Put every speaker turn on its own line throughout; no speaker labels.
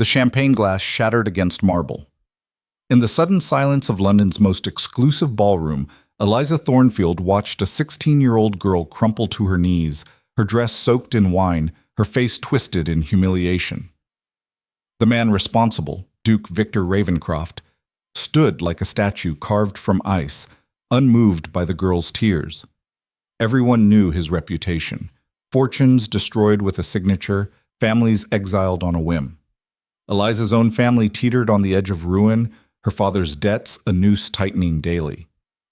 The champagne glass shattered against marble. In the sudden silence of London's most exclusive ballroom, Eliza Thornfield watched a 16-year-old girl crumple to her knees, her dress soaked in wine, her face twisted in humiliation. The man responsible, Duke Victor Ravencroft, stood like a statue carved from ice, unmoved by the girl's tears. Everyone knew his reputation. Fortunes destroyed with a signature, families exiled on a whim. Eliza's own family teetered on the edge of ruin, her father's debts a noose tightening daily.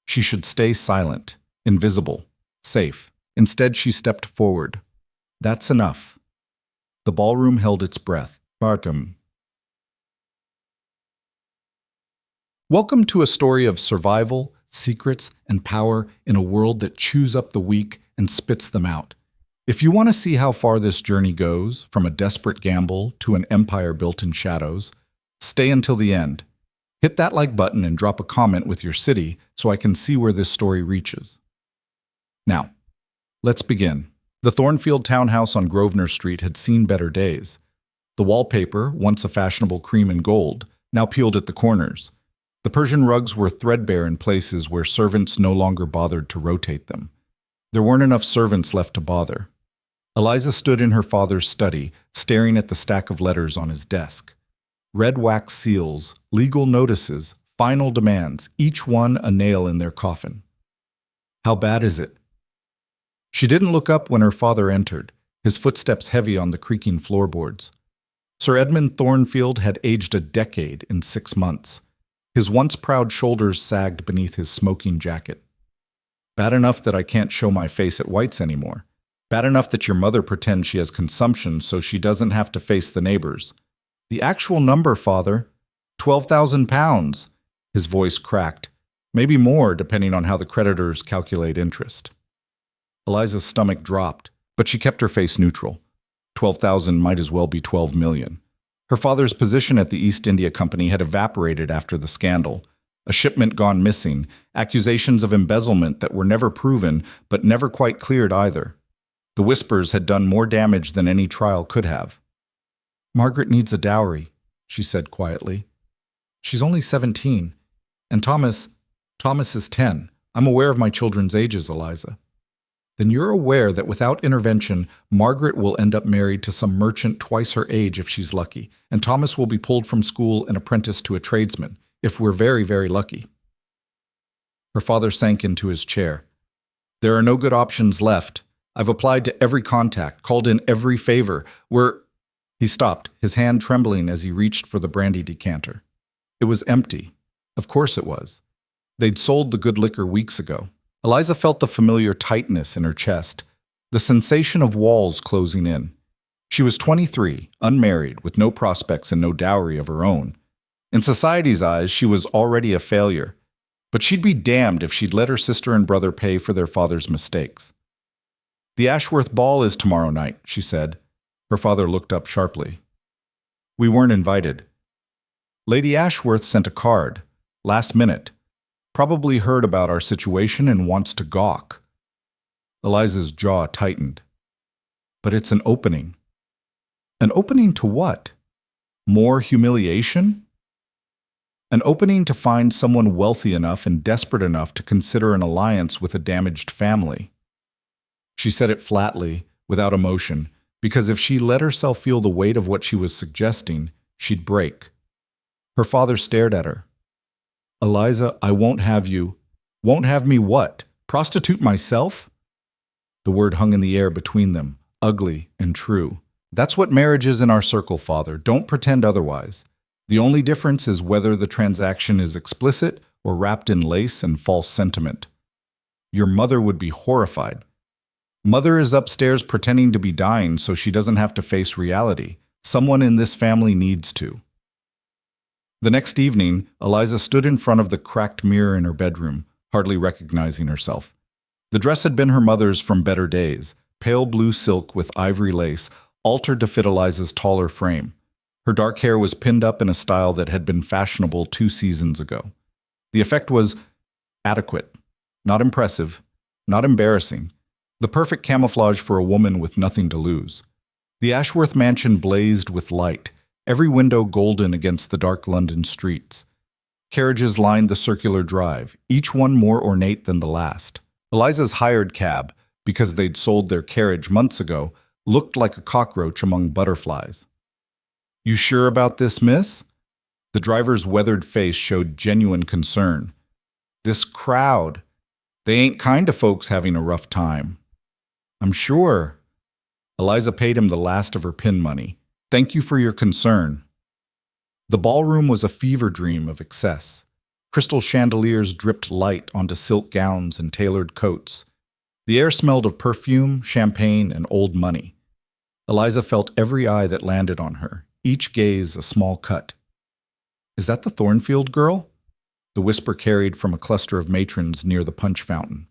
She should stay silent, invisible, safe. Instead, she stepped forward. That's enough. The ballroom held its breath. Bartum. Welcome to a story of survival, secrets, and power in a world that chews up the weak and spits them out. If you want to see how far this journey goes, from a desperate gamble to an empire built in shadows, stay until the end. Hit that like button and drop a comment with your city so I can see where this story reaches. Now, let's begin. The Thornfield townhouse on Grosvenor Street had seen better days. The wallpaper, once a fashionable cream and gold, now peeled at the corners. The Persian rugs were threadbare in places where servants no longer bothered to rotate them. There weren't enough servants left to bother. Eliza stood in her father's study, staring at the stack of letters on his desk. Red wax seals, legal notices, final demands, each one a nail in their coffin. How bad is it? She didn't look up when her father entered, his footsteps heavy on the creaking floorboards. Sir Edmund Thornfield had aged a decade in 6 months. His once proud shoulders sagged beneath his smoking jacket. Bad enough that I can't show my face at White's anymore. Bad enough that your mother pretends she has consumption so she doesn't have to face the neighbors. The actual number, father, 12,000 pounds. His voice cracked. Maybe more, depending on how the creditors calculate interest. Eliza's stomach dropped, but she kept her face neutral. 12,000 might as well be 12 million. Her father's position at the East India Company had evaporated after the scandal. A shipment gone missing, accusations of embezzlement that were never proven, but never quite cleared either. The whispers had done more damage than any trial could have. Margaret needs a dowry, she said quietly. She's only 17, and Thomas is 10. I'm aware of my children's ages, Eliza. Then you're aware that without intervention, Margaret will end up married to some merchant twice her age if she's lucky, and Thomas will be pulled from school and apprenticed to a tradesman, if we're very, very lucky. Her father sank into his chair. There are no good options left. I've applied to every contact, called in every favor. He stopped, his hand trembling as he reached for the brandy decanter. It was empty. Of course it was. They'd sold the good liquor weeks ago. Eliza felt the familiar tightness in her chest, the sensation of walls closing in. She was 23, unmarried, with no prospects and no dowry of her own. In society's eyes, she was already a failure, but she'd be damned if she'd let her sister and brother pay for their father's mistakes. The Ashworth ball is tomorrow night, she said. Her father looked up sharply. We weren't invited. Lady Ashworth sent a card, last minute. Probably heard about our situation and wants to gawk. Eliza's jaw tightened. But it's an opening. An opening to what? More humiliation? An opening to find someone wealthy enough and desperate enough to consider an alliance with a damaged family. She said it flatly, without emotion, because if she let herself feel the weight of what she was suggesting, she'd break. Her father stared at her. Eliza, I won't have you. Won't have me what? Prostitute myself? The word hung in the air between them, ugly and true. That's what marriage is in our circle, father. Don't pretend otherwise. The only difference is whether the transaction is explicit or wrapped in lace and false sentiment. Your mother would be horrified. Mother is upstairs pretending to be dying so she doesn't have to face reality. Someone in this family needs to. The next evening, Eliza stood in front of the cracked mirror in her bedroom, hardly recognizing herself. The dress had been her mother's from better days, pale blue silk with ivory lace, altered to fit Eliza's taller frame. Her dark hair was pinned up in a style that had been fashionable 2 seasons ago. The effect was adequate, not impressive, not embarrassing. The perfect camouflage for a woman with nothing to lose. The Ashworth mansion blazed with light. every window golden against the dark London streets. Carriages lined the circular drive, each one more ornate than the last. Eliza's hired cab, because they'd sold their carriage months ago, looked like a cockroach among butterflies. "You sure about this, miss?" The driver's weathered face showed genuine concern. "This crowd, they ain't kind to folks having a rough time." "I'm sure." Eliza paid him the last of her pin money. "Thank you for your concern." The ballroom was a fever dream of excess. Crystal chandeliers dripped light onto silk gowns and tailored coats. The air smelled of perfume, champagne, and old money. Eliza felt every eye that landed on her, each gaze a small cut. "Is that the Thornfield girl?" The whisper carried from a cluster of matrons near the punch fountain.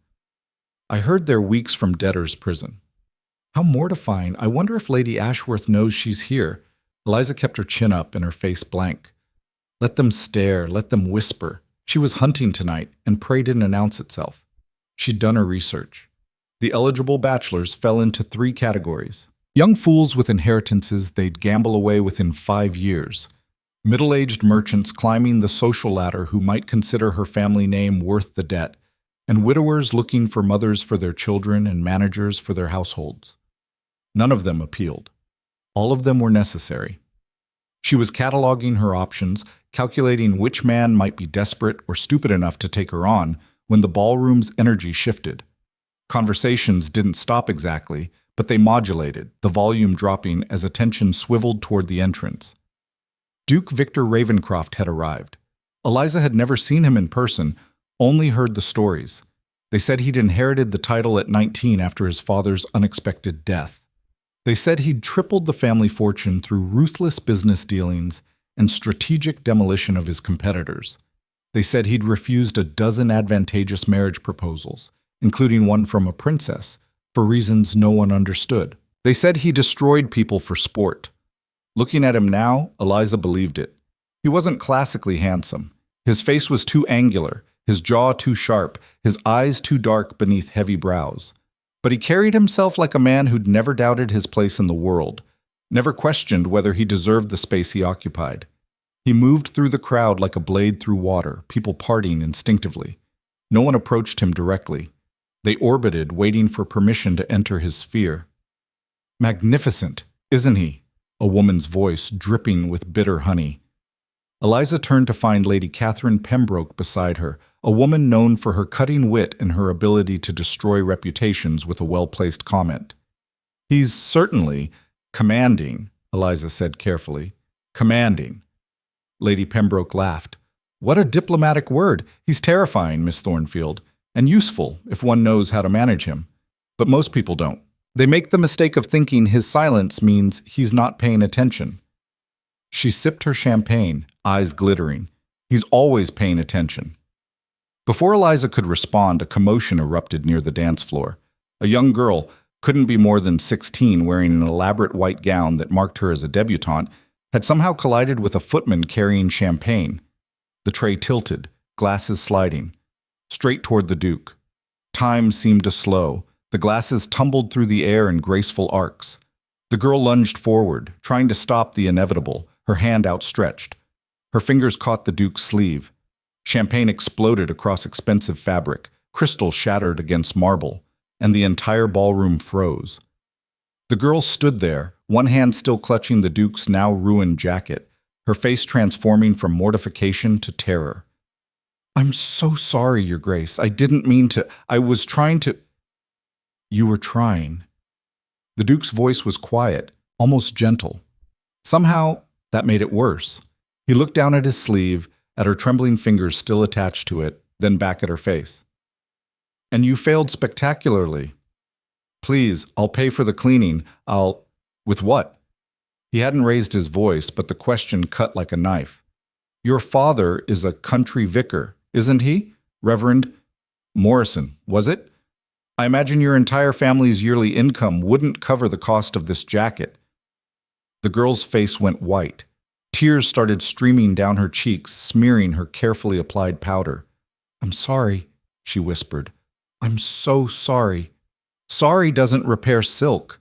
"I heard they're weeks from debtor's prison." "How mortifying. I wonder if Lady Ashworth knows she's here." Eliza kept her chin up and her face blank. Let them stare, let them whisper. She was hunting tonight, and prey didn't announce itself. She'd done her research. The eligible bachelors fell into 3 categories. Young fools with inheritances they'd gamble away within 5 years. Middle-aged merchants climbing the social ladder who might consider her family name worth the debt, and widowers looking for mothers for their children and managers for their households. None of them appealed. All of them were necessary. She was cataloging her options, calculating which man might be desperate or stupid enough to take her on, when the ballroom's energy shifted. Conversations didn't stop exactly, but they modulated, the volume dropping as attention swiveled toward the entrance. Duke Victor Ravencroft had arrived. Eliza had never seen him in person, only heard the stories. They said he'd inherited the title at 19 after his father's unexpected death. They said he'd tripled the family fortune through ruthless business dealings and strategic demolition of his competitors. They said he'd refused a dozen advantageous marriage proposals, including one from a princess, for reasons no one understood. They said he destroyed people for sport. Looking at him now, Eliza believed it. He wasn't classically handsome. His face was too angular, his jaw too sharp, his eyes too dark beneath heavy brows. But he carried himself like a man who'd never doubted his place in the world, never questioned whether he deserved the space he occupied. He moved through the crowd like a blade through water, people parting instinctively. No one approached him directly. They orbited, waiting for permission to enter his sphere. "Magnificent, isn't he?" A woman's voice dripping with bitter honey. Eliza turned to find Lady Catherine Pembroke beside her, a woman known for her cutting wit and her ability to destroy reputations with a well-placed comment. "He's certainly commanding," Eliza said carefully. "Commanding." Lady Pembroke laughed. "What a diplomatic word. He's terrifying, Miss Thornfield, and useful if one knows how to manage him. But most people don't. They make the mistake of thinking his silence means he's not paying attention." She sipped her champagne, eyes glittering. "He's always paying attention." Before Eliza could respond, a commotion erupted near the dance floor. A young girl, couldn't be more than 16, wearing an elaborate white gown that marked her as a debutante, had somehow collided with a footman carrying champagne. The tray tilted, glasses sliding, straight toward the Duke. Time seemed to slow. The glasses tumbled through the air in graceful arcs. The girl lunged forward, trying to stop the inevitable, her hand outstretched. Her fingers caught the Duke's sleeve. Champagne exploded across expensive fabric, crystal shattered against marble, and the entire ballroom froze. The girl stood there, one hand still clutching the Duke's now ruined jacket, her face transforming from mortification to terror. "I'm so sorry, Your Grace. I didn't mean to. I was trying to—" "You were trying." The Duke's voice was quiet, almost gentle. Somehow, that made it worse. He looked down at his sleeve, at her trembling fingers still attached to it, then back at her face. "And you failed spectacularly. Please, I'll pay for the cleaning. With what?" He hadn't raised his voice, but the question cut like a knife. "Your father is a country vicar, isn't he? Reverend Morrison, was it? I imagine your entire family's yearly income wouldn't cover the cost of this jacket." The girl's face went white. Tears started streaming down her cheeks, smearing her carefully applied powder. "I'm sorry," she whispered. "I'm so sorry." "Sorry doesn't repair silk."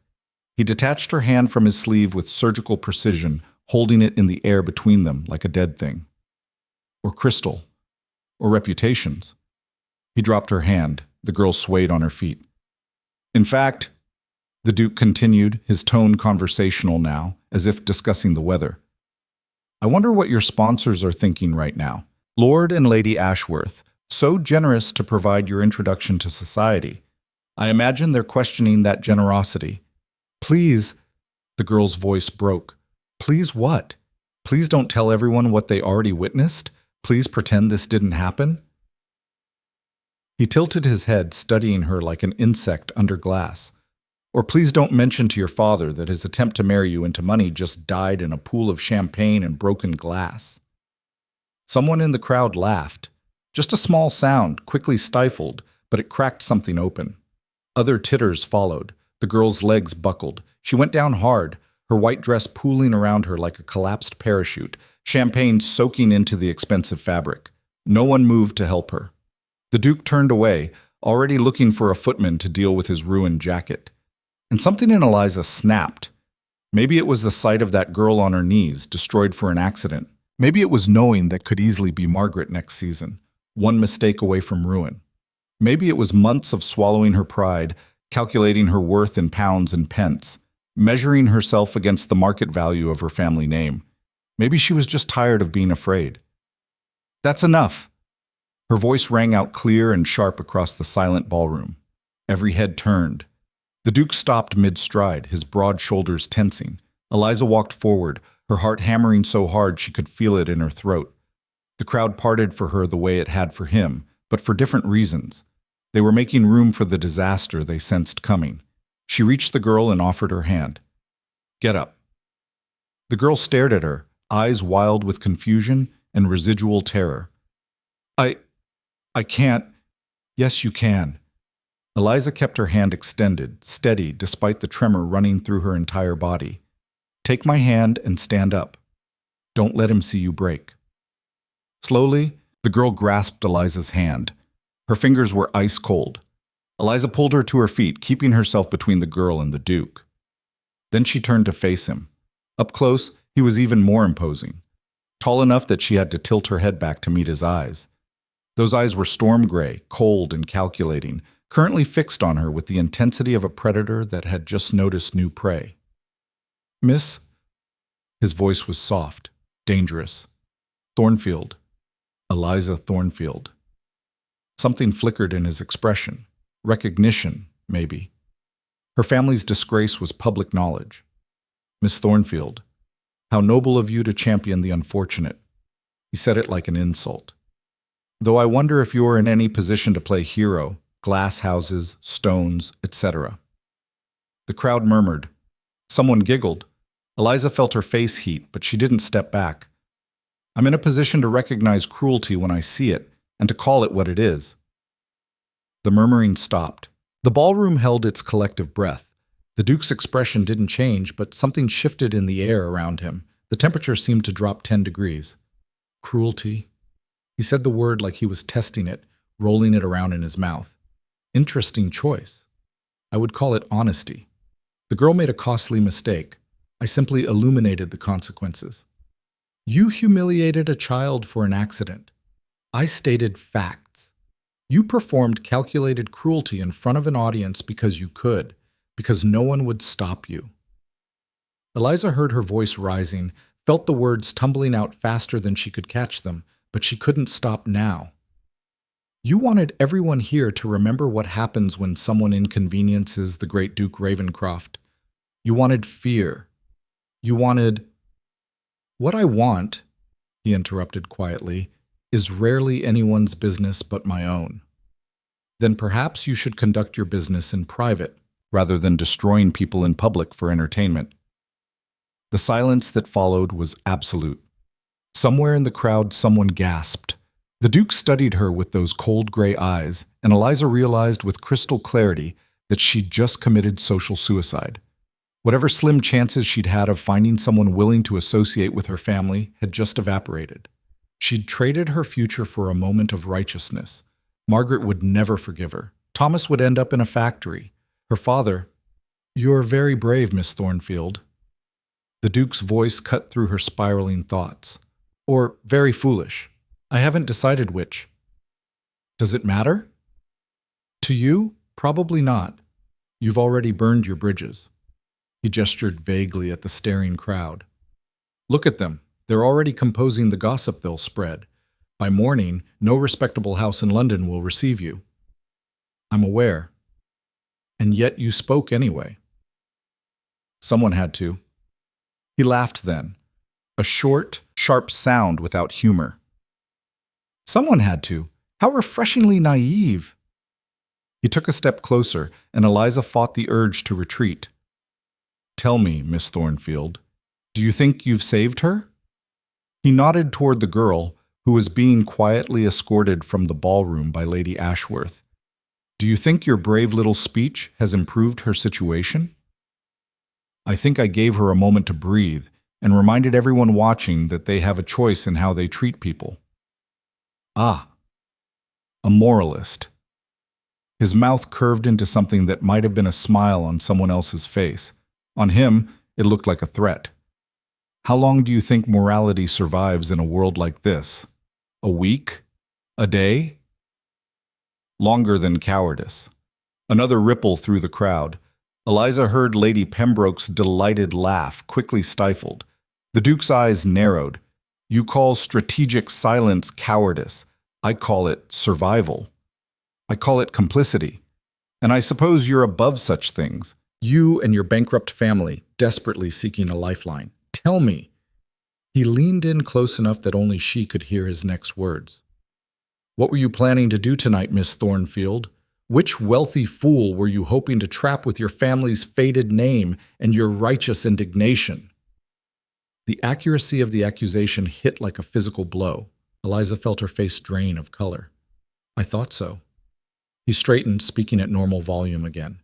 He detached her hand from his sleeve with surgical precision, holding it in the air between them like a dead thing. Or crystal. Or reputations. He dropped her hand. The girl swayed on her feet. In fact, the Duke continued, his tone conversational now, as if discussing the weather. I wonder what your sponsors are thinking right now. Lord and Lady Ashworth, so generous to provide your introduction to society. I imagine they're questioning that generosity. Please, the girl's voice broke. Please what? Please don't tell everyone what they already witnessed? Please pretend this didn't happen? He tilted his head, studying her like an insect under glass. Or please don't mention to your father that his attempt to marry you into money just died in a pool of champagne and broken glass. Someone in the crowd laughed. Just a small sound, quickly stifled, but it cracked something open. Other titters followed. The girl's legs buckled. She went down hard, her white dress pooling around her like a collapsed parachute, champagne soaking into the expensive fabric. No one moved to help her. The Duke turned away, already looking for a footman to deal with his ruined jacket. And something in Eliza snapped. Maybe it was the sight of that girl on her knees, destroyed for an accident. Maybe it was knowing that could easily be Margaret next season, one mistake away from ruin. Maybe it was months of swallowing her pride, calculating her worth in pounds and pence, measuring herself against the market value of her family name. Maybe she was just tired of being afraid. That's enough. Her voice rang out clear and sharp across the silent ballroom. Every head turned. The Duke stopped mid-stride, his broad shoulders tensing. Eliza walked forward, her heart hammering so hard she could feel it in her throat. The crowd parted for her the way it had for him, but for different reasons. They were making room for the disaster they sensed coming. She reached the girl and offered her hand. Get up. The girl stared at her, eyes wild with confusion and residual terror. I can't. Yes, you can. Eliza kept her hand extended, steady, despite the tremor running through her entire body. Take my hand and stand up. Don't let him see you break. Slowly, the girl grasped Eliza's hand. Her fingers were ice cold. Eliza pulled her to her feet, keeping herself between the girl and the Duke. Then she turned to face him. Up close, he was even more imposing. Tall enough that she had to tilt her head back to meet his eyes. Those eyes were storm gray, cold and calculating, currently fixed on her with the intensity of a predator that had just noticed new prey. Miss? His voice was soft, dangerous. Thornfield. Eliza Thornfield. Something flickered in his expression. Recognition, maybe. Her family's disgrace was public knowledge. Miss Thornfield, how noble of you to champion the unfortunate. He said it like an insult. Though I wonder if you are in any position to play hero, glass houses, stones, etc. The crowd murmured. Someone giggled. Eliza felt her face heat, but she didn't step back. I'm in a position to recognize cruelty when I see it, and to call it what it is. The murmuring stopped. The ballroom held its collective breath. The Duke's expression didn't change, but something shifted in the air around him. The temperature seemed to drop 10 degrees. Cruelty. He said the word like he was testing it, rolling it around in his mouth. Interesting choice. I would call it honesty. The girl made a costly mistake. I simply illuminated the consequences. You humiliated a child for an accident. I stated facts. You performed calculated cruelty in front of an audience because you could, because no one would stop you. Eliza heard her voice rising, felt the words tumbling out faster than she could catch them, but she couldn't stop now. You wanted everyone here to remember what happens when someone inconveniences the great Duke Ravencroft. You wanted fear. You wanted... What I want, he interrupted quietly, is rarely anyone's business but my own. Then perhaps you should conduct your business in private, rather than destroying people in public for entertainment. The silence that followed was absolute. Somewhere in the crowd, someone gasped. The Duke studied her with those cold gray eyes, and Eliza realized with crystal clarity that she'd just committed social suicide. Whatever slim chances she'd had of finding someone willing to associate with her family had just evaporated. She'd traded her future for a moment of righteousness. Margaret would never forgive her. Thomas would end up in a factory. Her father, "You're very brave, Miss Thornfield." The Duke's voice cut through her spiraling thoughts. Or very foolish. I haven't decided which. Does it matter? To you, probably not. You've already burned your bridges. He gestured vaguely at the staring crowd. Look at them. They're already composing the gossip they'll spread. By morning, no respectable house in London will receive you. I'm aware. And yet you spoke anyway. Someone had to. He laughed then, a short, sharp sound without humor. Someone had to. How refreshingly naive. He took a step closer, and Eliza fought the urge to retreat. Tell me, Miss Thornfield, do you think you've saved her? He nodded toward the girl, who was being quietly escorted from the ballroom by Lady Ashworth. Do you think your brave little speech has improved her situation? I think I gave her a moment to breathe and reminded everyone watching that they have a choice in how they treat people. Ah, a moralist. His mouth curved into something that might have been a smile on someone else's face. On him, it looked like a threat. How long do you think morality survives in a world like this? A week? A day? Longer than cowardice. Another ripple through the crowd. Eliza heard Lady Pembroke's delighted laugh, quickly stifled. The Duke's eyes narrowed. You call strategic silence cowardice. I call it survival. I call it complicity. And I suppose you're above such things. You and your bankrupt family, desperately seeking a lifeline. Tell me. He leaned in close enough that only she could hear his next words. What were you planning to do tonight, Miss Thornfield? Which wealthy fool were you hoping to trap with your family's faded name and your righteous indignation? The accuracy of the accusation hit like a physical blow. Eliza felt her face drain of color. I thought so. He straightened, speaking at normal volume again.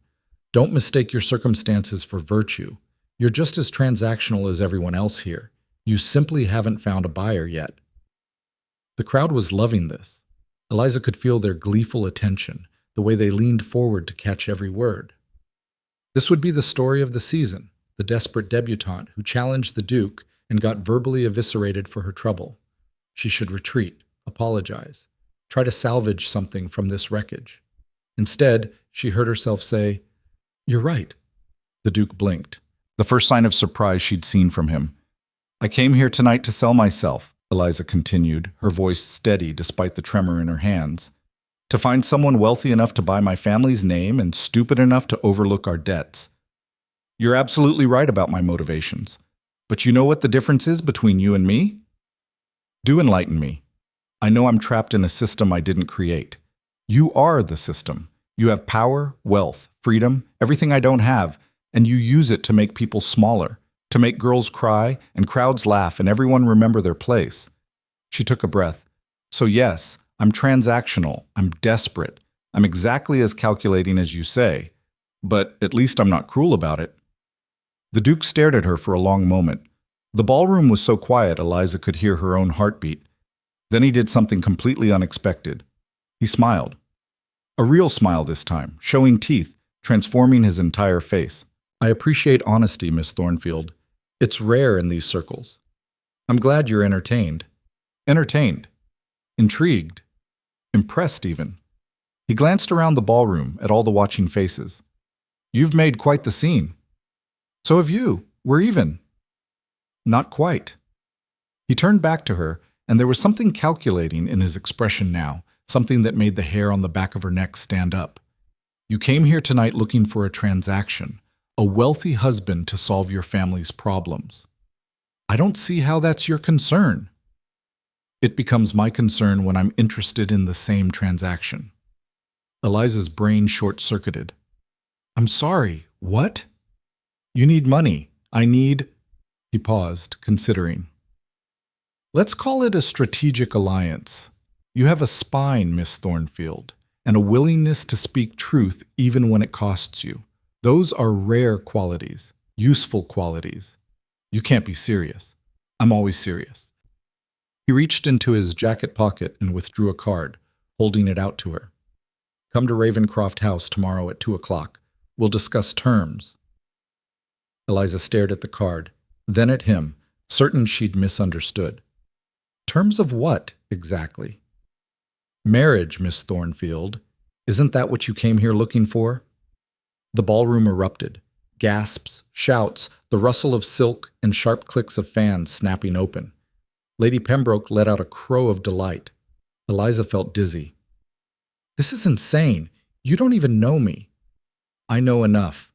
Don't mistake your circumstances for virtue. You're just as transactional as everyone else here. You simply haven't found a buyer yet. The crowd was loving this. Eliza could feel their gleeful attention, the way they leaned forward to catch every word. This would be the story of the season, the desperate debutante who challenged the Duke and got verbally eviscerated for her trouble. She should retreat, apologize, try to salvage something from this wreckage. Instead, she heard herself say, You're right. The Duke blinked, the first sign of surprise she'd seen from him. I came here tonight to sell myself, Eliza continued, her voice steady despite the tremor in her hands. To find someone wealthy enough to buy my family's name and stupid enough to overlook our debts. You're absolutely right about my motivations. But you know what the difference is between you and me? Do enlighten me. I know I'm trapped in a system I didn't create. You are the system. You have power, wealth, freedom, everything I don't have, and you use it to make people smaller, to make girls cry and crowds laugh and everyone remember their place. She took a breath. So yes, I'm transactional, I'm desperate, I'm exactly as calculating as you say, but at least I'm not cruel about it. The Duke stared at her for a long moment. The ballroom was so quiet Eliza could hear her own heartbeat. Then he did something completely unexpected. He smiled. A real smile this time, showing teeth, transforming his entire face. I appreciate honesty, Miss Thornfield. It's rare in these circles. I'm glad you're entertained. Entertained. Intrigued. Impressed even. He glanced around the ballroom at all the watching faces. You've made quite the scene. So have you. We're even. Not quite. He turned back to her, and there was something calculating in his expression now, something that made the hair on the back of her neck stand up. You came here tonight looking for a transaction, a wealthy husband to solve your family's problems. I don't see how that's your concern. It becomes my concern when I'm interested in the same transaction. Eliza's brain short-circuited. I'm sorry, what? You need money. I need... He paused, considering. Let's call it a strategic alliance. You have a spine, Miss Thornfield, and a willingness to speak truth even when it costs you. Those are rare qualities, useful qualities. You can't be serious. I'm always serious. He reached into his jacket pocket and withdrew a card, holding it out to her. Come to Ravencroft House tomorrow at 2 o'clock. We'll discuss terms. Eliza stared at the card. then at him, certain she'd misunderstood. Terms of what, exactly? Marriage, Miss Thornfield. Isn't that what you came here looking for? The ballroom erupted. Gasps, shouts, the rustle of silk, and sharp clicks of fans snapping open. Lady Pembroke let out a crow of delight. Eliza felt dizzy. This is insane. You don't even know me. I know enough.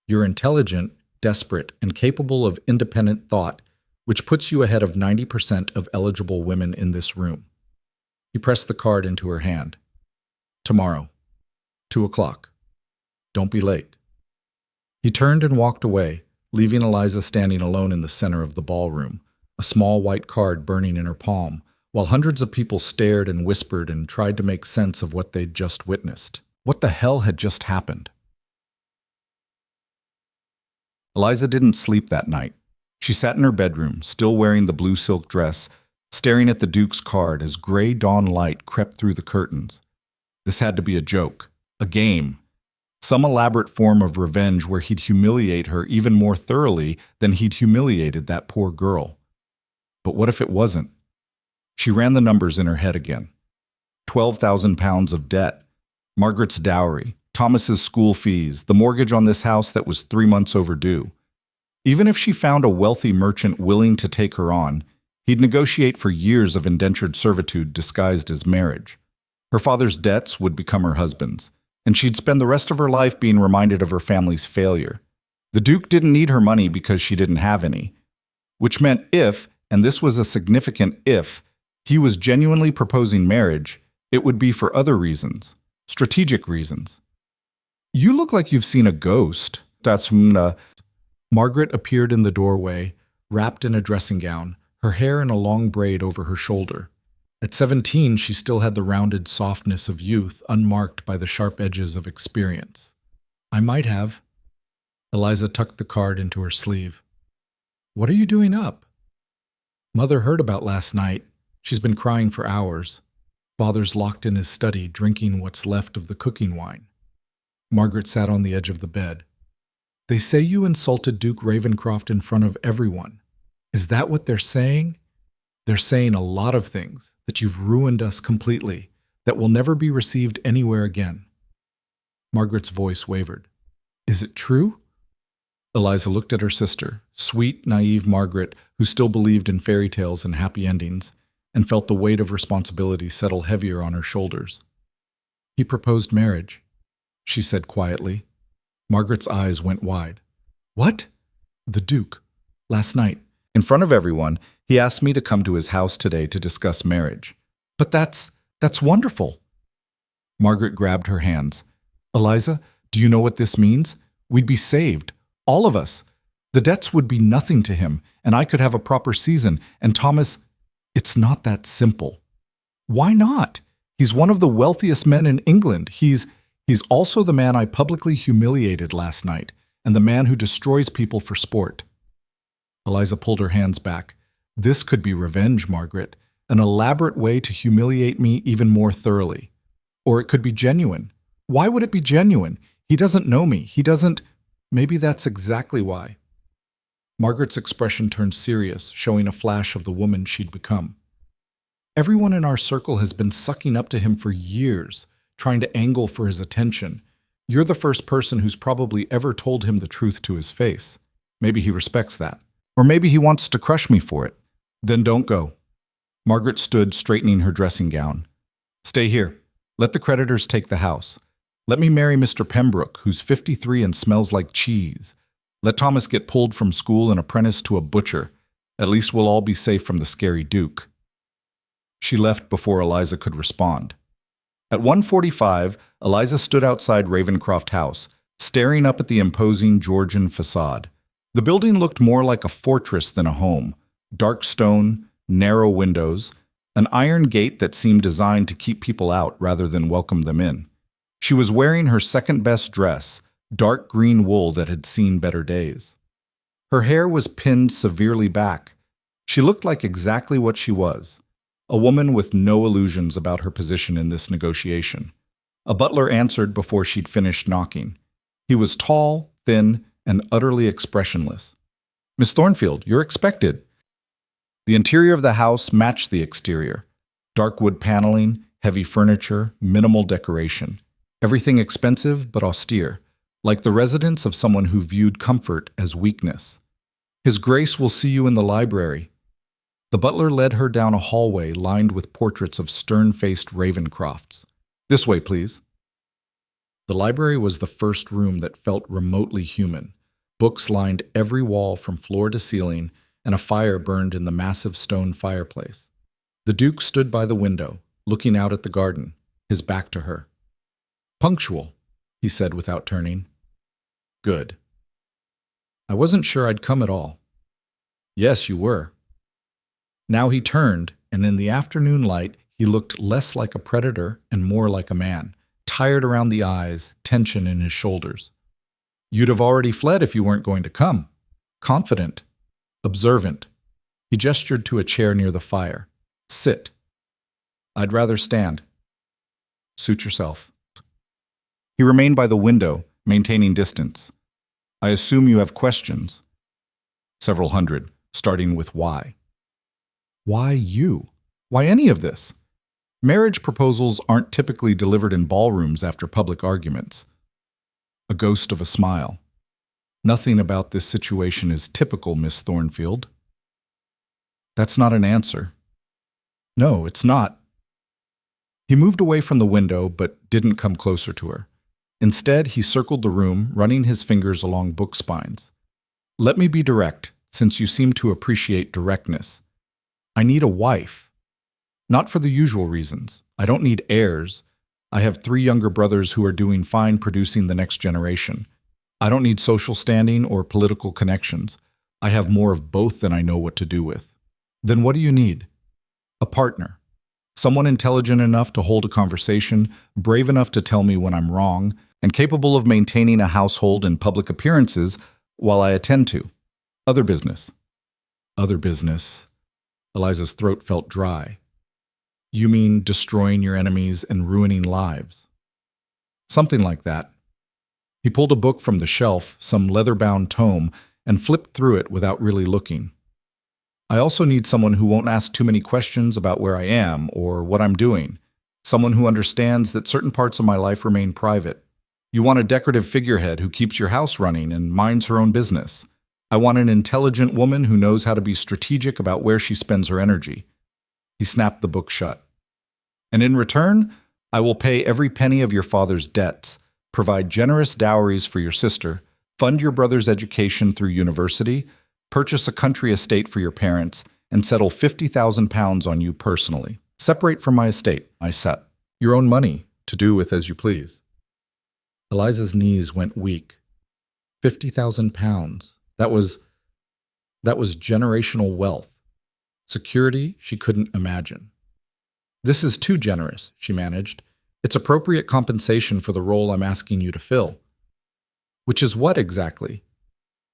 You're intelligent, desperate, and capable of independent thought, which puts you ahead of 90% of eligible women in this room. He pressed the card into her hand. Tomorrow, 2:00. Don't be late. He turned and walked away, leaving Eliza standing alone in the center of the ballroom, a small white card burning in her palm, while hundreds of people stared and whispered and tried to make sense of what they'd just witnessed. What the hell had just happened? Eliza didn't sleep that night. She sat in her bedroom, still wearing the blue silk dress, staring at the Duke's card as gray dawn light crept through the curtains. This had to be a joke, a game, some elaborate form of revenge where he'd humiliate her even more thoroughly than he'd humiliated that poor girl. But what if it wasn't? She ran the numbers in her head again. £12,000 of debt, Margaret's dowry, Thomas's school fees, the mortgage on this house that was 3 months overdue. Even if she found a wealthy merchant willing to take her on, he'd negotiate for years of indentured servitude disguised as marriage. Her father's debts would become her husband's, and she'd spend the rest of her life being reminded of her family's failure. The Duke didn't need her money because she didn't have any, which meant if, and this was a significant if, he was genuinely proposing marriage, it would be for other reasons, strategic reasons. You look like you've seen a ghost. That's Margaret appeared in the doorway, wrapped in a dressing gown, her hair in a long braid over her shoulder. At 17, she still had the rounded softness of youth, unmarked by the sharp edges of experience. I might have. Eliza tucked the card into her sleeve. What are you doing up? Mother heard about last night. She's been crying for hours. Father's locked in his study, drinking what's left of the cooking wine. Margaret sat on the edge of the bed. They say you insulted Duke Ravencroft in front of everyone. Is that what they're saying? They're saying a lot of things, that you've ruined us completely, that will never be received anywhere again. Margaret's voice wavered. Is it true? Eliza looked at her sister, sweet, naive Margaret, who still believed in fairy tales and happy endings, and felt the weight of responsibility settle heavier on her shoulders. He proposed marriage, she said quietly. Margaret's eyes went wide. What? The Duke. Last night, in front of everyone, he asked me to come to his house today to discuss marriage. But that's wonderful. Margaret grabbed her hands. Eliza, do you know what this means? We'd be saved. All of us. The debts would be nothing to him, and I could have a proper season, and Thomas... It's not that simple. Why not? He's one of the wealthiest men in England. He's also the man I publicly humiliated last night, and the man who destroys people for sport. Eliza pulled her hands back. This could be revenge, Margaret, an elaborate way to humiliate me even more thoroughly. Or it could be genuine. Why would it be genuine? He doesn't know me. He doesn't... Maybe that's exactly why. Margaret's expression turned serious, showing a flash of the woman she'd become. Everyone in our circle has been sucking up to him for years, trying to angle for his attention. You're the first person who's probably ever told him the truth to his face. Maybe he respects that. Or maybe he wants to crush me for it. Then don't go. Margaret stood, straightening her dressing gown. Stay here. Let the creditors take the house. Let me marry Mr. Pembroke, who's 53 and smells like cheese. Let Thomas get pulled from school and apprenticed to a butcher. At least we'll all be safe from the scary Duke. She left before Eliza could respond. At 1:45, Eliza stood outside Ravencroft House, staring up at the imposing Georgian facade. The building looked more like a fortress than a home. Dark stone, narrow windows, an iron gate that seemed designed to keep people out rather than welcome them in. She was wearing her second-best dress, dark green wool that had seen better days. Her hair was pinned severely back. She looked like exactly what she was, a woman with no illusions about her position in this negotiation. A butler answered before she'd finished knocking. He was tall, thin, and utterly expressionless. Miss Thornfield, you're expected. The interior of the house matched the exterior. Dark wood paneling, heavy furniture, minimal decoration. Everything expensive but austere, like the residence of someone who viewed comfort as weakness. His Grace will see you in the library. The butler led her down a hallway lined with portraits of stern-faced Ravencrofts. This way, please. The library was the first room that felt remotely human. Books lined every wall from floor to ceiling, and a fire burned in the massive stone fireplace. The Duke stood by the window, looking out at the garden, his back to her. "Punctual," he said without turning. "Good. I wasn't sure I'd come at all." "Yes, you were." Now he turned, and in the afternoon light, he looked less like a predator and more like a man, tired around the eyes, tension in his shoulders. "You'd have already fled if you weren't going to come." Confident, observant. He gestured to a chair near the fire. "Sit." "I'd rather stand." "Suit yourself." He remained by the window, maintaining distance. "I assume you have questions." "Several hundred, starting with why." "Why you? Why any of this?" Marriage proposals aren't typically delivered in ballrooms after public arguments. A ghost of a smile. "Nothing about this situation is typical, Miss Thornfield." "That's not an answer." "No, it's not." He moved away from the window, but didn't come closer to her. Instead, he circled the room, running his fingers along book spines. "Let me be direct, since you seem to appreciate directness. I need a wife. Not for the usual reasons. I don't need heirs. I have 3 younger brothers who are doing fine producing the next generation. I don't need social standing or political connections. I have more of both than I know what to do with." "Then what do you need?" "A partner. Someone intelligent enough to hold a conversation, brave enough to tell me when I'm wrong, and capable of maintaining a household and public appearances while I attend to. Other business." "Other business." Eliza's throat felt dry. "You mean destroying your enemies and ruining lives?" "Something like that." He pulled a book from the shelf, some leather-bound tome, and flipped through it without really looking. "I also need someone who won't ask too many questions about where I am or what I'm doing. Someone who understands that certain parts of my life remain private. You want a decorative figurehead who keeps your house running and minds her own business. I want an intelligent woman who knows how to be strategic about where she spends her energy." He snapped the book shut. "And in return, I will pay every penny of your father's debts, provide generous dowries for your sister, fund your brother's education through university, purchase a country estate for your parents, and settle £50,000 on you personally. Separate from my estate," I said. "Your own money, to do with as you please." Eliza's knees went weak. £50,000. That was generational wealth. Security she couldn't imagine. "This is too generous," she managed. "It's appropriate compensation for the role I'm asking you to fill." "Which is what exactly?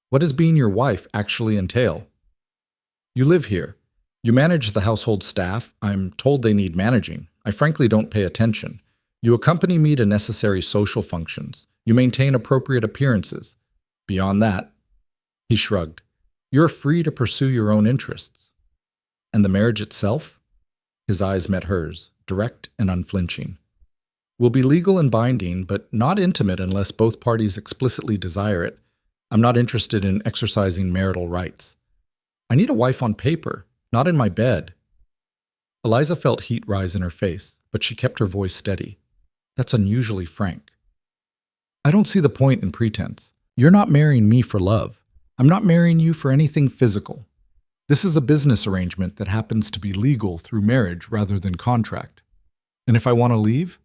What does being your wife actually entail?" "You live here. You manage the household staff. I'm told they need managing. I frankly don't pay attention. You accompany me to necessary social functions. You maintain appropriate appearances. Beyond that," he shrugged, "you're free to pursue your own interests." "And the marriage itself?" His eyes met hers, direct and unflinching. "Will be legal and binding, but not intimate unless both parties explicitly desire it. I'm not interested in exercising marital rights. I need a wife on paper, not in my bed." Eliza felt heat rise in her face, but she kept her voice steady. "That's unusually frank." "I don't see the point in pretense. You're not marrying me for love. I'm not marrying you for anything physical. This is a business arrangement that happens to be legal through marriage rather than contract. And if I want to leave,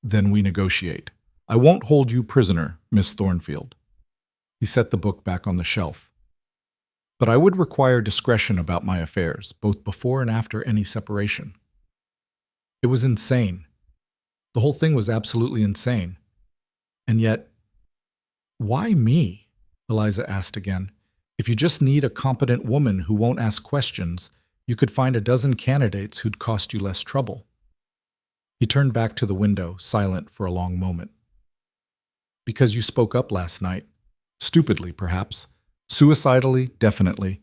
then we negotiate. I won't hold you prisoner, Miss Thornfield." He set the book back on the shelf. "But I would require discretion about my affairs, both before and after any separation." It was insane. The whole thing was absolutely insane. And yet, why me? Eliza asked again. "If you just need a competent woman who won't ask questions, you could find a dozen candidates who'd cost you less trouble." He turned back to the window, silent for a long moment. "Because you spoke up last night. Stupidly, perhaps. Suicidally, definitely.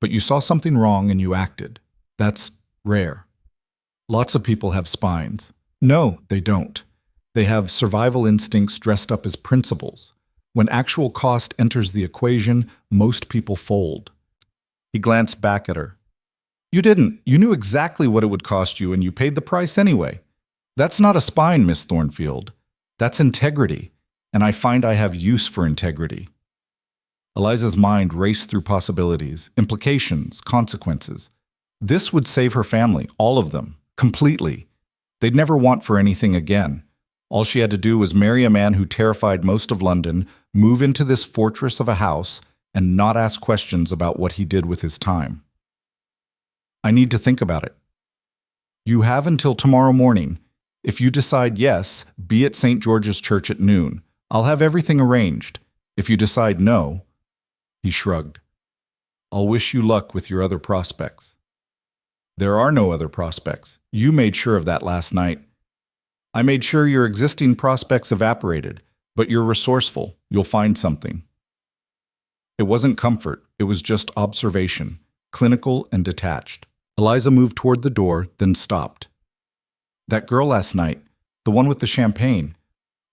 But you saw something wrong and you acted. That's rare. Lots of people have spines. No, they don't. They have survival instincts dressed up as principles. When actual cost enters the equation, most people fold. He glanced back at her. You didn't. You knew exactly what it would cost you and you paid the price anyway. That's not a spine, Miss Thornfield. That's integrity, and I find I have use for integrity. Eliza's mind raced through possibilities, implications, consequences. This would save her family, all of them, completely. They'd never want for anything again. All she had to do was marry a man who terrified most of London, move into this fortress of a house, and not ask questions about what he did with his time. I need to think about it. You have until tomorrow morning. If you decide yes, be at St. George's Church at noon. I'll have everything arranged. If you decide no, he shrugged. I'll wish you luck with your other prospects. There are no other prospects. You made sure of that last night. I made sure your existing prospects evaporated, but you're resourceful. You'll find something. It wasn't comfort. It was just observation, clinical and detached. Eliza moved toward the door, then stopped. That girl last night, the one with the champagne,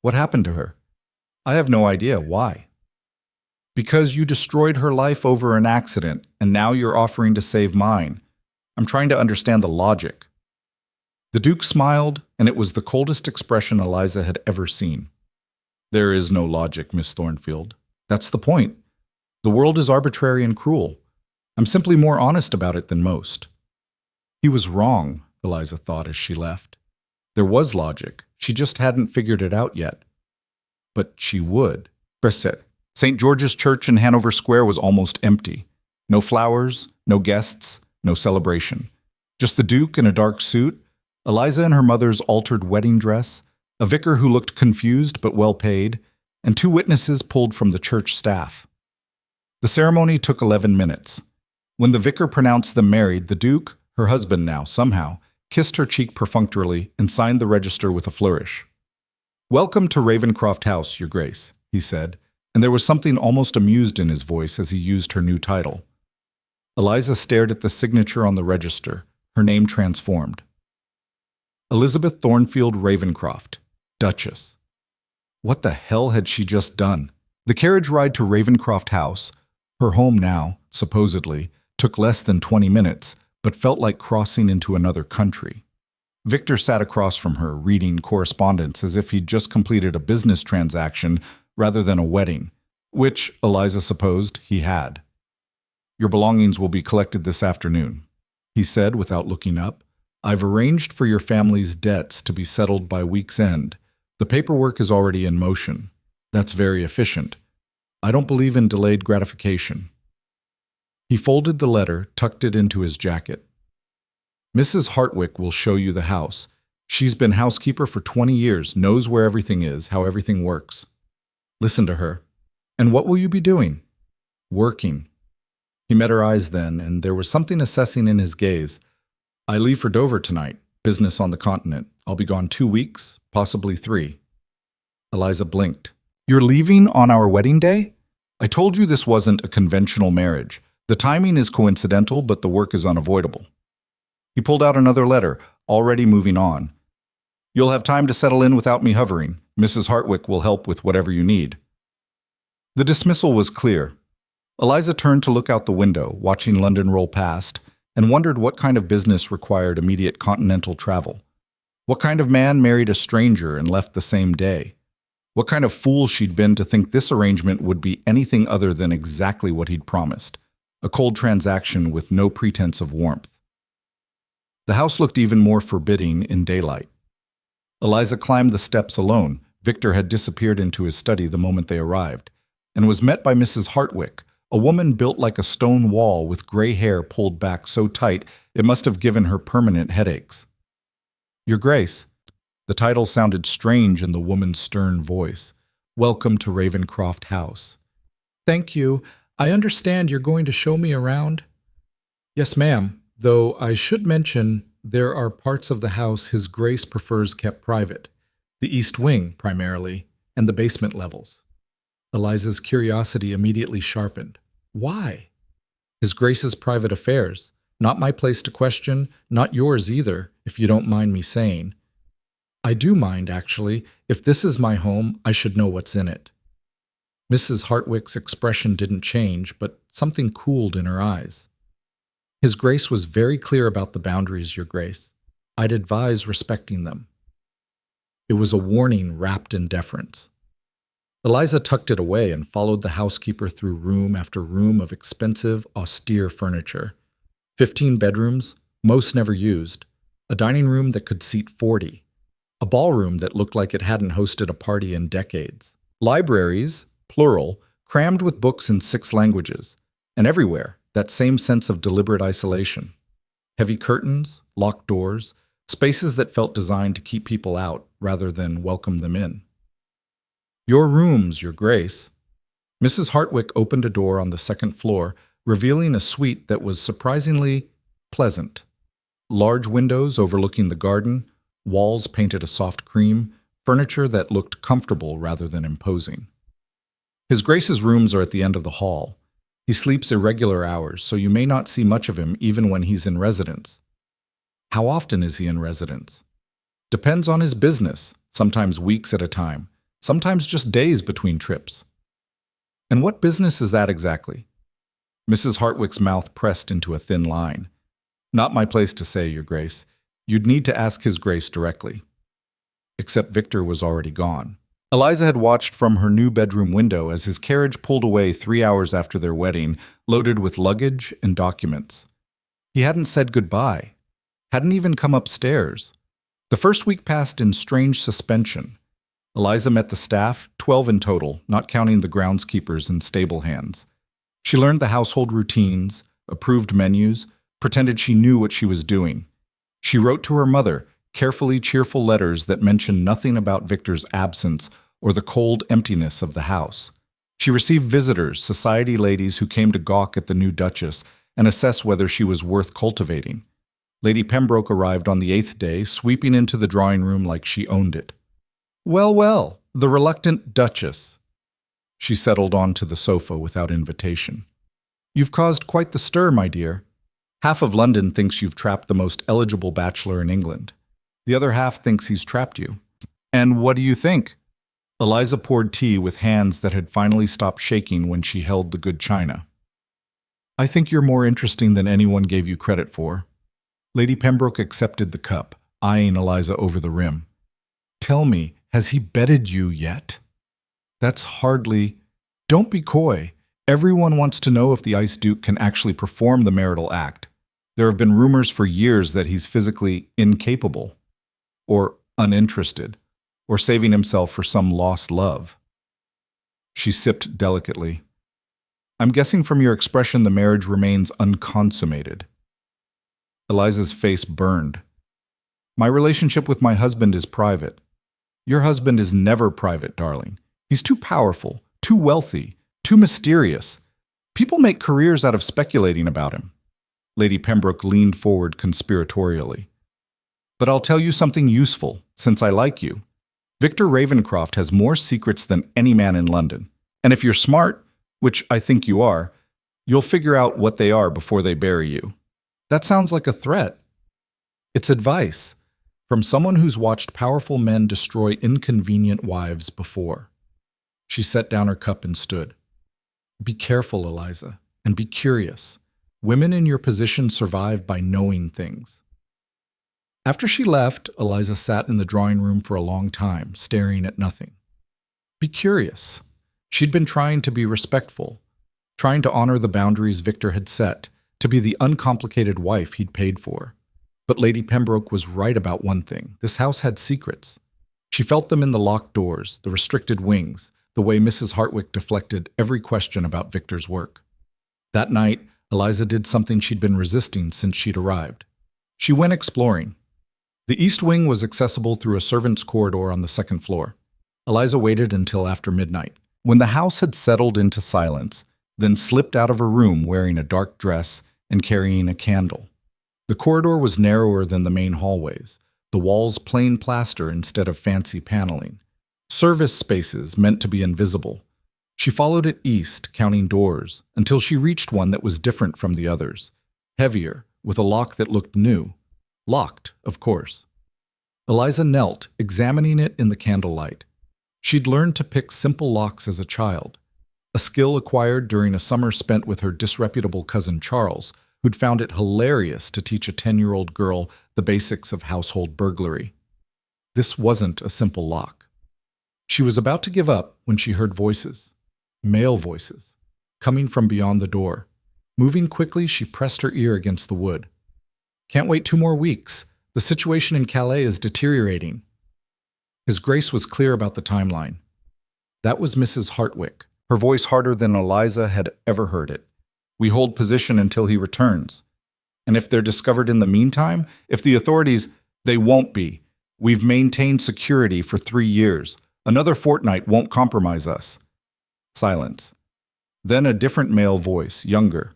what happened to her? I have no idea. Why? Because you destroyed her life over an accident, and now you're offering to save mine. I'm trying to understand the logic. The Duke smiled, and it was the coldest expression Eliza had ever seen. There is no logic, Miss Thornfield. That's the point. The world is arbitrary and cruel. I'm simply more honest about it than most. He was wrong, Eliza thought as she left. There was logic. She just hadn't figured it out yet. But she would. Chris said. St. George's Church in Hanover Square was almost empty. No flowers, no guests, no celebration. Just the Duke in a dark suit, Eliza in her mother's altered wedding dress, a vicar who looked confused but well paid, and 2 witnesses pulled from the church staff. The ceremony took 11 minutes. When the vicar pronounced them married, the Duke, her husband now, somehow, kissed her cheek perfunctorily and signed the register with a flourish. Welcome to Ravencroft House, Your Grace, he said, and there was something almost amused in his voice as he used her new title. Eliza stared at the signature on the register, her name transformed. Elizabeth Thornfield Ravencroft, Duchess. What the hell had she just done? The carriage ride to Ravencroft House, her home now, supposedly, took less than 20 minutes, but felt like crossing into another country. Victor sat across from her, reading correspondence as if he'd just completed a business transaction rather than a wedding, which, Eliza supposed, he had. Your belongings will be collected this afternoon, he said without looking up. I've arranged for your family's debts to be settled by week's end. The paperwork is already in motion. That's very efficient. I don't believe in delayed gratification. He folded the letter, tucked it into his jacket. Mrs. Hartwick will show you the house. She's been housekeeper for 20 years, knows where everything is, how everything works. Listen to her. And what will you be doing? Working. He met her eyes then, and there was something assessing in his gaze. I leave for Dover tonight, business on the continent. I'll be gone 2 weeks, possibly 3. Eliza blinked. You're leaving on our wedding day? I told you this wasn't a conventional marriage. The timing is coincidental, but the work is unavoidable. He pulled out another letter, already moving on. You'll have time to settle in without me hovering. Mrs. Hartwick will help with whatever you need. The dismissal was clear. Eliza turned to look out the window, watching London roll past, and wondered what kind of business required immediate continental travel. What kind of man married a stranger and left the same day? What kind of fool she'd been to think this arrangement would be anything other than exactly what he'd promised, a cold transaction with no pretense of warmth. The house looked even more forbidding in daylight. Eliza climbed the steps alone. Victor had disappeared into his study the moment they arrived, and was met by Mrs. Hartwick, a woman built like a stone wall with gray hair pulled back so tight it must have given her permanent headaches. Your Grace. The title sounded strange in the woman's stern voice. Welcome to Ravencroft House. Thank you. I understand you're going to show me around? Yes, ma'am, though I should mention there are parts of the house His Grace prefers kept private, the east wing primarily, and the basement levels. Eliza's curiosity immediately sharpened. Why? His Grace's private affairs. Not my place to question, not yours either, if you don't mind me saying. I do mind, actually. If this is my home, I should know what's in it. Mrs. Hartwick's expression didn't change, but something cooled in her eyes. His Grace was very clear about the boundaries, Your Grace. I'd advise respecting them. It was a warning wrapped in deference. Eliza tucked it away and followed the housekeeper through room after room of expensive, austere furniture. 15 bedrooms, most never used. A dining room that could seat 40. A ballroom that looked like it hadn't hosted a party in decades. Libraries, plural, crammed with books in 6 languages. And everywhere, that same sense of deliberate isolation. Heavy curtains, locked doors, spaces that felt designed to keep people out rather than welcome them in. Your rooms, Your Grace. Mrs. Hartwick opened a door on the 2nd floor, revealing a suite that was surprisingly pleasant. Large windows overlooking the garden, walls painted a soft cream, furniture that looked comfortable rather than imposing. His Grace's rooms are at the end of the hall. He sleeps irregular hours, so you may not see much of him even when he's in residence. How often is he in residence? Depends on his business, sometimes weeks at a time, sometimes just days between trips. And what business is that exactly? Mrs. Hartwick's mouth pressed into a thin line. Not my place to say, Your Grace. You'd need to ask His Grace directly. Except Victor was already gone. Eliza had watched from her new bedroom window as his carriage pulled away 3 hours after their wedding, loaded with luggage and documents. He hadn't said goodbye, hadn't even come upstairs. The first week passed in strange suspension. Eliza met the staff, 12 in total, not counting the groundskeepers and stable hands. She learned the household routines, approved menus, pretended she knew what she was doing. She wrote to her mother, carefully cheerful letters that mentioned nothing about Victor's absence or the cold emptiness of the house. She received visitors, society ladies who came to gawk at the new Duchess and assess whether she was worth cultivating. Lady Pembroke arrived on the 8th day, sweeping into the drawing room like she owned it. Well, well, the reluctant Duchess. She settled onto the sofa without invitation. You've caused quite the stir, my dear. Half of London thinks you've trapped the most eligible bachelor in England. The other half thinks he's trapped you. And what do you think? Eliza poured tea with hands that had finally stopped shaking when she held the good china. I think you're more interesting than anyone gave you credit for. Lady Pembroke accepted the cup, eyeing Eliza over the rim. Tell me, has he bedded you yet? That's hardly... Don't be coy. Everyone wants to know if the Ice Duke can actually perform the marital act. There have been rumors for years that he's physically incapable, or uninterested, or saving himself for some lost love. She sipped delicately. I'm guessing from your expression the marriage remains unconsummated. Eliza's face burned. My relationship with my husband is private. Your husband is never private, darling. He's too powerful, too wealthy, too mysterious. People make careers out of speculating about him. Lady Pembroke leaned forward conspiratorially. But I'll tell you something useful, since I like you. Victor Ravencroft has more secrets than any man in London. And if you're smart, which I think you are, you'll figure out what they are before they bury you. That sounds like a threat. It's advice from someone who's watched powerful men destroy inconvenient wives before. She set down her cup and stood. Be careful, Eliza, and be curious. Women in your position survive by knowing things. After she left, Eliza sat in the drawing room for a long time, staring at nothing. Be curious. She'd been trying to be respectful, trying to honor the boundaries Victor had set, to be the uncomplicated wife he'd paid for. But Lady Pembroke was right about one thing. This house had secrets. She felt them in the locked doors, the restricted wings, the way Mrs. Hartwick deflected every question about Victor's work. That night, Eliza did something she'd been resisting since she'd arrived. She went exploring. The east wing was accessible through a servant's corridor on the 2nd floor. Eliza waited until after midnight, when the house had settled into silence, then slipped out of her room wearing a dark dress and carrying a candle. The corridor was narrower than the main hallways, the walls plain plaster instead of fancy paneling. Service spaces meant to be invisible. She followed it east, counting doors, until she reached one that was different from the others, heavier, with a lock that looked new. Locked, of course. Eliza knelt, examining it in the candlelight. She'd learned to pick simple locks as a child, a skill acquired during a summer spent with her disreputable cousin Charles, who'd found it hilarious to teach a 10-year-old girl the basics of household burglary. This wasn't a simple lock. She was about to give up when she heard voices. Male voices, coming from beyond the door. Moving quickly, she pressed her ear against the wood. "Can't wait 2 more weeks. The situation in Calais is deteriorating." His Grace was clear about the timeline. That was Mrs. Hartwick, her voice harder than Eliza had ever heard it. "We hold position until he returns. And if they're discovered in the meantime, if the authorities, they won't be. We've maintained security for 3 years. Another fortnight won't compromise us." Silence. Then a different male voice, younger.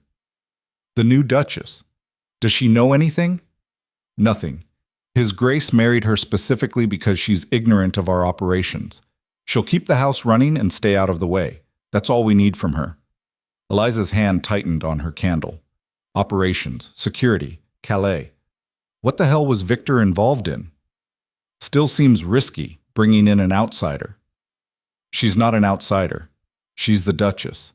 "The new Duchess. Does she know anything?" "Nothing. His Grace married her specifically because she's ignorant of our operations. She'll keep the house running and stay out of the way. That's all we need from her." Eliza's hand tightened on her candle. Operations, security, Calais. What the hell was Victor involved in? Still seems risky, bringing in an outsider. She's not an outsider. She's the Duchess.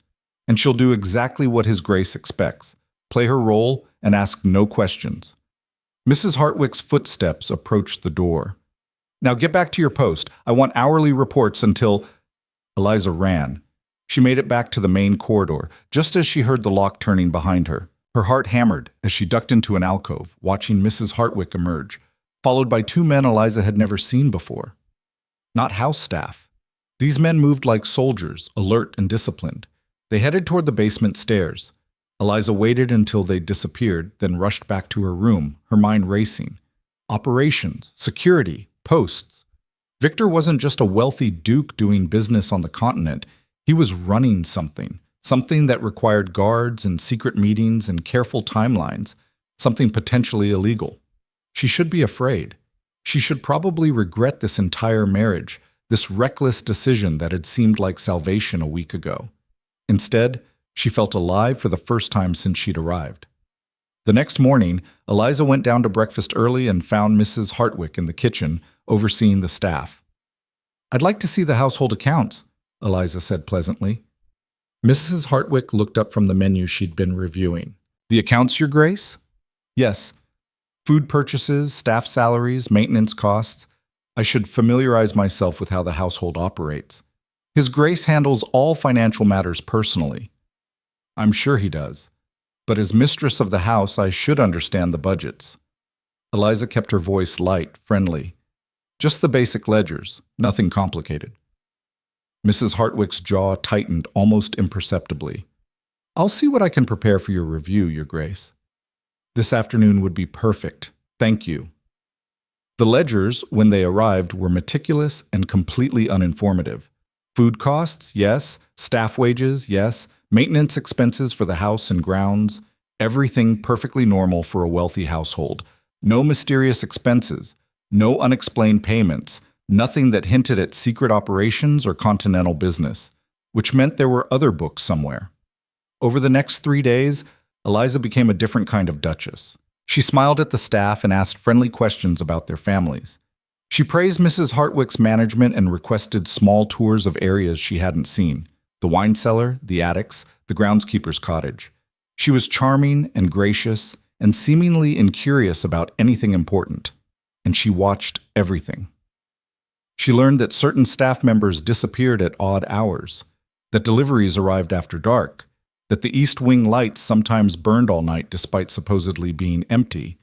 And she'll do exactly what His Grace expects. Play her role and ask no questions. Mrs. Hartwick's footsteps approached the door. "Now get back to your post. I want hourly reports until—" Eliza ran. She made it back to the main corridor, just as she heard the lock turning behind her. Her heart hammered as she ducked into an alcove, watching Mrs. Hartwick emerge, followed by 2 men Eliza had never seen before. Not house staff. These men moved like soldiers, alert and disciplined. They headed toward the basement stairs. Eliza waited until they disappeared, then rushed back to her room, her mind racing. Operations, security, posts. Victor wasn't just a wealthy duke doing business on the continent. He was running something that required guards and secret meetings and careful timelines, something potentially illegal. She should be afraid. She should probably regret this entire marriage, this reckless decision that had seemed like salvation a week ago. Instead, she felt alive for the first time since she'd arrived. The next morning, Eliza went down to breakfast early and found Mrs. Hartwick in the kitchen, overseeing the staff. "I'd like to see the household accounts," Eliza said pleasantly. Mrs. Hartwick looked up from the menu she'd been reviewing. "The accounts, Your Grace?" "Yes. Food purchases, staff salaries, maintenance costs. I should familiarize myself with how the household operates. His Grace handles all financial matters personally." "I'm sure he does. But as mistress of the house, I should understand the budgets." Eliza kept her voice light, friendly. "Just the basic ledgers, nothing complicated." Mrs. Hartwick's jaw tightened almost imperceptibly. "I'll see what I can prepare for your review, Your Grace." "This afternoon would be perfect. Thank you." The ledgers, when they arrived, were meticulous and completely uninformative. Food costs, yes. Staff wages, yes. Maintenance expenses for the house and grounds. Everything perfectly normal for a wealthy household. No mysterious expenses. No unexplained payments. Nothing that hinted at secret operations or continental business, which meant there were other books somewhere. Over the next 3 days, Eliza became a different kind of duchess. She smiled at the staff and asked friendly questions about their families. She praised Mrs. Hartwick's management and requested small tours of areas she hadn't seen: the wine cellar, the attics, the groundskeeper's cottage. She was charming and gracious and seemingly incurious about anything important, and she watched everything. She learned that certain staff members disappeared at odd hours, that deliveries arrived after dark, that the East Wing lights sometimes burned all night despite supposedly being empty,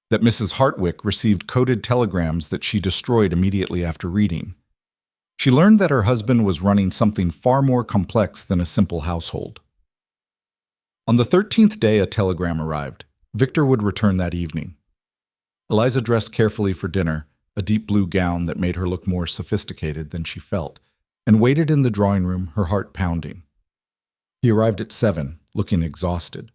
that Mrs. Hartwick received coded telegrams that she destroyed immediately after reading. She learned that her husband was running something far more complex than a simple household. On the 13th day, a telegram arrived. Victor would return that evening. Eliza dressed carefully for dinner, a deep blue gown that made her look more sophisticated than she felt, and waited in the drawing room, her heart pounding. He arrived at 7, looking exhausted.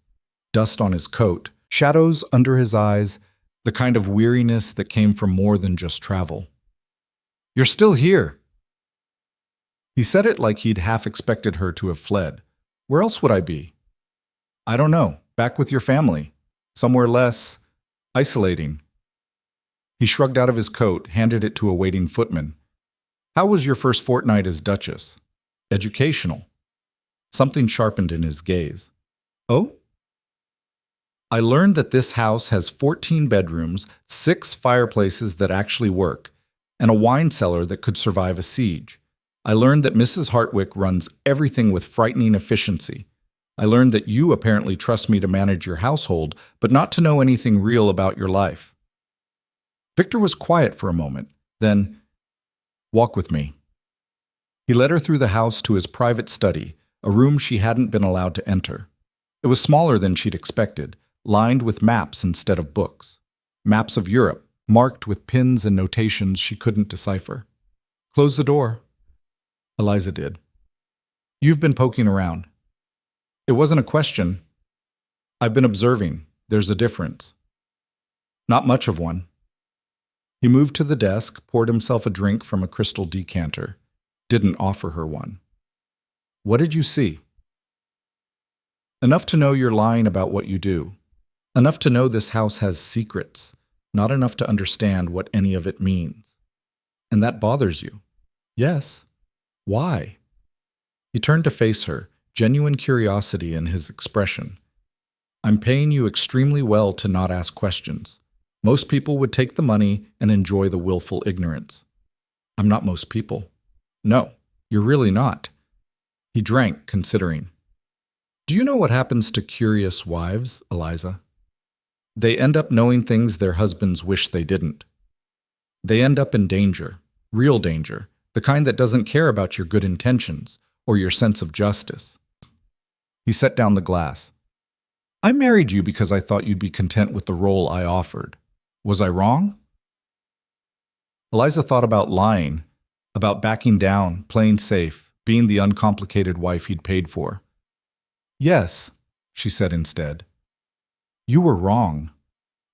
Dust on his coat, shadows under his eyes, the kind of weariness that came from more than just travel. "You're still here." He said it like he'd half expected her to have fled. Where else would I be? I don't know. Back with your family. Somewhere less isolating. He shrugged out of his coat, handed it to a waiting footman. How was your first fortnight as Duchess? Educational. Something sharpened in his gaze. Oh? I learned that this house has 14 bedrooms, 6 fireplaces that actually work, and a wine cellar that could survive a siege. I learned that Mrs. Hartwick runs everything with frightening efficiency. I learned that you apparently trust me to manage your household, but not to know anything real about your life. Victor was quiet for a moment, then, walk with me. He led her through the house to his private study, a room she hadn't been allowed to enter. It was smaller than she'd expected, lined with maps instead of books. Maps of Europe, marked with pins and notations she couldn't decipher. Close the door. Eliza did. You've been poking around. It wasn't a question. I've been observing. There's a difference. Not much of one. He moved to the desk, poured himself a drink from a crystal decanter. Didn't offer her one. What did you see? Enough to know you're lying about what you do. Enough to know this house has secrets. Not enough to understand what any of it means. And that bothers you. Yes. Why? He turned to face her, genuine curiosity in his expression. I'm paying you extremely well to not ask questions. Most people would take the money and enjoy the willful ignorance. I'm not most people. No, you're really not. He drank, considering. Do you know what happens to curious wives, Eliza? They end up knowing things their husbands wish they didn't. They end up in danger, real danger, the kind that doesn't care about your good intentions or your sense of justice. He set down the glass. I married you because I thought you'd be content with the role I offered. Was I wrong? Eliza thought about lying, about backing down, playing safe, being the uncomplicated wife he'd paid for. Yes, she said instead. You were wrong.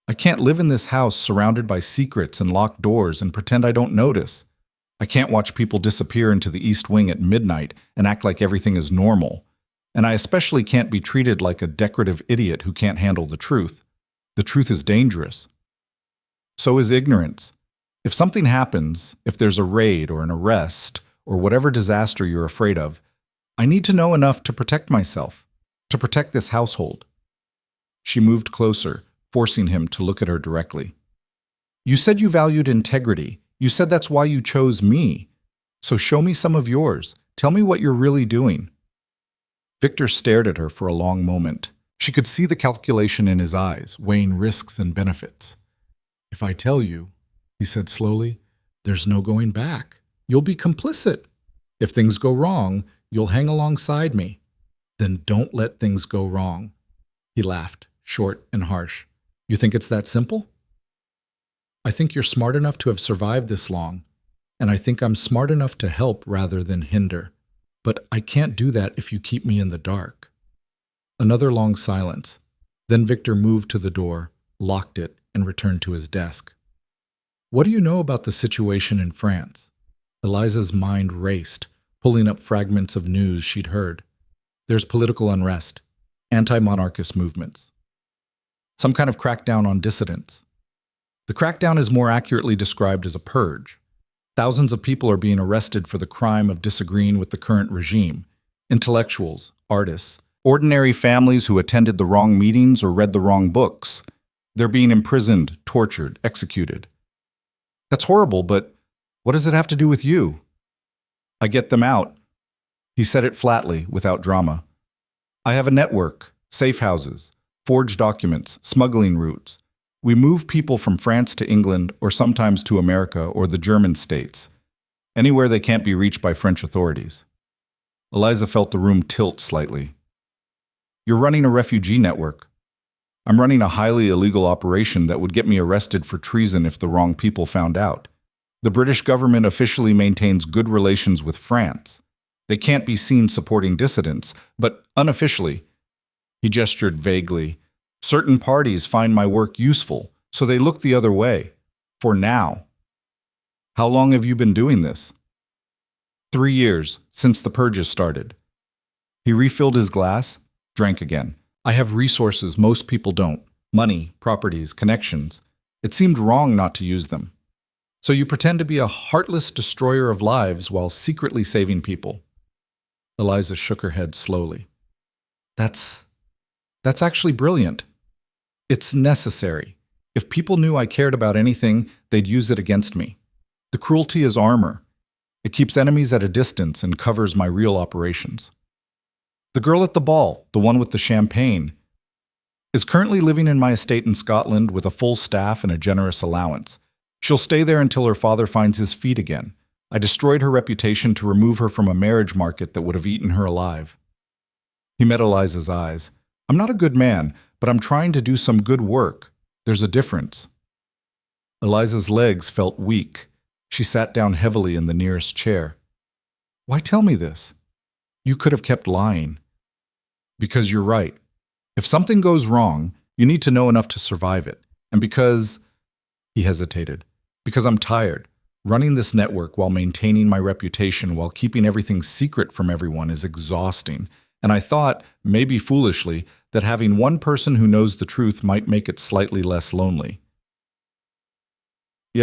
I can't live in this house surrounded by secrets and locked doors and pretend I don't notice. I can't watch people disappear into the East Wing at midnight and act like everything is normal. And I especially can't be treated like a decorative idiot who can't handle the truth. The truth is dangerous. So is ignorance. If something happens, if there's a raid or an arrest or whatever disaster you're afraid of, I need to know enough to protect myself, to protect this household. She moved closer, forcing him to look at her directly. You said you valued integrity. You said that's why you chose me. So show me some of yours. Tell me what you're really doing. Victor stared at her for a long moment. She could see the calculation in his eyes, weighing risks and benefits. If I tell you, he said slowly, there's no going back. You'll be complicit. If things go wrong, you'll hang alongside me. Then don't let things go wrong. He laughed, short and harsh. You think it's that simple? I think you're smart enough to have survived this long, and I think I'm smart enough to help rather than hinder. But I can't do that if you keep me in the dark. Another long silence. Then Victor moved to the door, locked it, and returned to his desk. What do you know about the situation in France? Eliza's mind raced, pulling up fragments of news she'd heard. There's political unrest, anti-monarchist movements, some kind of crackdown on dissidents. The crackdown is more accurately described as a purge. Thousands of people are being arrested for the crime of disagreeing with the current regime. Intellectuals, artists, ordinary families who attended the wrong meetings or read the wrong books. They're being imprisoned, tortured, executed. That's horrible, but what does it have to do with you? I get them out. He said it flatly, without drama. I have a network, safe houses, forged documents, smuggling routes. We move people from France to England or sometimes to America or the German states, anywhere they can't be reached by French authorities. Eliza felt the room tilt slightly. You're running a refugee network. I'm running a highly illegal operation that would get me arrested for treason if the wrong people found out. The British government officially maintains good relations with France. They can't be seen supporting dissidents, but unofficially, he gestured vaguely, certain parties find my work useful, so they look the other way. For now. How long have you been doing this? 3 years, since the purges started. He refilled his glass, drank again. I have resources most people don't. Money, properties, connections. It seemed wrong not to use them. So you pretend to be a heartless destroyer of lives while secretly saving people. Eliza shook her head slowly. That's actually brilliant. It's necessary. If people knew I cared about anything, they'd use it against me. The cruelty is armor. It keeps enemies at a distance and covers my real operations. The girl at the ball, the one with the champagne, is currently living in my estate in Scotland with a full staff and a generous allowance. She'll stay there until her father finds his feet again. I destroyed her reputation to remove her from a marriage market that would have eaten her alive. He met Eliza's eyes. I'm not a good man, but I'm trying to do some good work. There's a difference. Eliza's legs felt weak. She sat down heavily in the nearest chair. Why tell me this? You could have kept lying. Because you're right. If something goes wrong, you need to know enough to survive it. And because... He hesitated. Because I'm tired. Running this network while maintaining my reputation while keeping everything secret from everyone is exhausting. And I thought, maybe foolishly, that having one person who knows the truth might make it slightly less lonely. He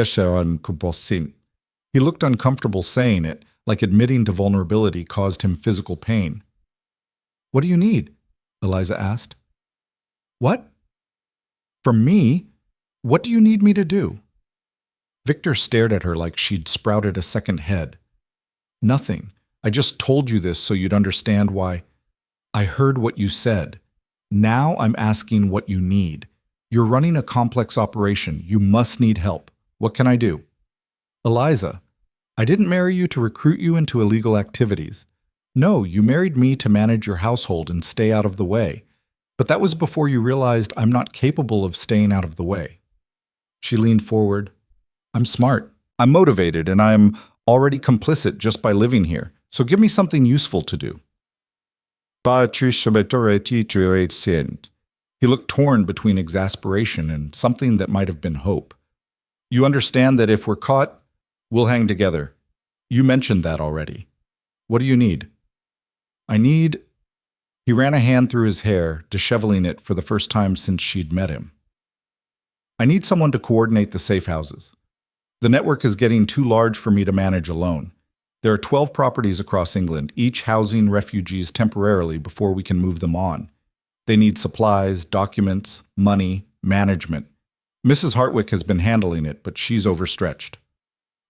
looked uncomfortable saying it, like admitting to vulnerability caused him physical pain. What do you need? Eliza asked. What? From me? What do you need me to do? Victor stared at her like she'd sprouted a second head. Nothing. I just told you this so you'd understand why. I heard what you said. Now I'm asking what you need. You're running a complex operation. You must need help. What can I do? Eliza, I didn't marry you to recruit you into illegal activities. No, you married me to manage your household and stay out of the way. But that was before you realized I'm not capable of staying out of the way. She leaned forward. I'm smart. I'm motivated, and I'm already complicit just by living here. So give me something useful to do. He looked torn between exasperation and something that might have been hope. You understand that if we're caught, we'll hang together. You mentioned that already. What do you need? I need... He ran a hand through his hair, disheveling it for the first time since she'd met him. I need someone to coordinate the safe houses. The network is getting too large for me to manage alone. There are 12 properties across England, each housing refugees temporarily before we can move them on. They need supplies, documents, money, management. Mrs. Hartwick has been handling it, but she's overstretched.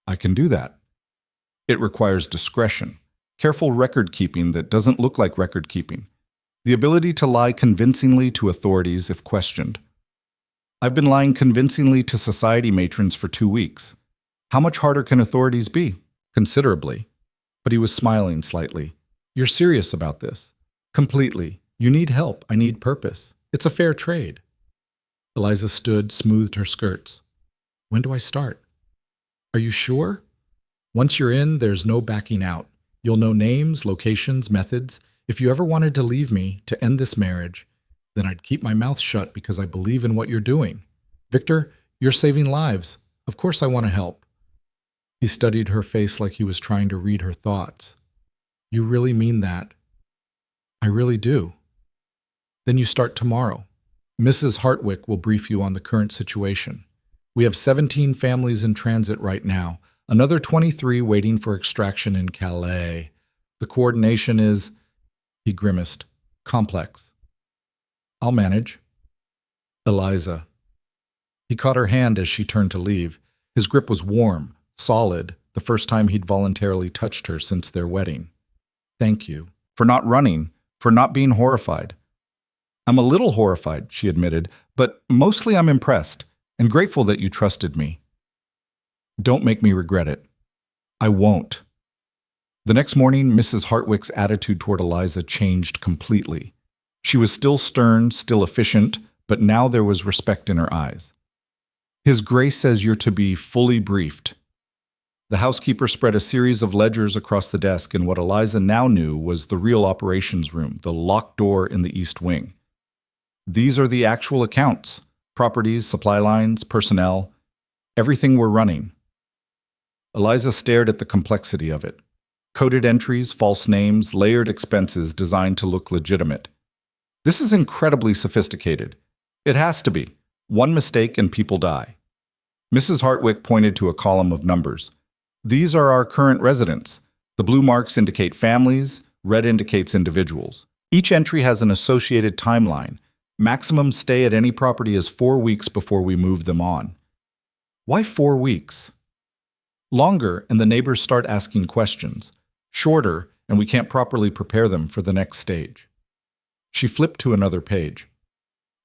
I can do that. It requires discretion, careful record-keeping that doesn't look like record-keeping, the ability to lie convincingly to authorities if questioned. I've been lying convincingly to society matrons for 2 weeks. How much harder can authorities be? Considerably. But he was smiling slightly. You're serious about this? Completely. You need help. I need purpose. It's a fair trade. Eliza stood, smoothed her skirts. When do I start? Are you sure? Once you're in, there's no backing out. You'll know names, locations, methods. If you ever wanted to leave me, to end this marriage, then I'd keep my mouth shut because I believe in what you're doing. Victor, you're saving lives. Of course I want to help. He studied her face like he was trying to read her thoughts. You really mean that? I really do. Then you start tomorrow. Mrs. Hartwick will brief you on the current situation. We have 17 families in transit right now, another 23 waiting for extraction in Calais. The coordination is, he grimaced, complex. I'll manage. Eliza. He caught her hand as she turned to leave. His grip was warm, solid, the first time he'd voluntarily touched her since their wedding. Thank you. For not running, for not being horrified. I'm a little horrified, she admitted, but mostly I'm impressed and grateful that you trusted me. Don't make me regret it. I won't. The next morning, Mrs. Hartwick's attitude toward Eliza changed completely. She was still stern, still efficient, but now there was respect in her eyes. His Grace says you're to be fully briefed. The housekeeper spread a series of ledgers across the desk in what Eliza now knew was the real operations room, the locked door in the east wing. These are the actual accounts, properties, supply lines, personnel, everything we're running. Eliza stared at the complexity of it. Coded entries, false names, layered expenses designed to look legitimate. This is incredibly sophisticated. It has to be. One mistake and people die. Mrs. Hartwick pointed to a column of numbers. These are our current residents. The blue marks indicate families, red indicates individuals. Each entry has an associated timeline. Maximum stay at any property is 4 weeks before we move them on. Why 4 weeks? Longer, and the neighbors start asking questions. Shorter, and we can't properly prepare them for the next stage. She flipped to another page.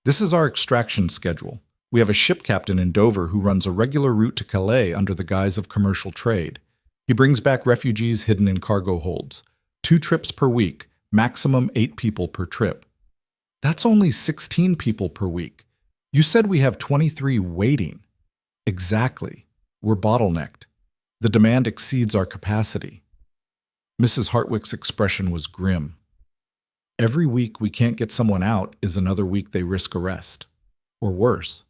This is our extraction schedule. We have a ship captain in Dover who runs a regular route to Calais under the guise of commercial trade. He brings back refugees hidden in cargo holds. 2 trips per week, maximum 8 people per trip. That's only 16 people per week. You said we have 23 waiting. Exactly. We're bottlenecked. The demand exceeds our capacity. Mrs. Hartwick's expression was grim. Every week we can't get someone out is another week they risk arrest. Or worse.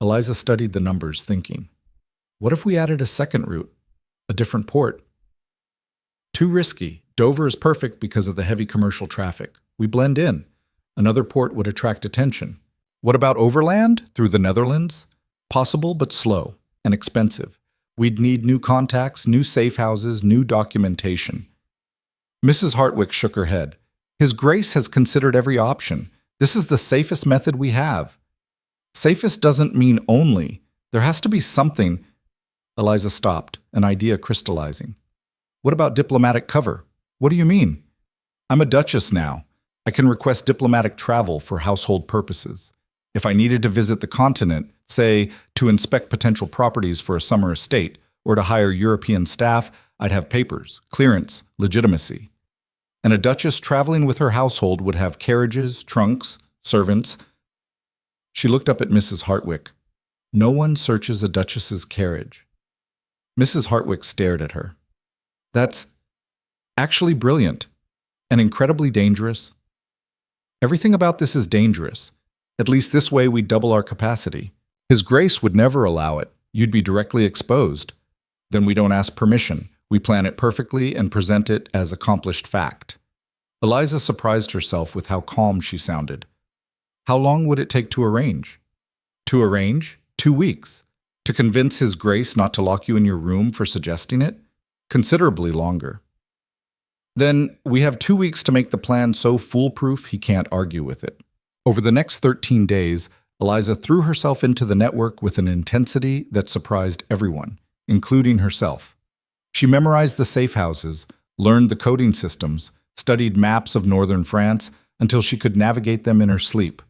Eliza studied the numbers, thinking, what if we added a second route? A different port? Too risky. Dover is perfect because of the heavy commercial traffic. We blend in. Another port would attract attention. What about overland through the Netherlands? Possible, but slow and expensive. We'd need new contacts, new safe houses, new documentation. Mrs. Hartwick shook her head. His Grace has considered every option. This is the safest method we have. Safest doesn't mean only. There has to be something. Eliza stopped, an idea crystallizing. What about diplomatic cover? What do you mean? I'm a duchess now. I can request diplomatic travel for household purposes. If I needed to visit the continent, say, to inspect potential properties for a summer estate, or to hire European staff, I'd have papers, clearance, legitimacy. And a duchess traveling with her household would have carriages, trunks, servants. She looked up at Mrs. Hartwick. No one searches a duchess's carriage. Mrs. Hartwick stared at her. That's actually brilliant and incredibly dangerous. Everything about this is dangerous. At least this way we double our capacity. His Grace would never allow it. You'd be directly exposed. Then we don't ask permission. We plan it perfectly and present it as accomplished fact. Eliza surprised herself with how calm she sounded. How long would it take to arrange? To arrange? 2 weeks. To convince His Grace not to lock you in your room for suggesting it? Considerably longer. Then we have 2 weeks to make the plan so foolproof he can't argue with it. Over the next 13 days, Eliza threw herself into the network with an intensity that surprised everyone, including herself. She memorized the safe houses, learned the coding systems, studied maps of northern France until she could navigate them in her sleep.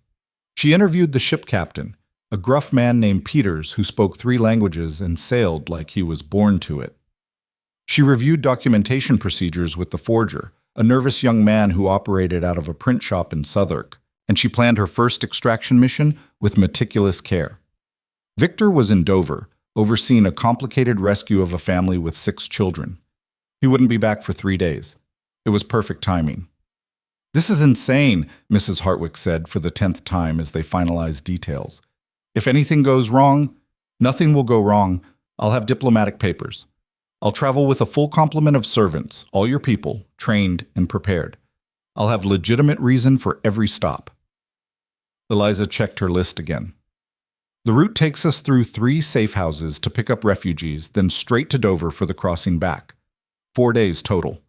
She interviewed the ship captain, a gruff man named Peters who spoke 3 languages and sailed like he was born to it. She reviewed documentation procedures with the forger, a nervous young man who operated out of a print shop in Southwark, and she planned her first extraction mission with meticulous care. Victor was in Dover, overseeing a complicated rescue of a family with 6 children. He wouldn't be back for 3 days. It was perfect timing. This is insane, Mrs. Hartwick said for the 10th time as they finalized details. If anything goes wrong, nothing will go wrong. I'll have diplomatic papers. I'll travel with a full complement of servants, all your people, trained and prepared. I'll have legitimate reason for every stop. Eliza checked her list again. The route takes us through 3 safe houses to pick up refugees, then straight to Dover for the crossing back. 4 days total.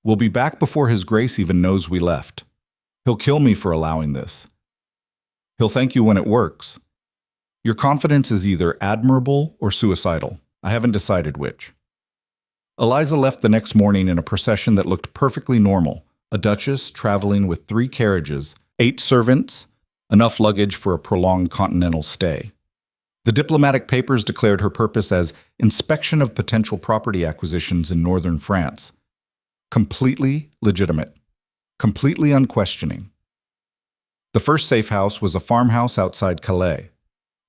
We'll be back before His Grace even knows we left. He'll kill me for allowing this. He'll thank you when it works. Your confidence is either admirable or suicidal. I haven't decided which. Eliza left the next morning in a procession that looked perfectly normal, a duchess traveling with 3 carriages, 8 servants, enough luggage for a prolonged continental stay. The diplomatic papers declared her purpose as inspection of potential property acquisitions in northern France. Completely legitimate. Completely unquestioning. The first safe house was a farmhouse outside Calais.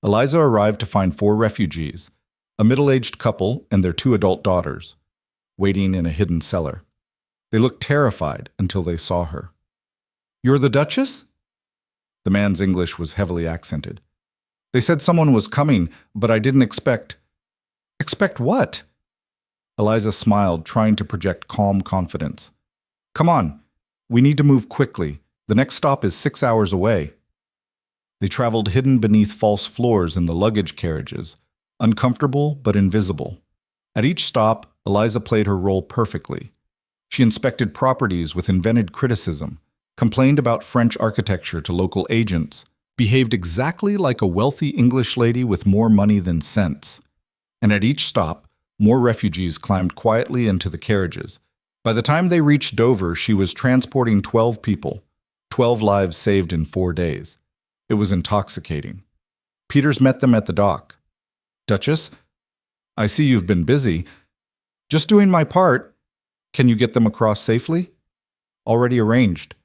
Eliza arrived to find 4 refugees, a middle-aged couple and their 2 adult daughters, waiting in a hidden cellar. They looked terrified until they saw her. "You're the Duchess?" The man's English was heavily accented. "They said someone was coming, but I didn't expect..." "Expect what?" Eliza smiled, trying to project calm confidence. Come on, we need to move quickly. The next stop is 6 hours away. They traveled hidden beneath false floors in the luggage carriages, uncomfortable but invisible. At each stop, Eliza played her role perfectly. She inspected properties with invented criticism, complained about French architecture to local agents, behaved exactly like a wealthy English lady with more money than sense. And at each stop, more refugees climbed quietly into the carriages. By the time they reached Dover, she was transporting 12 people, 12 lives saved in 4 days. It was intoxicating. Peters met them at the dock. Duchess, I see you've been busy. Just doing my part. Can you get them across safely? Already arranged.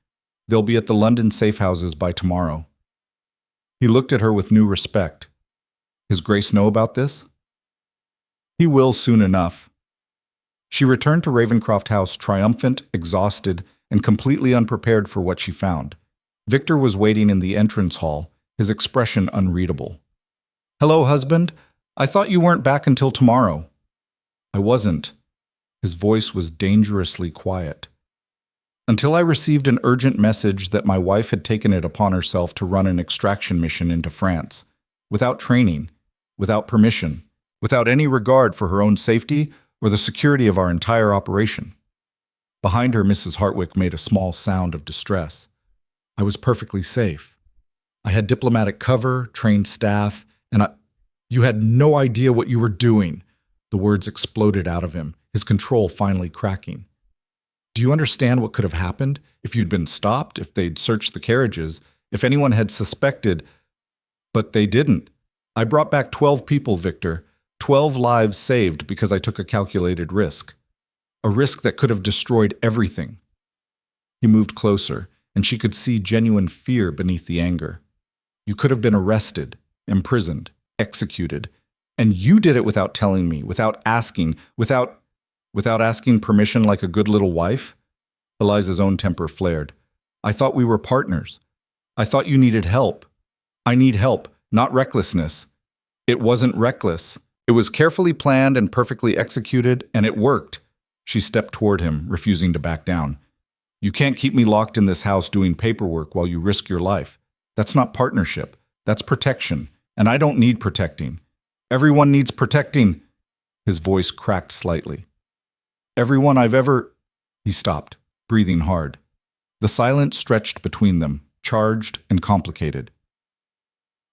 They'll be at the London safe houses by tomorrow. He looked at her with new respect. His Grace know about this? He will soon enough. She returned to Ravencroft House triumphant, exhausted, and completely unprepared for what she found. Victor was waiting in the entrance hall, his expression unreadable. Hello, husband. I thought you weren't back until tomorrow. I wasn't. His voice was dangerously quiet. Until I received an urgent message that my wife had taken it upon herself to run an extraction mission into France, without training, without permission, without any regard for her own safety or the security of our entire operation. Behind her, Mrs. Hartwick made a small sound of distress. I was perfectly safe. I had diplomatic cover, trained staff, and You had no idea what you were doing. The words exploded out of him, his control finally cracking. Do you understand what could have happened if you'd been stopped, if they'd searched the carriages, if anyone had suspected? But they didn't. I brought back 12 people, Victor. 12 lives saved because I took a calculated risk. A risk that could have destroyed everything. He moved closer, and she could see genuine fear beneath the anger. You could have been arrested, imprisoned, executed, and you did it without telling me, without asking, without asking permission like a good little wife? Eliza's own temper flared. I thought we were partners. I thought you needed help. I need help, not recklessness. It wasn't reckless. It was carefully planned and perfectly executed, and it worked. She stepped toward him, refusing to back down. You can't keep me locked in this house doing paperwork while you risk your life. That's not partnership. That's protection, and I don't need protecting. Everyone needs protecting. His voice cracked slightly. Everyone I've ever... He stopped, breathing hard. The silence stretched between them, charged and complicated.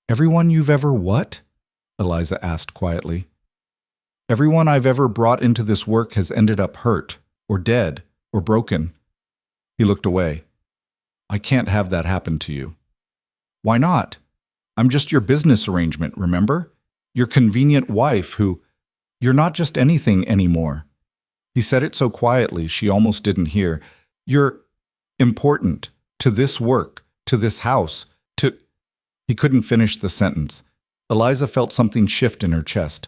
Everyone you've ever what? Eliza asked quietly. Everyone I've ever brought into this work has ended up hurt, or dead, or broken. He looked away. I can't have that happen to you. Why not? I'm just your business arrangement, remember? Your convenient wife who... You're not just anything anymore. He said it so quietly she almost didn't hear. You're important to this work, to this house, to... He couldn't finish the sentence. Eliza felt something shift in her chest.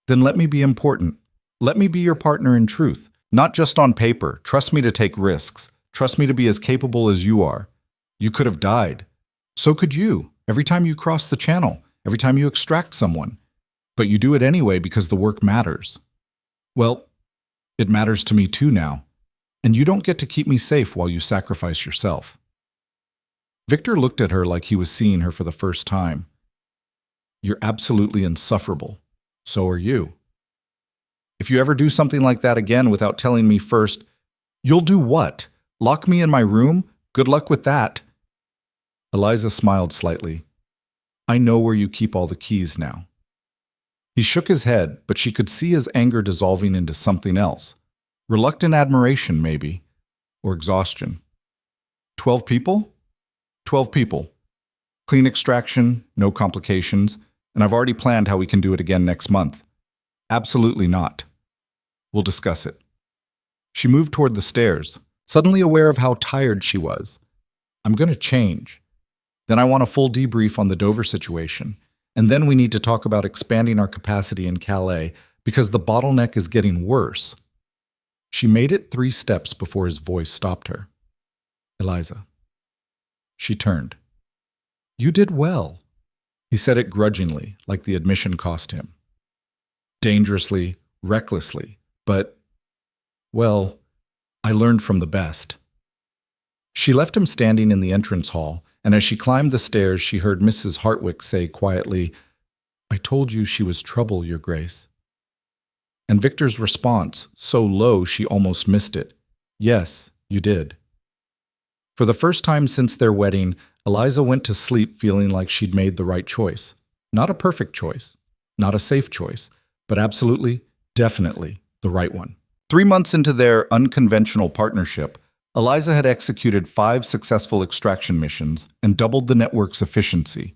Then let me be important. Let me be your partner in truth. Not just on paper. Trust me to take risks. Trust me to be as capable as you are. You could have died. So could you, every time you cross the channel, every time you extract someone. But you do it anyway because the work matters. Well, it matters to me too now. And you don't get to keep me safe while you sacrifice yourself. Victor looked at her like he was seeing her for the first time. You're absolutely insufferable. So are you. If you ever do something like that again without telling me first, you'll do what? Lock me in my room? Good luck with that. Eliza smiled slightly. I know where you keep all the keys now. He shook his head, but she could see his anger dissolving into something else. Reluctant admiration, maybe, or exhaustion. 12 people? 12 people. Clean extraction, no complications, and I've already planned how we can do it again next month. Absolutely not. We'll discuss it. She moved toward the stairs, suddenly aware of how tired she was. I'm going to change. Then I want a full debrief on the Dover situation. And then we need to talk about expanding our capacity in Calais because the bottleneck is getting worse. She made it 3 steps before his voice stopped her. Eliza. She turned. You did well. He said it grudgingly, like the admission cost him. Dangerously, recklessly, But, well, I learned from the best. She left him standing in the entrance hall, and as she climbed the stairs, she heard Mrs. Hartwick say quietly, "I told you she was trouble, Your Grace." And Victor's response, so low she almost missed it, "Yes, you did." For the first time since their wedding, Eliza went to sleep feeling like she'd made the right choice. Not a perfect choice, not a safe choice, but absolutely, definitely the right one. 3 months into their unconventional partnership, Eliza had executed 5 successful extraction missions and doubled the network's efficiency.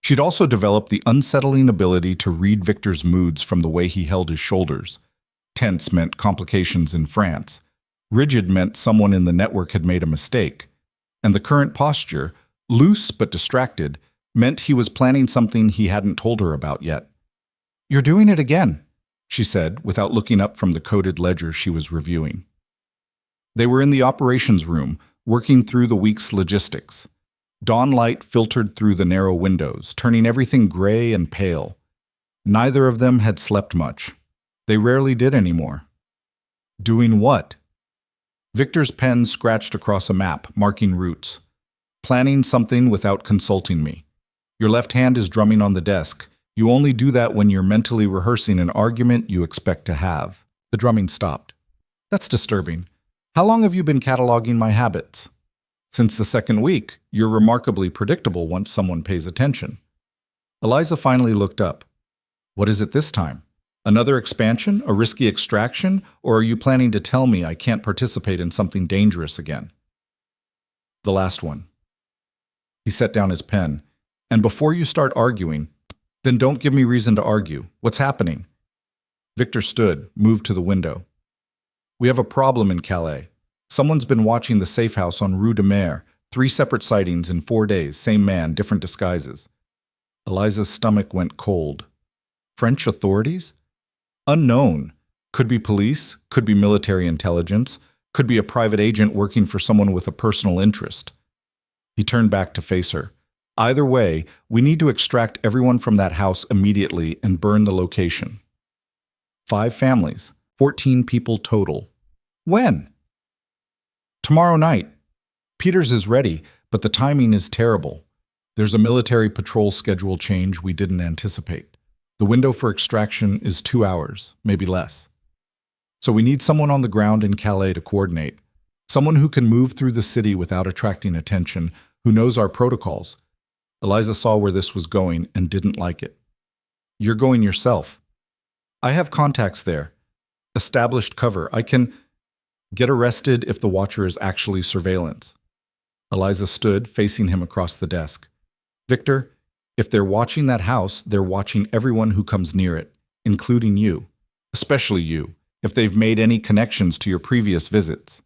She'd also developed the unsettling ability to read Victor's moods from the way he held his shoulders. Tense meant complications in France. Rigid meant someone in the network had made a mistake. And the current posture, loose but distracted, meant he was planning something he hadn't told her about yet. "You're doing it again," she said, without looking up from the coded ledger she was reviewing. They were in the operations room, working through the week's logistics. Dawn light filtered through the narrow windows, turning everything gray and pale. Neither of them had slept much. They rarely did anymore. Doing what? Victor's pen scratched across a map, marking routes. "Planning something without consulting me. Your left hand is drumming on the desk. You only do that when you're mentally rehearsing an argument you expect to have." The drumming stopped. "That's disturbing. How long have you been cataloging my habits?" "Since the second week. You're remarkably predictable once someone pays attention." Eliza finally looked up. "What is it this time? Another expansion? A risky extraction? Or are you planning to tell me I can't participate in something dangerous again?" "The last one." He set down his pen. "And before you start arguing, then don't give me reason to argue. What's happening?" Victor stood, moved to the window. "We have a problem in Calais. Someone's been watching the safe house on Rue de Mer. 3 separate sightings in 4 days. Same man, different disguises." Eliza's stomach went cold. French authorities? Unknown. Could be police, could be military intelligence, could be a private agent working for someone with a personal interest. He turned back to face her. "Either way, we need to extract everyone from that house immediately and burn the location." 5 families, 14 people total. When? Tomorrow night. Peters is ready, but the timing is terrible. There's a military patrol schedule change we didn't anticipate. The window for extraction is 2 hours, maybe less. So we need someone on the ground in Calais to coordinate. Someone who can move through the city without attracting attention, who knows our protocols. Eliza saw where this was going and didn't like it. "You're going yourself." "I have contacts there. Established cover. I can get arrested if the watcher is actually surveillance." Eliza stood, facing him across the desk. "Victor, if they're watching that house, they're watching everyone who comes near it, including you. Especially you, if they've made any connections to your previous visits.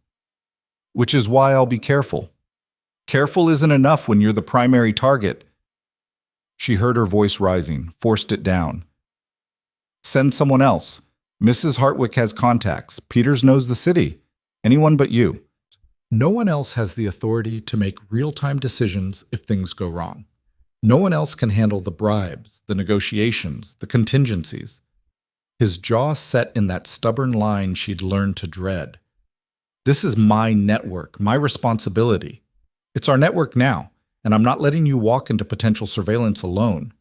Which is why I'll be careful." "Careful isn't enough when you're the primary target." She heard her voice rising, forced it down. "Send someone else. Mrs. Hartwick has contacts. Peters knows the city. Anyone but you." No one else has the authority to make real-time decisions if things go wrong. No one else can handle the bribes, the negotiations, the contingencies. His jaw set in that stubborn line she'd learned to dread. "This is my network, my responsibility. It's our network now, and I'm not letting you walk into potential surveillance alone."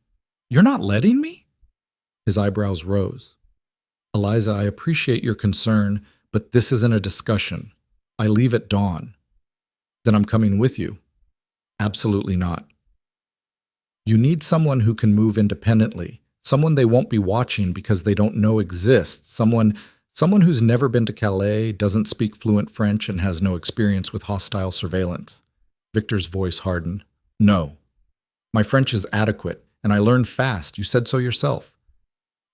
"You're not letting me?" His eyebrows rose. "Eliza, I appreciate your concern, but this isn't a discussion. I leave at dawn." "Then I'm coming with you." "Absolutely not." "You need someone who can move independently, someone they won't be watching because they don't know exists, someone who's never been to Calais, doesn't speak fluent French, and has no experience with hostile surveillance." Victor's voice hardened. "No. My French is adequate, and I learn fast. You said so yourself.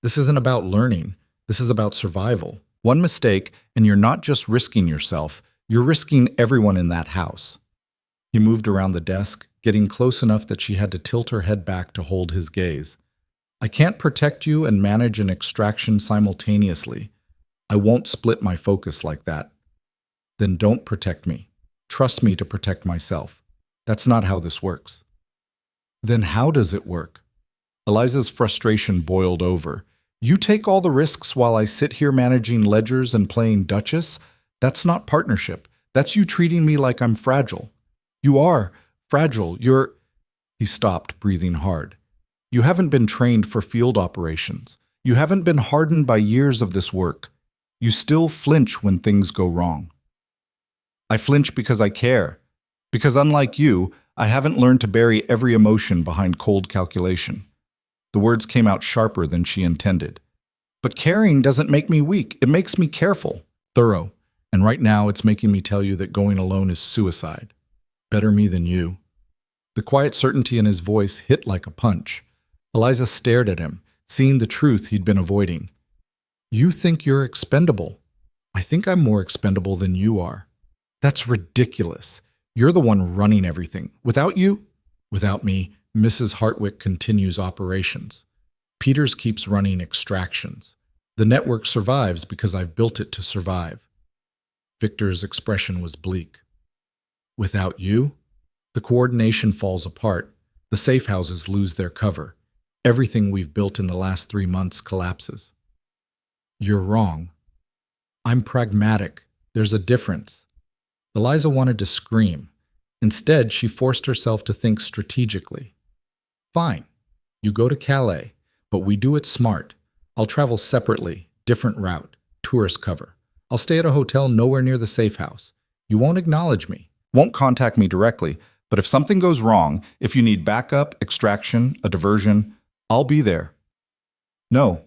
This isn't about learning. This is about survival. One mistake, and you're not just risking yourself, you're risking everyone in that house." He moved around the desk, getting close enough that she had to tilt her head back to hold his gaze. "I can't protect you and manage an extraction simultaneously. I won't split my focus like that." "Then don't protect me. Trust me to protect myself. That's not how this works." "Then how does it work?" Eliza's frustration boiled over. You take all the risks while I sit here managing ledgers and playing Duchess? That's not partnership. That's you treating me like I'm fragile. You are fragile. You're... He stopped, breathing hard. You haven't been trained for field operations. You haven't been hardened by years of this work. You still flinch when things go wrong. I flinch because I care. Because unlike you, I haven't learned to bury every emotion behind cold calculation. The words came out sharper than she intended. But caring doesn't make me weak. It makes me careful, thorough. And right now it's making me tell you that going alone is suicide. Better me than you. The quiet certainty in his voice hit like a punch. Eliza stared at him, seeing the truth he'd been avoiding. You think you're expendable. I think I'm more expendable than you are. That's ridiculous. You're the one running everything. Without you, without me, Mrs. Hartwick continues operations. Peters keeps running extractions. The network survives because I've built it to survive. Victor's expression was bleak. Without you, the coordination falls apart. The safe houses lose their cover. Everything we've built in the last 3 months collapses. You're wrong. I'm pragmatic. There's a difference. Eliza wanted to scream. Instead, she forced herself to think strategically. Fine. You go to Calais, but we do it smart. I'll travel separately, different route, tourist cover. I'll stay at a hotel nowhere near the safe house. You won't acknowledge me, won't contact me directly, but if something goes wrong, if you need backup, extraction, a diversion, I'll be there. No.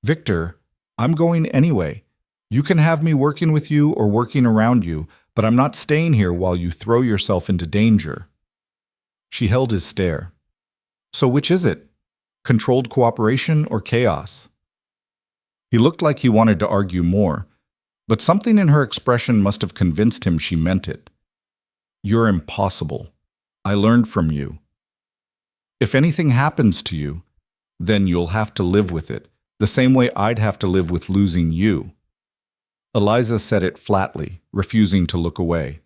Victor, I'm going anyway. You can have me working with you or working around you, but I'm not staying here while you throw yourself into danger. She held his stare. So which is it? Controlled cooperation or chaos? He looked like he wanted to argue more, but something in her expression must have convinced him she meant it. You're impossible. I learned from you. If anything happens to you, then you'll have to live with it, the same way I'd have to live with losing you. Eliza said it flatly, refusing to look away.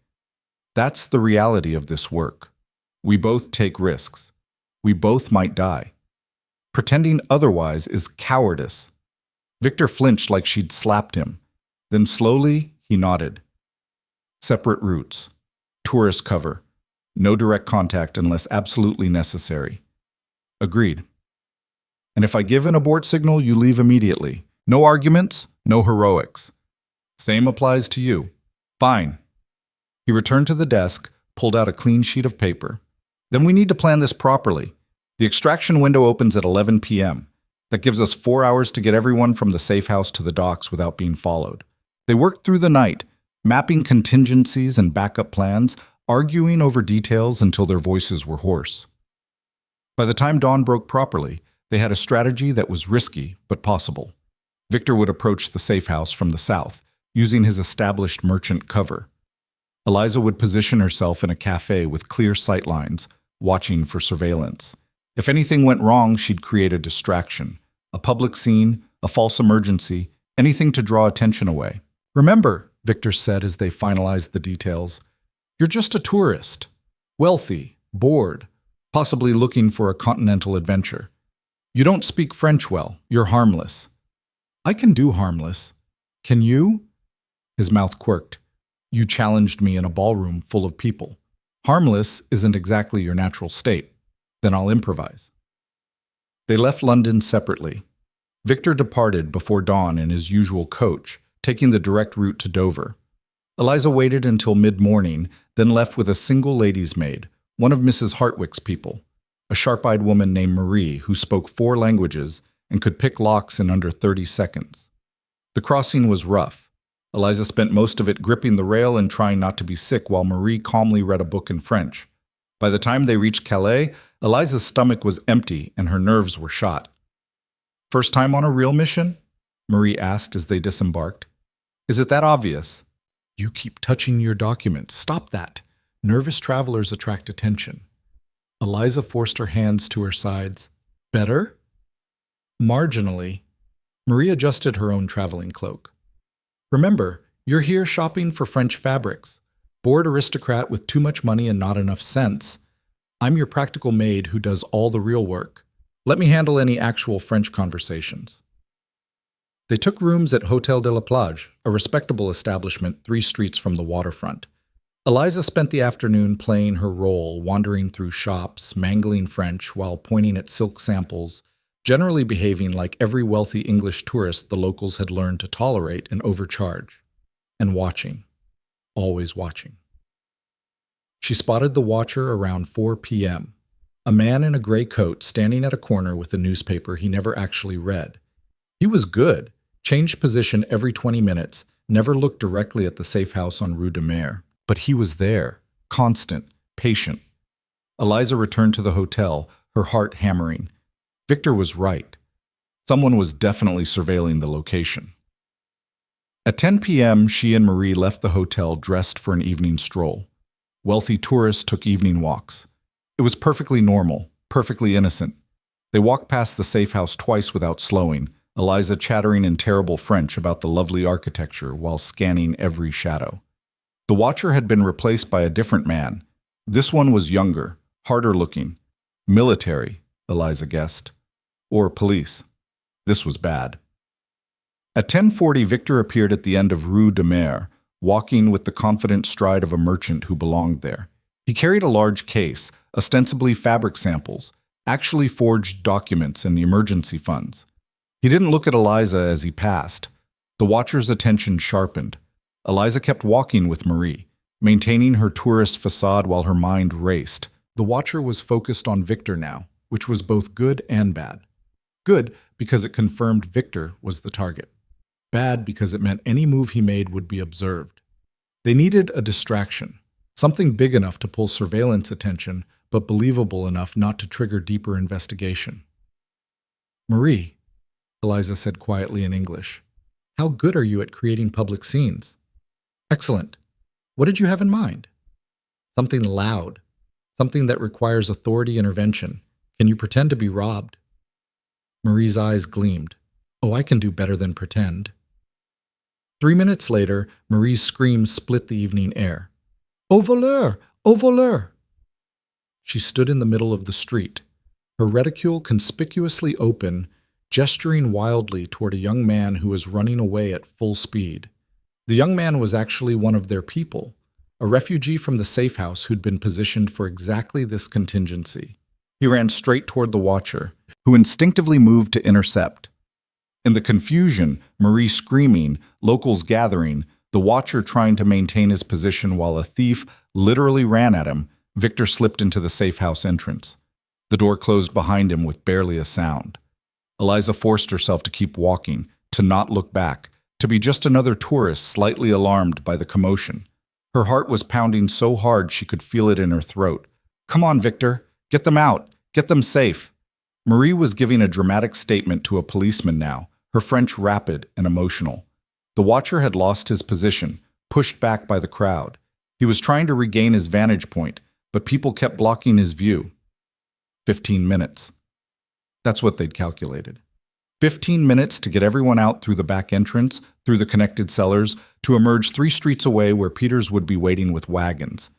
That's the reality of this work. We both take risks. We both might die. Pretending otherwise is cowardice. Victor flinched like she'd slapped him. Then slowly, he nodded. Separate routes. Tourist cover. No direct contact unless absolutely necessary. Agreed. And if I give an abort signal, you leave immediately. No arguments, no heroics. Same applies to you. Fine. He returned to the desk, pulled out a clean sheet of paper. Then we need to plan this properly. The extraction window opens at 11 p.m. That gives us 4 hours to get everyone from the safe house to the docks without being followed. They worked through the night, mapping contingencies and backup plans, arguing over details until their voices were hoarse. By the time dawn broke properly, they had a strategy that was risky but possible. Victor would approach the safe house from the south, using his established merchant cover. Eliza would position herself in a cafe with clear sightlines, watching for surveillance. If anything went wrong, she'd create a distraction, a public scene, a false emergency, anything to draw attention away. Remember, Victor said as they finalized the details, you're just a tourist, wealthy, bored, possibly looking for a continental adventure. You don't speak French well. You're harmless. I can do harmless. Can you? His mouth quirked. You challenged me in a ballroom full of people. Harmless isn't exactly your natural state. Then I'll improvise. They left London separately. Victor departed before dawn in his usual coach, taking the direct route to Dover. Eliza waited until mid-morning, then left with a single lady's maid, one of Mrs. Hartwick's people, a sharp-eyed woman named Marie who spoke 4 languages and could pick locks in under 30 seconds. The crossing was rough. Eliza spent most of it gripping the rail and trying not to be sick while Marie calmly read a book in French. By the time they reached Calais, Eliza's stomach was empty and her nerves were shot. First time on a real mission? Marie asked as they disembarked. Is it that obvious? You keep touching your documents. Stop that. Nervous travelers attract attention. Eliza forced her hands to her sides. Better? Marginally. Marie adjusted her own traveling cloak. Remember, you're here shopping for French fabrics. Bored aristocrat with too much money and not enough sense. I'm your practical maid who does all the real work. Let me handle any actual French conversations. They took rooms at Hotel de la Plage, a respectable establishment 3 streets from the waterfront. Eliza spent the afternoon playing her role, wandering through shops, mangling French while pointing at silk samples, generally behaving like every wealthy English tourist the locals had learned to tolerate and overcharge. And watching. Always watching. She spotted the watcher around 4 p.m., a man in a gray coat standing at a corner with a newspaper he never actually read. He was good, changed position every 20 minutes, never looked directly at the safe house on Rue de Mer. But he was there, constant, patient. Eliza returned to the hotel, her heart hammering. Victor was right. Someone was definitely surveilling the location. At 10 p.m., she and Marie left the hotel dressed for an evening stroll. Wealthy tourists took evening walks. It was perfectly normal, perfectly innocent. They walked past the safe house twice without slowing, Eliza chattering in terrible French about the lovely architecture while scanning every shadow. The watcher had been replaced by a different man. This one was younger, harder looking. Military, Eliza guessed. Or police. This was bad. At 10:40, Victor appeared at the end of Rue de Mer, walking with the confident stride of a merchant who belonged there. He carried a large case, ostensibly fabric samples, actually forged documents and emergency funds. He didn't look at Eliza as he passed. The watcher's attention sharpened. Eliza kept walking with Marie, maintaining her tourist facade while her mind raced. The watcher was focused on Victor now, which was both good and bad. Good because it confirmed Victor was the target. Bad because it meant any move he made would be observed. They needed a distraction, something big enough to pull surveillance attention, but believable enough not to trigger deeper investigation. "Marie," Eliza said quietly in English, "how good are you at creating public scenes?" "Excellent. What did you have in mind?" "Something loud. Something that requires authority intervention. Can you pretend to be robbed?" Marie's eyes gleamed. "Oh, I can do better than pretend." 3 minutes later, Marie's scream split the evening air. "Au voleur! Au voleur!" She stood in the middle of the street, her reticule conspicuously open, gesturing wildly toward a young man who was running away at full speed. The young man was actually one of their people, a refugee from the safe house who'd been positioned for exactly this contingency. He ran straight toward the watcher, who instinctively moved to intercept. In the confusion, Marie screaming, locals gathering, the watcher trying to maintain his position while a thief literally ran at him, Victor slipped into the safe house entrance. The door closed behind him with barely a sound. Eliza forced herself to keep walking, to not look back, to be just another tourist slightly alarmed by the commotion. Her heart was pounding so hard she could feel it in her throat. "Come on, Victor. Get them out. Get them safe." Marie was giving a dramatic statement to a policeman now, her French rapid and emotional. The watcher had lost his position, pushed back by the crowd. He was trying to regain his vantage point, but people kept blocking his view. 15 minutes. That's what they'd calculated. 15 minutes to get everyone out through the back entrance, through the connected cellars, to emerge 3 streets away where Peters would be waiting with wagons.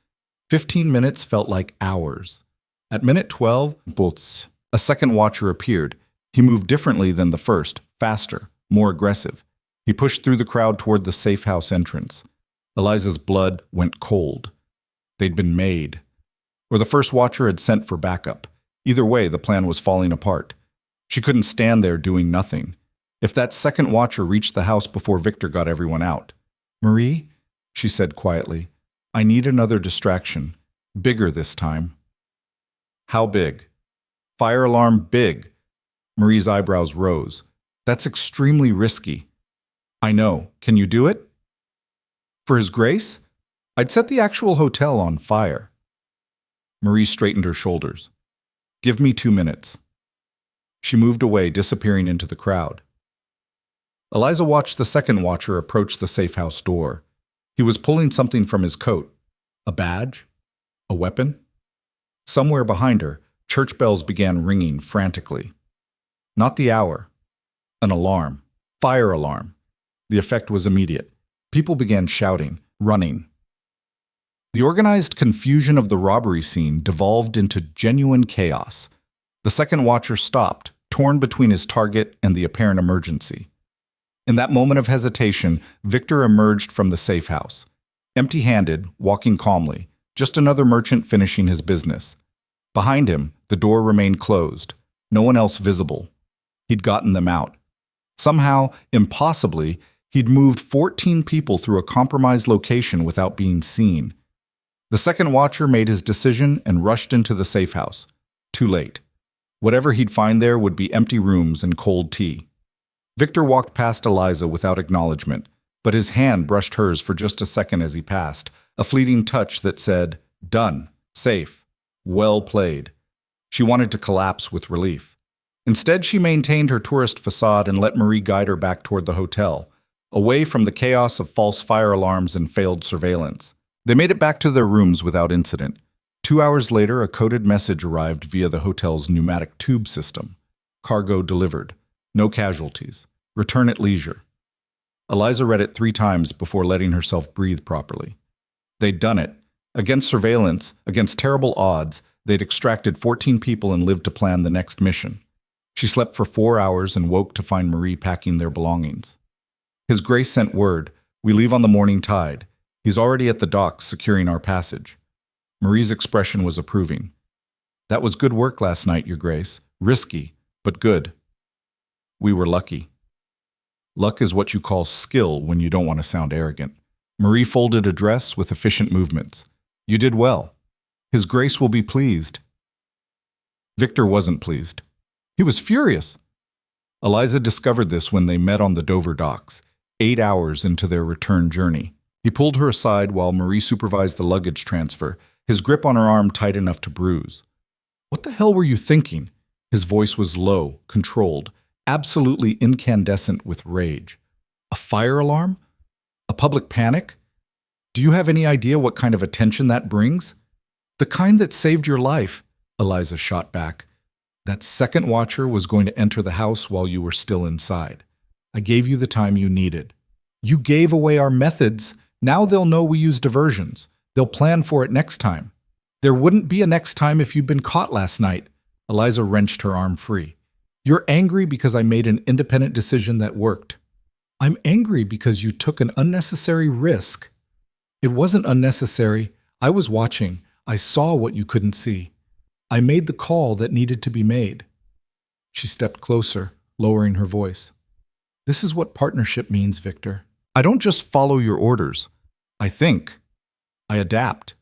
15 minutes felt like hours. At minute 12, Boots, a second watcher appeared. He moved differently than the first, faster, more aggressive. He pushed through the crowd toward the safe house entrance. Eliza's blood went cold. They'd been made. Or the first watcher had sent for backup. Either way, the plan was falling apart. She couldn't stand there doing nothing. If that second watcher reached the house before Victor got everyone out. "Marie," she said quietly, "I need another distraction. Bigger this time." "How big?" "Fire alarm big." Marie's eyebrows rose. "That's extremely risky." "I know. Can you do it?" "For His Grace? I'd set the actual hotel on fire." Marie straightened her shoulders. "Give me 2 minutes." She moved away, disappearing into the crowd. Eliza watched the second watcher approach the safe house door. He was pulling something from his coat. A badge? A weapon? Somewhere behind her, church bells began ringing frantically. Not the hour. An alarm. Fire alarm. The effect was immediate. People began shouting, running. The organized confusion of the robbery scene devolved into genuine chaos. The second watcher stopped, torn between his target and the apparent emergency. In that moment of hesitation, Victor emerged from the safe house. Empty-handed, walking calmly, just another merchant finishing his business. Behind him, the door remained closed, no one else visible. He'd gotten them out. Somehow, impossibly, he'd moved 14 people through a compromised location without being seen. The second watcher made his decision and rushed into the safe house. Too late. Whatever he'd find there would be empty rooms and cold tea. Victor walked past Eliza without acknowledgement, but his hand brushed hers for just a second as he passed, a fleeting touch that said, "Done. Safe. Well played." She wanted to collapse with relief. Instead, she maintained her tourist facade and let Marie guide her back toward the hotel, away from the chaos of false fire alarms and failed surveillance. They made it back to their rooms without incident. 2 hours later, a coded message arrived via the hotel's pneumatic tube system. Cargo delivered. No casualties. Return at leisure. Eliza read it 3 times before letting herself breathe properly. They'd done it. Against surveillance, against terrible odds, they'd extracted 14 people and lived to plan the next mission. She slept for 4 hours and woke to find Marie packing their belongings. His Grace sent word, "We leave on the morning tide. He's already at the docks securing our passage." Marie's expression was approving. "That was good work last night, Your Grace. Risky, but good. We were lucky." Luck is what you call skill when you don't want to sound arrogant. Marie folded a dress with efficient movements. "You did well. His Grace will be pleased." Victor wasn't pleased. He was furious. Eliza discovered this when they met on the Dover docks, 8 hours into their return journey. He pulled her aside while Marie supervised the luggage transfer, his grip on her arm tight enough to bruise. "What the hell were you thinking?" His voice was low, controlled, absolutely incandescent with rage. "A fire alarm? A public panic? Do you have any idea what kind of attention that brings?" "The kind that saved your life," Eliza shot back. "That second watcher was going to enter the house while you were still inside. I gave you the time you needed. You gave away our methods. Now they'll know we use diversions. They'll plan for it next time." "There wouldn't be a next time if you'd been caught last night." Eliza wrenched her arm free. "You're angry because I made an independent decision that worked. I'm angry because you took an unnecessary risk." "It wasn't unnecessary. I was watching. I saw what you couldn't see. I made the call that needed to be made." She stepped closer, lowering her voice. "This is what partnership means, Victor. I don't just follow your orders. I think. I adapt.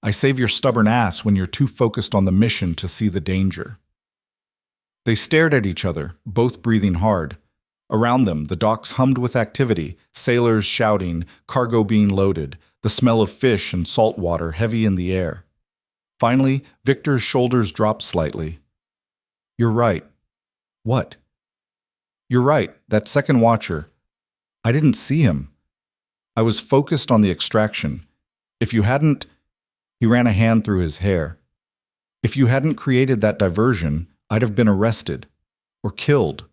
I save your stubborn ass when you're too focused on the mission to see the danger." They stared at each other, both breathing hard. Around them, the docks hummed with activity, sailors shouting, cargo being loaded, the smell of fish and salt water heavy in the air. Finally, Victor's shoulders dropped slightly. "You're right." "What?" "You're right, that second watcher. I didn't see him. I was focused on the extraction. If you hadn't..." He ran a hand through his hair. "If you hadn't created that diversion, I'd have been arrested. Or killed.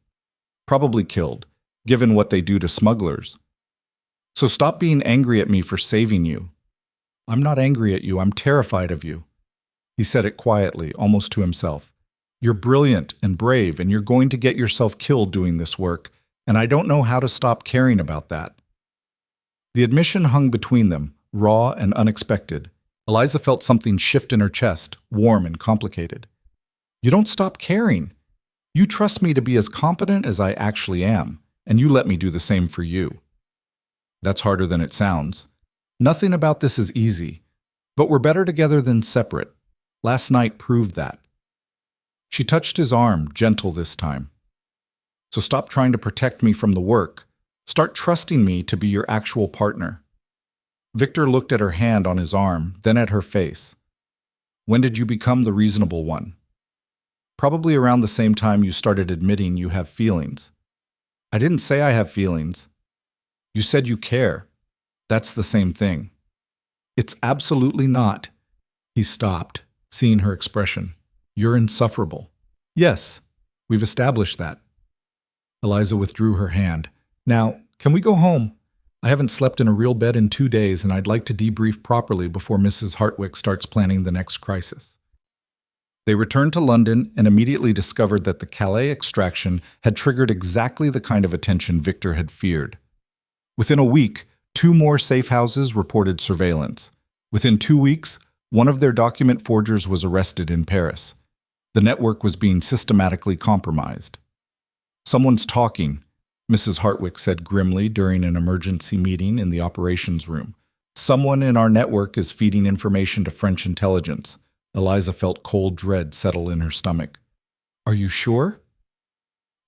Probably killed, given what they do to smugglers. So stop being angry at me for saving you." "I'm not angry at you, I'm terrified of you." He said it quietly, almost to himself. "You're brilliant and brave, and you're going to get yourself killed doing this work, and I don't know how to stop caring about that." The admission hung between them, raw and unexpected. Eliza felt something shift in her chest, warm and complicated. "You don't stop caring. You trust me to be as competent as I actually am, and you let me do the same for you." "That's harder than it sounds. Nothing about this is easy, but we're better together than separate. Last night proved that." She touched his arm, gentle this time. "So stop trying to protect me from the work. Start trusting me to be your actual partner." Victor looked at her hand on his arm, then at her face. "When did you become the reasonable one?" "Probably around the same time you started admitting you have feelings." "I didn't say I have feelings. You said you care. That's the same thing." "It's absolutely not." He stopped, seeing her expression. "You're insufferable." "Yes, we've established that." Eliza withdrew her hand. "Now, can we go home? I haven't slept in a real bed in 2 days, and I'd like to debrief properly before Mrs. Hartwick starts planning the next crisis." They returned to London and immediately discovered that the Calais extraction had triggered exactly the kind of attention Victor had feared. Within a week, 2 more safe houses reported surveillance. Within 2 weeks, one of their document forgers was arrested in Paris. The network was being systematically compromised. "Someone's talking," Mrs. Hartwick said grimly during an emergency meeting in the operations room. "Someone in our network is feeding information to French intelligence." Eliza felt cold dread settle in her stomach. "Are you sure?"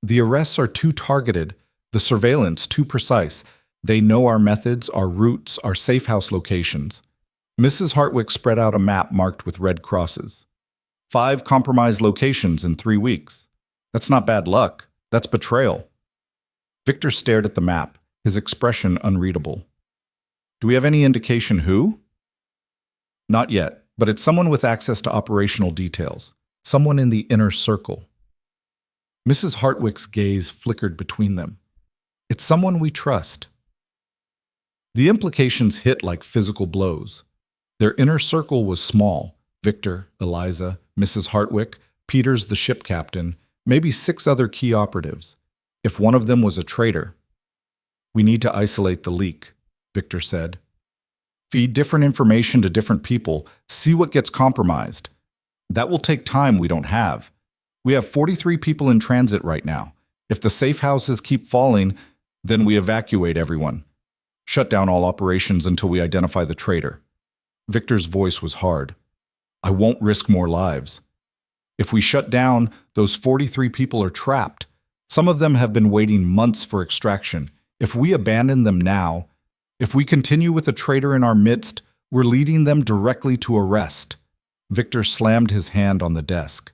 "The arrests are too targeted, the surveillance too precise. They know our methods, our routes, our safe house locations." Mrs. Hartwick spread out a map marked with red crosses. 5 compromised locations in 3 weeks. That's not bad luck. That's betrayal. Victor stared at the map, his expression unreadable. "Do we have any indication who?" "Not yet, but it's someone with access to operational details. Someone in the inner circle." Mrs. Hartwick's gaze flickered between them. "It's someone we trust." The implications hit like physical blows. Their inner circle was small: Victor, Eliza, Mrs. Hartwick, Peters the ship captain, maybe 6 other key operatives. If one of them was a traitor. "We need to isolate the leak," Victor said. "Feed different information to different people, see what gets compromised. That will take time we don't have. We have 43 people in transit right now. If the safe houses keep falling, then we evacuate everyone. Shut down all operations until we identify the traitor." Victor's voice was hard. "I won't risk more lives. If we shut down, those 43 people are trapped. Some of them have been waiting months for extraction. If we abandon them now, if we continue with a traitor in our midst, we're leading them directly to arrest." Victor slammed his hand on the desk.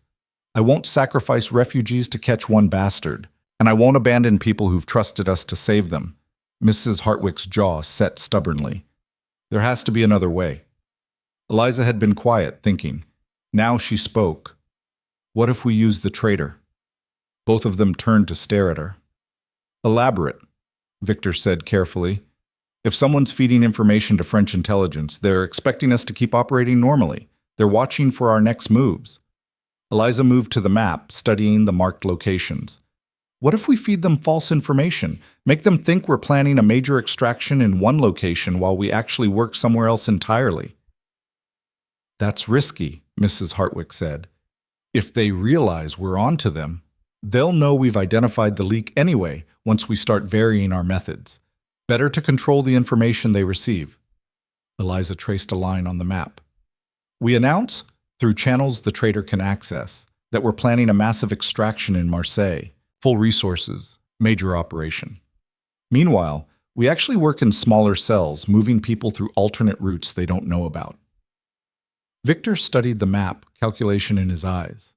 "I won't sacrifice refugees to catch one bastard, and I won't abandon people who've trusted us to save them." Mrs. Hartwick's jaw set stubbornly. "There has to be another way." Eliza had been quiet, thinking. Now she spoke. "What if we use the traitor?" Both of them turned to stare at her. "Elaborate," Victor said carefully. "If someone's feeding information to French intelligence, they're expecting us to keep operating normally. They're watching for our next moves." Eliza moved to the map, studying the marked locations. "What if we feed them false information, make them think we're planning a major extraction in one location while we actually work somewhere else entirely?" "That's risky," Mrs. Hartwick said. "If they realize we're onto them, they'll know we've identified the leak anyway once we start varying our methods. Better to control the information they receive." Eliza traced a line on the map. "We announce, through channels the traitor can access, that we're planning a massive extraction in Marseilles, full resources, major operation. Meanwhile, we actually work in smaller cells, moving people through alternate routes they don't know about." Victor studied the map, calculation in his eyes.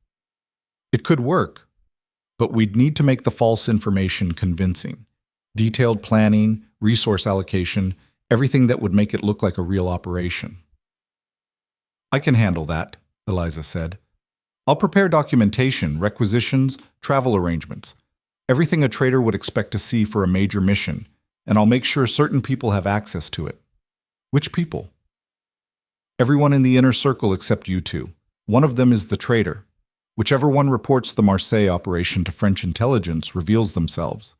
"It could work, but we'd need to make the false information convincing. Detailed planning, resource allocation, everything that would make it look like a real operation." "I can handle that," Eliza said. "I'll prepare documentation, requisitions, travel arrangements, everything a traitor would expect to see for a major mission, and I'll make sure certain people have access to it." "Which people?" "Everyone in the inner circle except you 2. One of them is the traitor. Whichever one reports the Marseilles operation to French intelligence reveals themselves."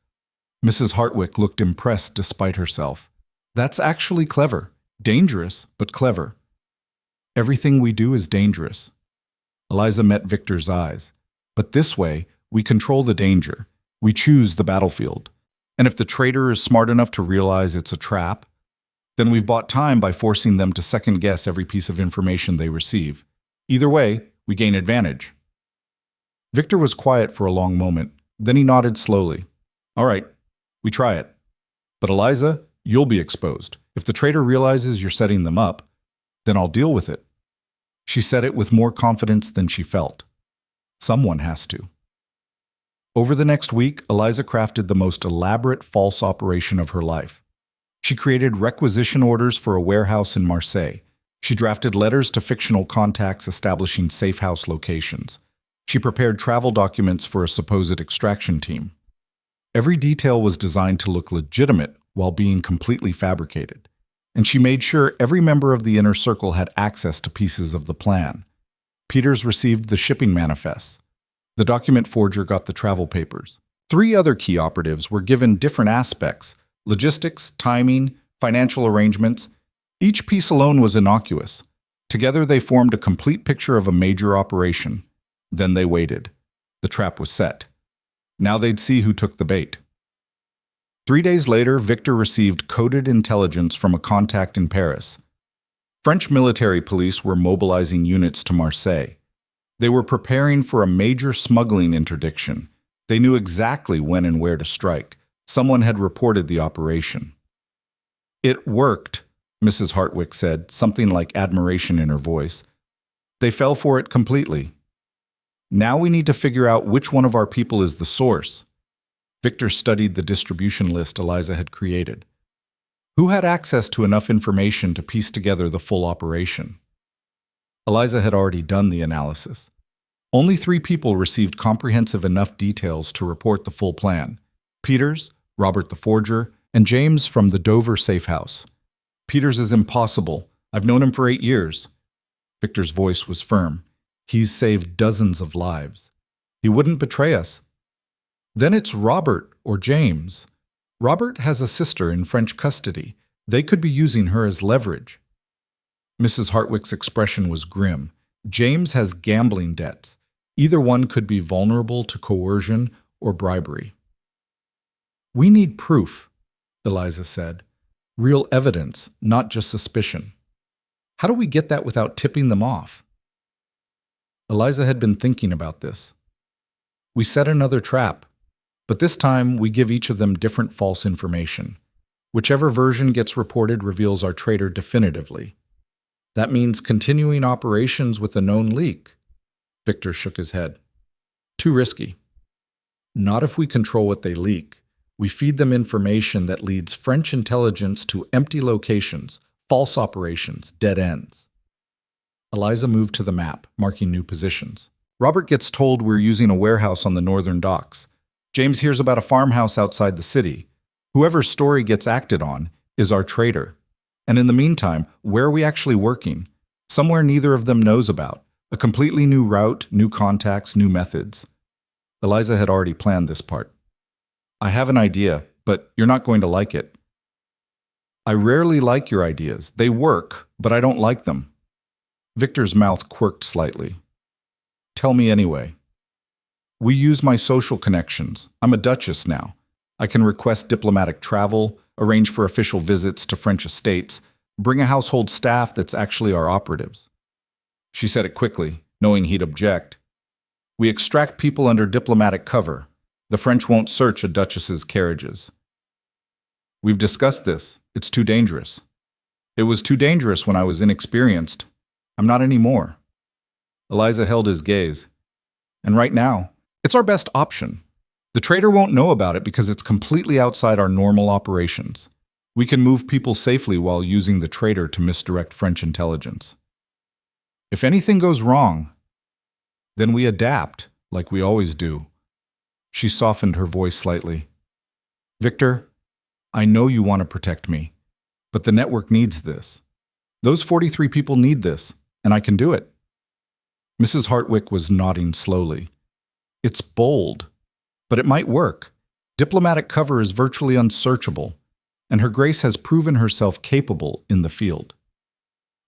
Mrs. Hartwick looked impressed despite herself. "That's actually clever. Dangerous, but clever." "Everything we do is dangerous." Eliza met Victor's eyes. "But this way, we control the danger. We choose the battlefield. And if the traitor is smart enough to realize it's a trap, then we've bought time by forcing them to second-guess every piece of information they receive. Either way, we gain advantage." Victor was quiet for a long moment. Then he nodded slowly. "All right, we try it. But Eliza, you'll be exposed. If the traitor realizes you're setting them up, then I'll deal with it." She said it with more confidence than she felt. Someone has to. Over the next week, Eliza crafted the most elaborate false operation of her life. She created requisition orders for a warehouse in Marseilles. She drafted letters to fictional contacts establishing safe house locations. She prepared travel documents for a supposed extraction team. Every detail was designed to look legitimate while being completely fabricated. And she made sure every member of the inner circle had access to pieces of the plan. Peters received the shipping manifests. The document forger got the travel papers. 3 other key operatives were given different aspects: logistics, timing, financial arrangements. Each piece alone was innocuous. Together they formed a complete picture of a major operation. Then they waited. The trap was set. Now they'd see who took the bait. 3 days later, Victor received coded intelligence from a contact in Paris. French military police were mobilizing units to Marseilles. They were preparing for a major smuggling interdiction. They knew exactly when and where to strike. Someone had reported the operation. "It worked," Mrs. Hartwick said, something like admiration in her voice. "They fell for it completely. Now we need to figure out which one of our people is the source." Victor studied the distribution list Eliza had created. Who had access to enough information to piece together the full operation? Eliza had already done the analysis. Only 3 people received comprehensive enough details to report the full plan: Peters, Robert the Forger, and James from the Dover safe house. "Peters is impossible. I've known him for 8 years. Victor's voice was firm. "He's saved dozens of lives. He wouldn't betray us." "Then it's Robert or James. Robert has a sister in French custody. They could be using her as leverage." Mrs. Hartwick's expression was grim. "James has gambling debts. Either one could be vulnerable to coercion or bribery." "We need proof," Eliza said. "Real evidence, not just suspicion. How do we get that without tipping them off?" Eliza had been thinking about this. "We set another trap, but this time we give each of them different false information. Whichever version gets reported reveals our traitor definitively. That means continuing operations with a known leak." Victor shook his head. "Too risky. Not if we control what they leak. We feed them information that leads French intelligence to empty locations, false operations, dead ends." Eliza moved to the map, marking new positions. "Robert gets told we're using a warehouse on the northern docks. James hears about a farmhouse outside the city. Whoever's story gets acted on is our traitor. And in the meantime, where are we actually working? Somewhere neither of them knows about. A completely new route, new contacts, new methods." Eliza had already planned this part. "I have an idea, but you're not going to like it." "I rarely like your ideas. They work, but I don't like them." Victor's mouth quirked slightly. "Tell me anyway." "We use my social connections. I'm a duchess now. I can request diplomatic travel, arrange for official visits to French estates, bring a household staff that's actually our operatives." She said it quickly, knowing he'd object. "We extract people under diplomatic cover. The French won't search a duchess's carriages." "We've discussed this. It's too dangerous." "It was too dangerous when I was inexperienced. I'm not anymore." Eliza held his gaze. "And right now, it's our best option. The traitor won't know about it because it's completely outside our normal operations. We can move people safely while using the traitor to misdirect French intelligence. If anything goes wrong, then we adapt, like we always do." She softened her voice slightly. "Victor, I know you want to protect me, but the network needs this. Those 43 people need this, and I can do it." Mrs. Hartwick was nodding slowly. "It's bold, but it might work. Diplomatic cover is virtually unsearchable, and Her Grace has proven herself capable in the field."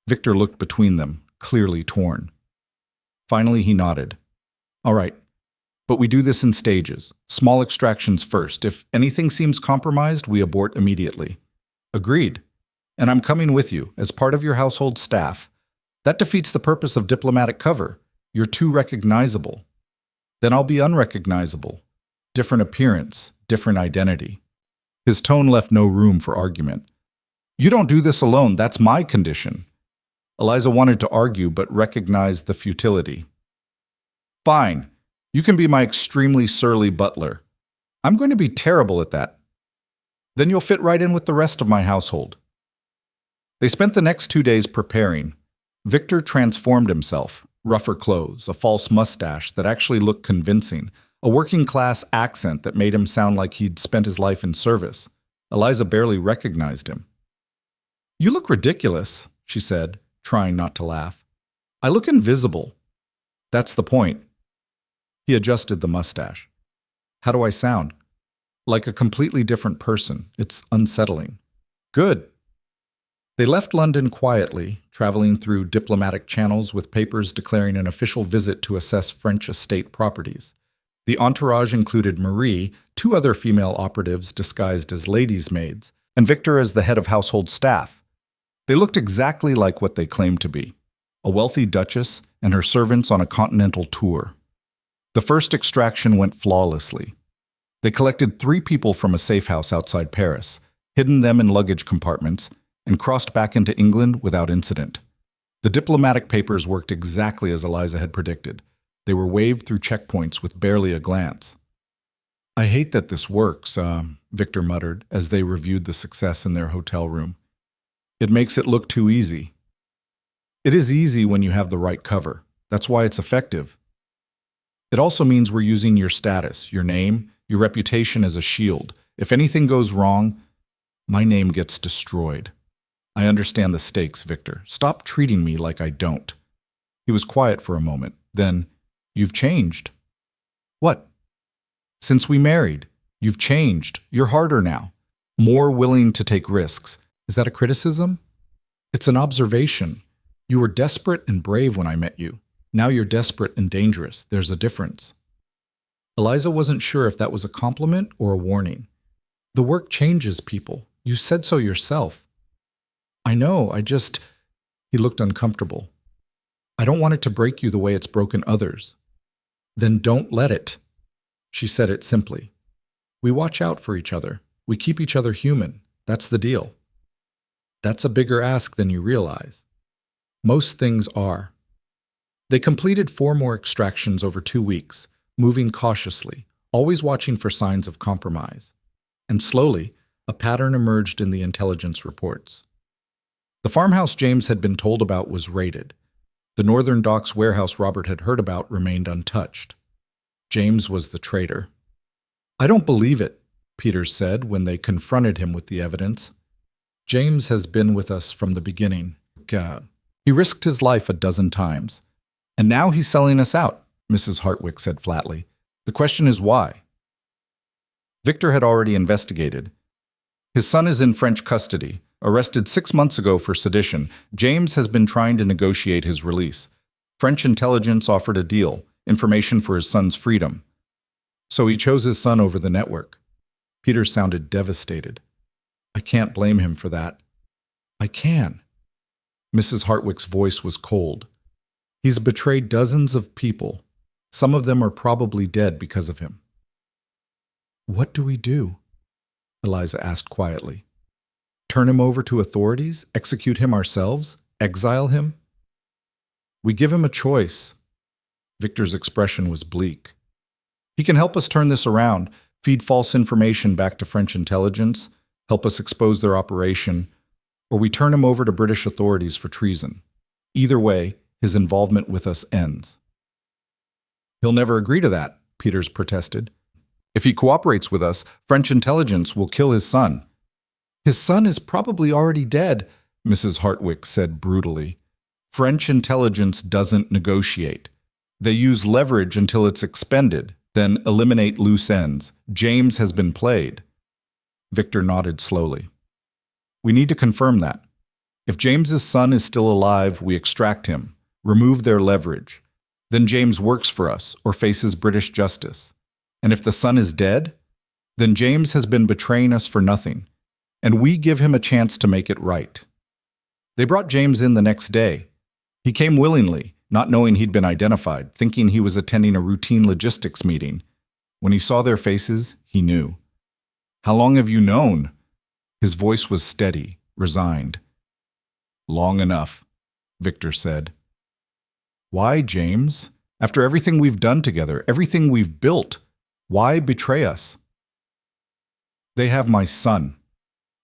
Victor looked between them, clearly torn. Finally, he nodded. "All right, but we do this in stages. Small extractions first. If anything seems compromised, we abort immediately." "Agreed. And I'm coming with you, as part of your household staff. That defeats the purpose of diplomatic cover. You're too recognizable." "Then I'll be unrecognizable. Different appearance, different identity." His tone left no room for argument. "You don't do this alone. That's my condition." Eliza wanted to argue, but recognized the futility. "Fine. You can be my extremely surly butler. I'm going to be terrible at that. Then you'll fit right in with the rest of my household." They spent the next 2 days preparing. Victor transformed himself. Rougher clothes, a false mustache that actually looked convincing, a working-class accent that made him sound like he'd spent his life in service. Eliza barely recognized him. "You look ridiculous," she said, trying not to laugh. "I look invisible. That's the point. He adjusted the mustache. How do I sound? Like a completely different person. It's unsettling. Good. They left London quietly, traveling through diplomatic channels with papers declaring an official visit to assess French estate properties. The entourage included Marie, two other female operatives disguised as ladies' maids, and Victor as the head of household staff. They looked exactly like what they claimed to be, a wealthy duchess and her servants on a continental tour. The first extraction went flawlessly. They collected 3 people from a safe house outside Paris, hidden them in luggage compartments, and crossed back into England without incident. The diplomatic papers worked exactly as Eliza had predicted. They were waved through checkpoints with barely a glance. I hate that this works, Victor muttered as they reviewed the success in their hotel room. It makes it look too easy. It is easy when you have the right cover. That's why it's effective. It also means we're using your status, your name, your reputation as a shield. If anything goes wrong, my name gets destroyed. I understand the stakes, Victor. Stop treating me like I don't. He was quiet for a moment. Then, you've changed. What? Since we married, you've changed. You're harder now. More willing to take risks. Is that a criticism? It's an observation. You were desperate and brave when I met you. Now you're desperate and dangerous. There's a difference. Eliza wasn't sure if that was a compliment or a warning. The work changes people. You said so yourself. I know, He looked uncomfortable. I don't want it to break you the way it's broken others. Then don't let it. She said it simply. We watch out for each other. We keep each other human. That's the deal. That's a bigger ask than you realize. Most things are. They completed 4 more extractions over 2 weeks, moving cautiously, always watching for signs of compromise. And slowly, a pattern emerged in the intelligence reports. The farmhouse James had been told about was raided. The Northern Docks warehouse Robert had heard about remained untouched. James was the traitor. I don't believe it, Peters said when they confronted him with the evidence. James has been with us from the beginning. He risked his life a dozen times. And now he's selling us out, Mrs. Hartwick said flatly. The question is why? Victor had already investigated. His son is in French custody, arrested 6 months ago for sedition. James has been trying to negotiate his release. French intelligence offered a deal, information for his son's freedom. So he chose his son over the network. Peter sounded devastated. I can't blame him for that. I can. Mrs. Hartwick's voice was cold. He's betrayed dozens of people. Some of them are probably dead because of him. What do we do? Eliza asked quietly. Turn him over to authorities? Execute him ourselves? Exile him? We give him a choice. Victor's expression was bleak. He can help us turn this around, feed false information back to French intelligence, help us expose their operation, or we turn him over to British authorities for treason. Either way, his involvement with us ends. He'll never agree to that, Peters protested. If he cooperates with us, French intelligence will kill his son. His son is probably already dead, Mrs. Hartwick said brutally. French intelligence doesn't negotiate. They use leverage until it's expended, then eliminate loose ends. James has been played. Victor nodded slowly. We need to confirm that. If James's son is still alive, we extract him, remove their leverage. Then James works for us or faces British justice. And if the son is dead, then James has been betraying us for nothing, and we give him a chance to make it right. They brought James in the next day. He came willingly, not knowing he'd been identified, thinking he was attending a routine logistics meeting. When he saw their faces, he knew. How long have you known? His voice was steady, resigned. Long enough, Victor said. Why, James? After everything we've done together, everything we've built, why betray us? They have my son.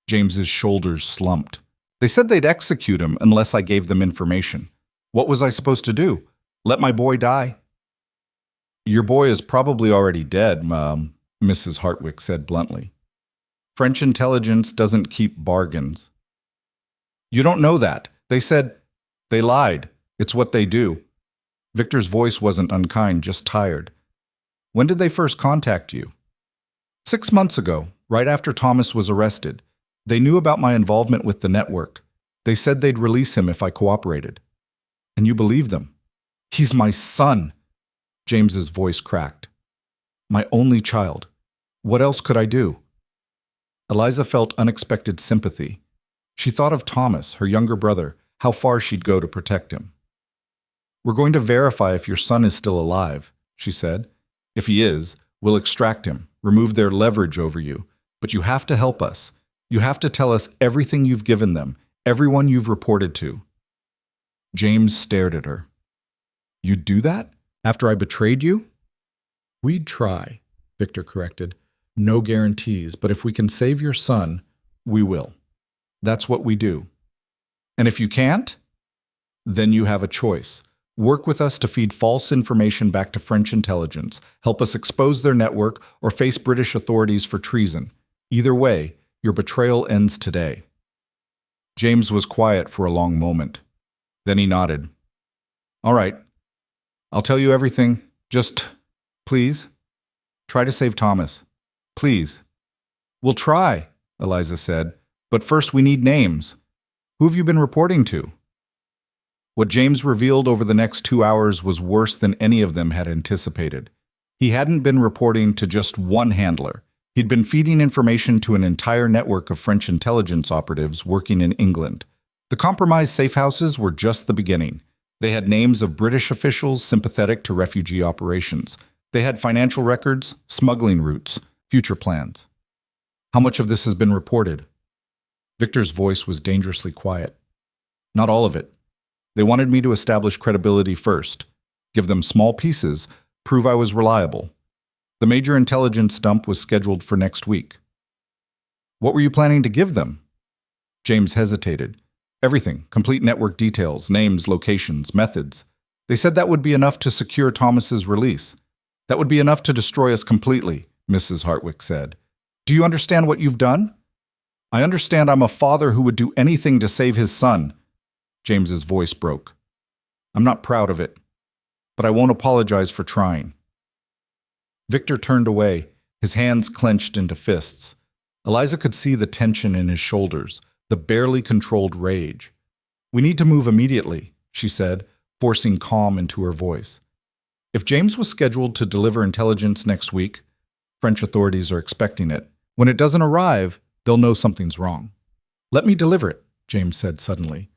James's shoulders slumped. They said they'd execute him unless I gave them information. What was I supposed to do? Let my boy die? Your boy is probably already dead, Mrs. Hartwick said bluntly. French intelligence doesn't keep bargains. You don't know that. They said they lied. It's what they do. Victor's voice wasn't unkind, just tired. When did they first contact you? 6 months ago, right after Thomas was arrested. They knew about my involvement with the network. They said they'd release him if I cooperated. And you believed them? He's my son. James's voice cracked. My only child. What else could I do? Eliza felt unexpected sympathy. She thought of Thomas, her younger brother, how far she'd go to protect him. We're going to verify if your son is still alive, she said. If he is, we'll extract him, remove their leverage over you. But you have to help us. You have to tell us everything you've given them, everyone you've reported to. James stared at her. You'd do that? After I betrayed you? We'd try, Victor corrected. No guarantees, but if we can save your son, we will. That's what we do. And if you can't, then you have a choice. Work with us to feed false information back to French intelligence, help us expose their network, or face British authorities for treason. Either way, your betrayal ends today. James was quiet for a long moment. Then he nodded. All right. I'll tell you everything. Just, please, try to save Thomas. Please. We'll try, Eliza said. But first we need names. Who have you been reporting to? What James revealed over the next 2 hours was worse than any of them had anticipated. He hadn't been reporting to just one handler. He'd been feeding information to an entire network of French intelligence operatives working in England. The compromised safe houses were just the beginning. They had names of British officials sympathetic to refugee operations. They had financial records, smuggling routes, future plans. How much of this has been reported? Victor's voice was dangerously quiet. Not all of it. They wanted me to establish credibility first, give them small pieces, prove I was reliable. The major intelligence dump was scheduled for next week. What were you planning to give them? James hesitated. Everything, complete network details, names, locations, methods. They said that would be enough to secure Thomas's release. That would be enough to destroy us completely, Mrs. Hartwick said. Do you understand what you've done? I understand I'm a father who would do anything to save his son. James's voice broke. I'm not proud of it, but I won't apologize for trying. Victor turned away, his hands clenched into fists. Eliza could see the tension in his shoulders, the barely controlled rage. We need to move immediately, she said, forcing calm into her voice. If James was scheduled to deliver intelligence next week, French authorities are expecting it. When it doesn't arrive, they'll know something's wrong. Let me deliver it, James said suddenly.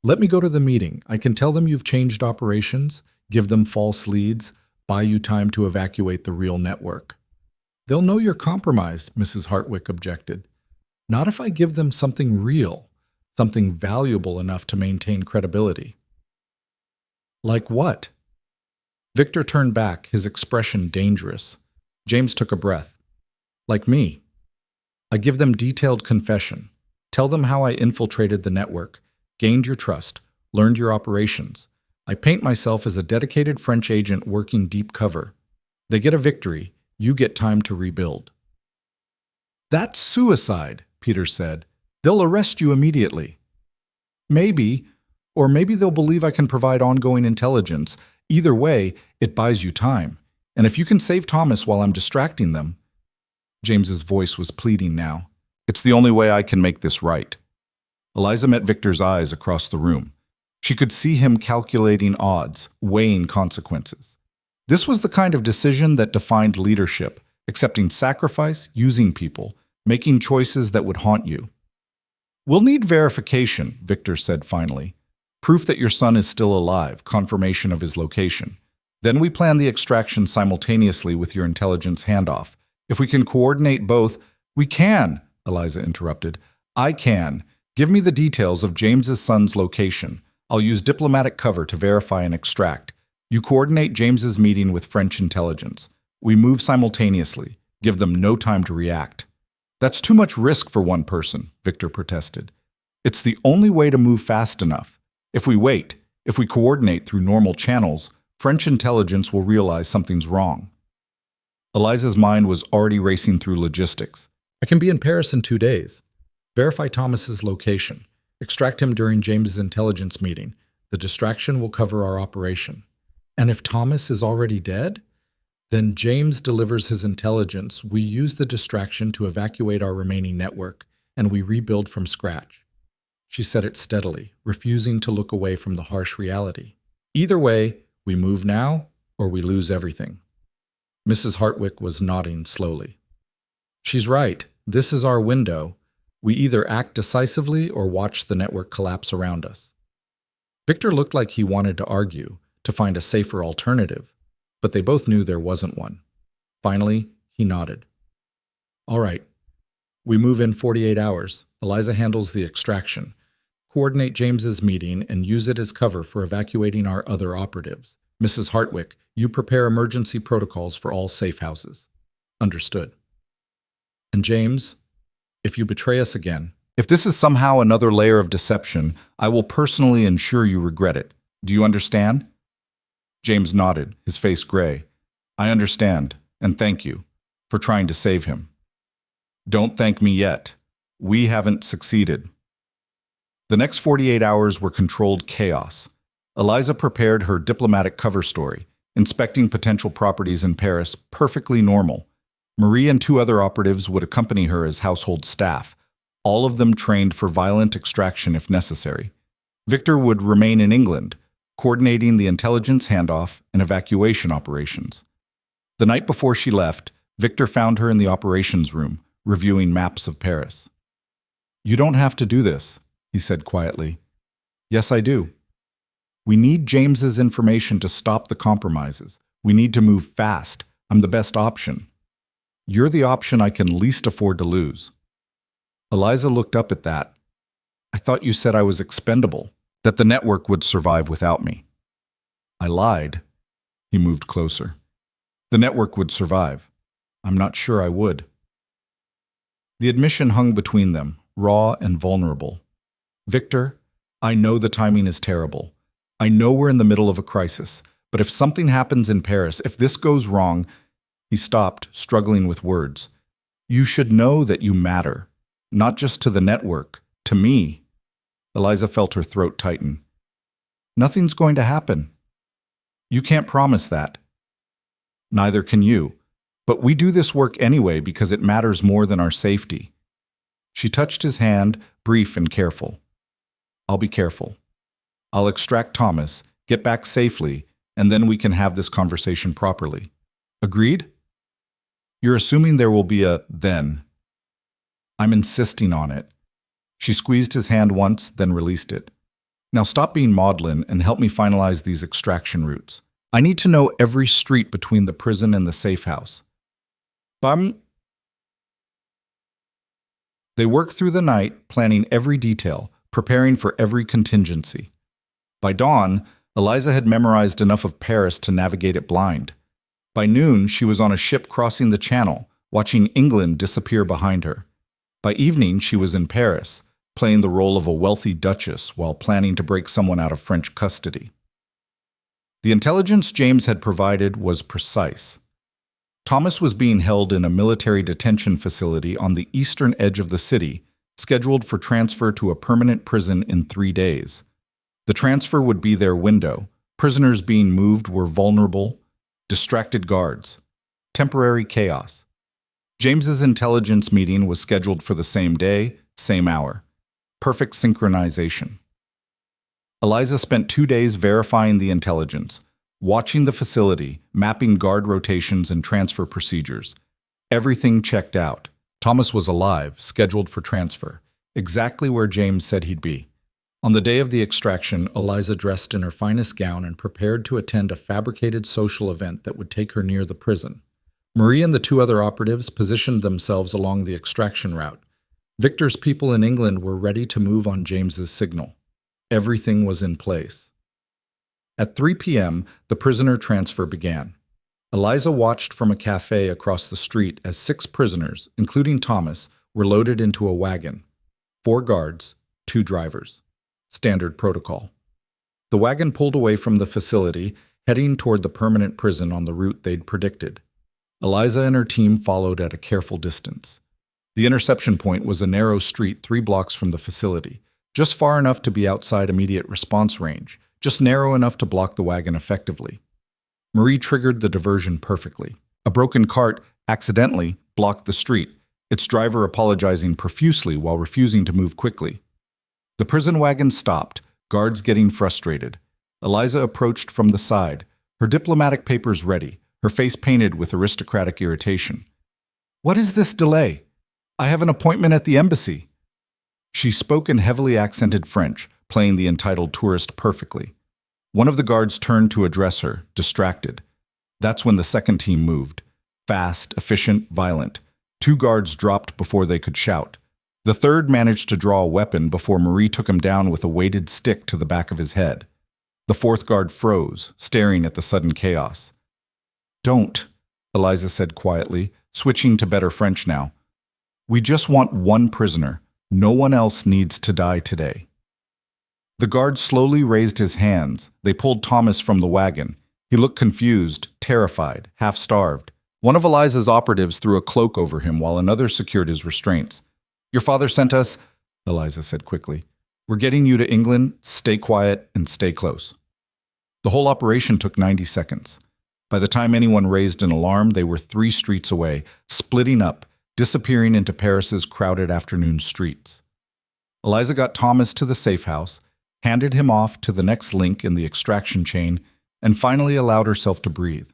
Let me go to the meeting. I can tell them you've changed operations, give them false leads, buy you time to evacuate the real network. They'll know you're compromised, Mrs. Hartwick objected. Not if I give them something real, something valuable enough to maintain credibility. Like what? Victor turned back, his expression dangerous. James took a breath. Like me. I give them detailed confession. Tell them how I infiltrated the network, gained your trust, learned your operations. I paint myself as a dedicated French agent working deep cover. They get a victory, you get time to rebuild. That's suicide, Peter said. They'll arrest you immediately. Maybe, or maybe they'll believe I can provide ongoing intelligence. Either way, it buys you time. And if you can save Thomas while I'm distracting them... James's voice was pleading now. It's the only way I can make this right. Eliza met Victor's eyes across the room. She could see him calculating odds, weighing consequences. This was the kind of decision that defined leadership, accepting sacrifice, using people, making choices that would haunt you. We'll need verification, Victor said finally. Proof that your son is still alive, confirmation of his location. Then we plan the extraction simultaneously with your intelligence handoff. If we can coordinate both, we can, Eliza interrupted. I can. Give me the details of James's son's location. I'll use diplomatic cover to verify and extract. You coordinate James's meeting with French intelligence. We move simultaneously. Give them no time to react. That's too much risk for one person, Victor protested. It's the only way to move fast enough. If we wait, if we coordinate through normal channels, French intelligence will realize something's wrong. Eliza's mind was already racing through logistics. I can be in Paris in 2 days. Verify Thomas's location. Extract him during James's intelligence meeting. The distraction will cover our operation. And if Thomas is already dead? Then James delivers his intelligence, we use the distraction to evacuate our remaining network, and we rebuild from scratch. She said it steadily, refusing to look away from the harsh reality. Either way, we move now, or we lose everything. Mrs. Hartwick was nodding slowly. She's right. This is our window. We either act decisively or watch the network collapse around us. Victor looked like he wanted to argue, to find a safer alternative, but they both knew there wasn't one. Finally, he nodded. All right. We move in 48 hours. Eliza handles the extraction. Coordinate James's meeting and use it as cover for evacuating our other operatives. Mrs. Hartwick, you prepare emergency protocols for all safe houses. Understood. And James, if you betray us again, if this is somehow another layer of deception, I will personally ensure you regret it. Do you understand? James nodded, his face gray. I understand, and thank you for trying to save him. Don't thank me yet. We haven't succeeded. The next 48 hours were controlled chaos. Eliza prepared her diplomatic cover story, inspecting potential properties in Paris, perfectly normal. Marie and 2 other operatives would accompany her as household staff, all of them trained for violent extraction if necessary. Victor would remain in England, coordinating the intelligence handoff and evacuation operations. The night before she left, Victor found her in the operations room, reviewing maps of Paris. You don't have to do this, he said quietly. Yes, I do. We need James's information to stop the compromises. We need to move fast. I'm the best option. You're the option I can least afford to lose. Eliza looked up at that. I thought you said I was expendable, that the network would survive without me. I lied. He moved closer. The network would survive. I'm not sure I would. The admission hung between them, raw and vulnerable. Victor, I know the timing is terrible. I know we're in the middle of a crisis, but if something happens in Paris, if this goes wrong, he stopped, struggling with words. You should know that you matter, not just to the network, to me. Eliza felt her throat tighten. Nothing's going to happen. You can't promise that. Neither can you. But we do this work anyway because it matters more than our safety. She touched his hand, brief and careful. I'll be careful. I'll extract Thomas, get back safely, and then we can have this conversation properly. Agreed? You're assuming there will be a then. I'm insisting on it. She squeezed his hand once, then released it. Now stop being maudlin and help me finalize these extraction routes. I need to know every street between the prison and the safe house. They worked through the night, planning every detail, preparing for every contingency. By dawn, Eliza had memorized enough of Paris to navigate it blind. By noon, she was on a ship crossing the Channel, watching England disappear behind her. By evening, she was in Paris, playing the role of a wealthy duchess while planning to break someone out of French custody. The intelligence James had provided was precise. Thomas was being held in a military detention facility on the eastern edge of the city, scheduled for transfer to a permanent prison in 3 days. The transfer would be their window. Prisoners being moved were vulnerable, distracted guards, temporary chaos. James's intelligence meeting was scheduled for the same day, same hour. Perfect synchronization. Eliza spent 2 days verifying the intelligence, watching the facility, mapping guard rotations and transfer procedures. Everything checked out. Thomas was alive, scheduled for transfer, exactly where James said he'd be. On the day of the extraction, Eliza dressed in her finest gown and prepared to attend a fabricated social event that would take her near the prison. Marie and the 2 other operatives positioned themselves along the extraction route. Victor's people in England were ready to move on James's signal. Everything was in place. At 3 p.m., the prisoner transfer began. Eliza watched from a cafe across the street as 6 prisoners, including Thomas, were loaded into a wagon. 4 guards, 2 drivers. Standard protocol. The wagon pulled away from the facility, heading toward the permanent prison on the route they'd predicted. Eliza and her team followed at a careful distance. The interception point was a narrow street 3 blocks from the facility, just far enough to be outside immediate response range, just narrow enough to block the wagon effectively. Marie triggered the diversion perfectly. A broken cart accidentally blocked the street, its driver apologizing profusely while refusing to move quickly. The prison wagon stopped, guards getting frustrated. Eliza approached from the side, her diplomatic papers ready, her face painted with aristocratic irritation. "What is this delay? I have an appointment at the embassy." She spoke in heavily accented French, playing the entitled tourist perfectly. One of the guards turned to address her, distracted. That's when the second team moved. Fast, efficient, violent. 2 guards dropped before they could shout. The third managed to draw a weapon before Marie took him down with a weighted stick to the back of his head. The 4th guard froze, staring at the sudden chaos. "Don't," Eliza said quietly, switching to better French now. "We just want one prisoner. No one else needs to die today." The guard slowly raised his hands. They pulled Thomas from the wagon. He looked confused, terrified, half-starved. One of Eliza's operatives threw a cloak over him while another secured his restraints. "Your father sent us," Eliza said quickly. "We're getting you to England. Stay quiet and stay close." The whole operation took 90 seconds. By the time anyone raised an alarm, they were 3 streets away, splitting up, disappearing into Paris's crowded afternoon streets. Eliza got Thomas to the safe house, handed him off to the next link in the extraction chain, and finally allowed herself to breathe.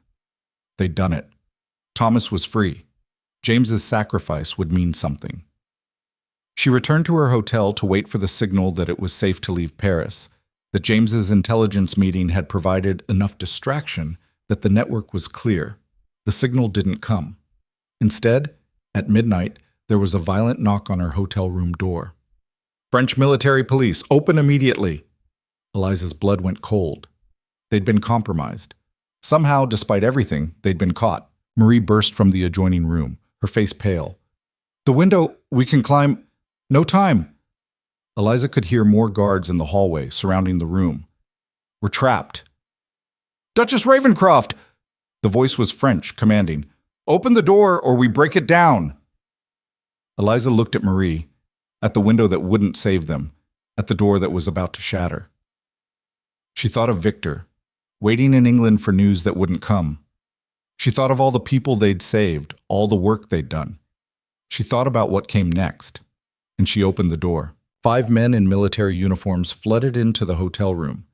They'd done it. Thomas was free. James's sacrifice would mean something. She returned to her hotel to wait for the signal that it was safe to leave Paris, that James's intelligence meeting had provided enough distraction that the network was clear. The signal didn't come. Instead, at midnight, there was a violent knock on her hotel room door. "French military police, open immediately!" Eliza's blood went cold. They'd been compromised. Somehow, despite everything, they'd been caught. Marie burst from the adjoining room, her face pale. "The window, we can climb. No time." Eliza could hear more guards in the hallway surrounding the room. "We're trapped." "Duchess Ravencroft!" The voice was French, commanding. "Open the door or we break it down." Eliza looked at Marie, at the window that wouldn't save them, at the door that was about to shatter. She thought of Victor, waiting in England for news that wouldn't come. She thought of all the people they'd saved, all the work they'd done. She thought about what came next, and she opened the door. 5 men in military uniforms flooded into the hotel room.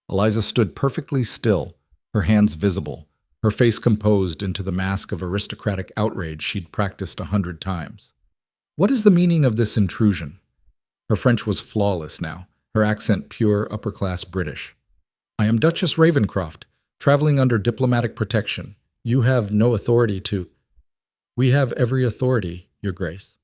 Eliza stood perfectly still, her hands visible, her face composed into the mask of aristocratic outrage she'd practiced 100 times. What is the meaning of this intrusion? Her French was flawless now, her accent pure upper-class British. "I am Duchess Ravencroft, traveling under diplomatic protection. You have no authority to—" "We have every authority, Your Grace."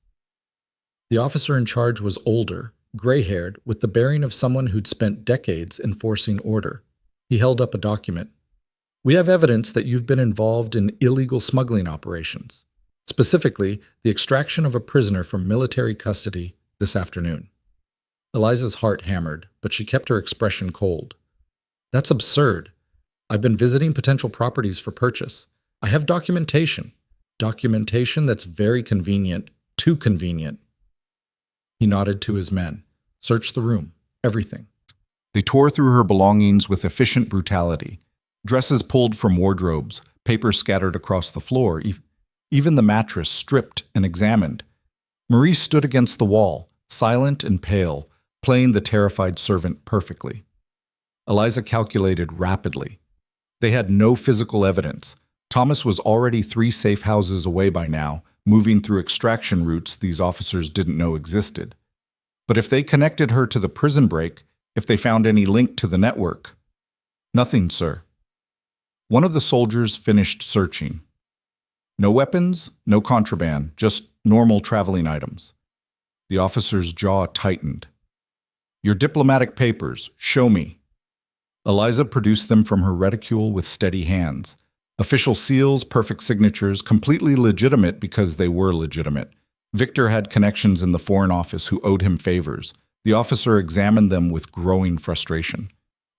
The officer in charge was older, gray-haired, with the bearing of someone who'd spent decades enforcing order. He held up a document. "We have evidence that you've been involved in illegal smuggling operations. Specifically, the extraction of a prisoner from military custody this afternoon." Eliza's heart hammered, but she kept her expression cold. "That's absurd. I've been visiting potential properties for purchase. I have documentation. Documentation that's very convenient, too convenient." He nodded to his men. "Search the room. Everything." They tore through her belongings with efficient brutality. Dresses pulled from wardrobes, papers scattered across the floor, even the mattress stripped and examined. Marie stood against the wall, silent and pale, playing the terrified servant perfectly. Eliza calculated rapidly. They had no physical evidence. Thomas was already 3 safe houses away by now, moving through extraction routes these officers didn't know existed. But if they connected her to the prison break, if they found any link to the network— "Nothing, sir." One of the soldiers finished searching. "No weapons, no contraband, just normal traveling items." The officer's jaw tightened. "Your diplomatic papers, show me." Eliza produced them from her reticule with steady hands. Official seals, perfect signatures, completely legitimate because they were legitimate. Victor had connections in the Foreign Office who owed him favors. The officer examined them with growing frustration.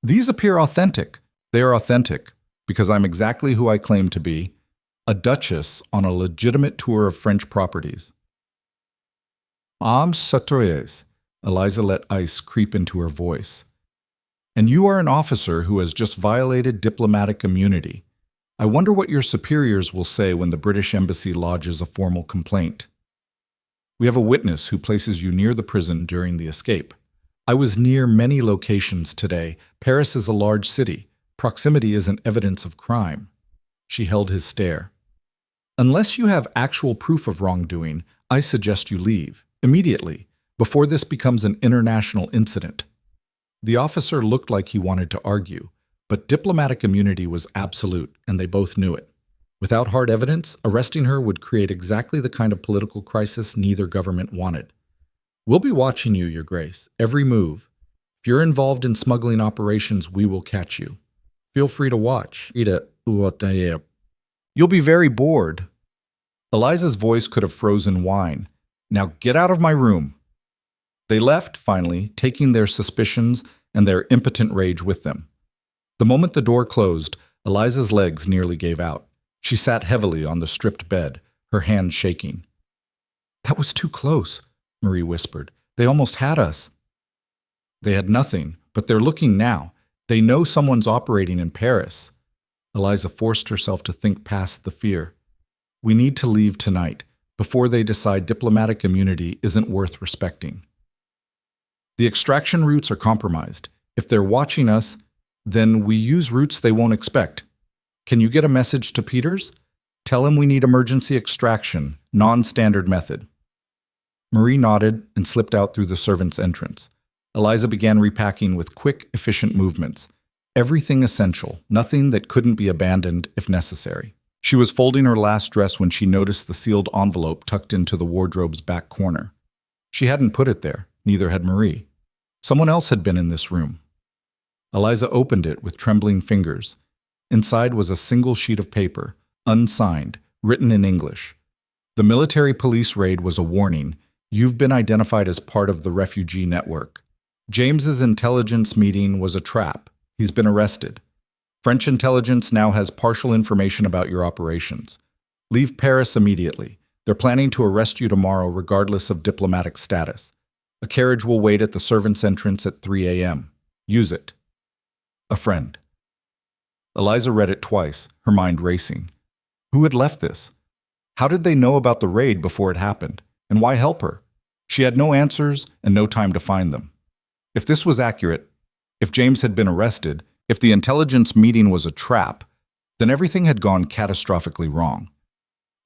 "These appear authentic." "They are authentic, because I'm exactly who I claim to be, a duchess on a legitimate tour of French properties." "Âmes sauteuses," Eliza let ice creep into her voice. "And you are an officer who has just violated diplomatic immunity. I wonder what your superiors will say when the British Embassy lodges a formal complaint. We have a witness who places you near the prison during the escape. I was near many locations today. Paris is a large city. Proximity isn't evidence of crime. She held his stare. Unless you have actual proof of wrongdoing, I suggest you leave, immediately, before this becomes an international incident. The officer looked like he wanted to argue, but diplomatic immunity was absolute, and they both knew it. Without hard evidence, arresting her would create exactly the kind of political crisis neither government wanted. We'll be watching you, Your Grace, every move. If you're involved in smuggling operations, we will catch you. Feel free to watch. You'll be very bored. Eliza's voice could have frozen wine. Now get out of my room. They left, finally, taking their suspicions and their impotent rage with them. The moment the door closed, Eliza's legs nearly gave out. She sat heavily on the stripped bed, her hands shaking. That was too close, Marie whispered. They almost had us. They had nothing, but they're looking now. They know someone's operating in Paris. Eliza forced herself to think past the fear. We need to leave tonight, before they decide diplomatic immunity isn't worth respecting. The extraction routes are compromised. If they're watching us, then we use routes they won't expect. Can you get a message to Peters? Tell him we need emergency extraction, non-standard method. Marie nodded and slipped out through the servants' entrance. Eliza began repacking with quick, efficient movements. Everything essential, nothing that couldn't be abandoned if necessary. She was folding her last dress when she noticed the sealed envelope tucked into the wardrobe's back corner. She hadn't put it there, neither had Marie. Someone else had been in this room. Eliza opened it with trembling fingers. Inside was a single sheet of paper, unsigned, written in English. The military police raid was a warning. You've been identified as part of the refugee network. James's intelligence meeting was a trap. He's been arrested. French intelligence now has partial information about your operations. Leave Paris immediately. They're planning to arrest you tomorrow regardless of diplomatic status. A carriage will wait at the servants' entrance at 3 a.m. Use it. A friend. Eliza read it twice, her mind racing. Who had left this? How did they know about the raid before it happened? And why help her? She had no answers and no time to find them. If this was accurate, if James had been arrested, if the intelligence meeting was a trap, then everything had gone catastrophically wrong.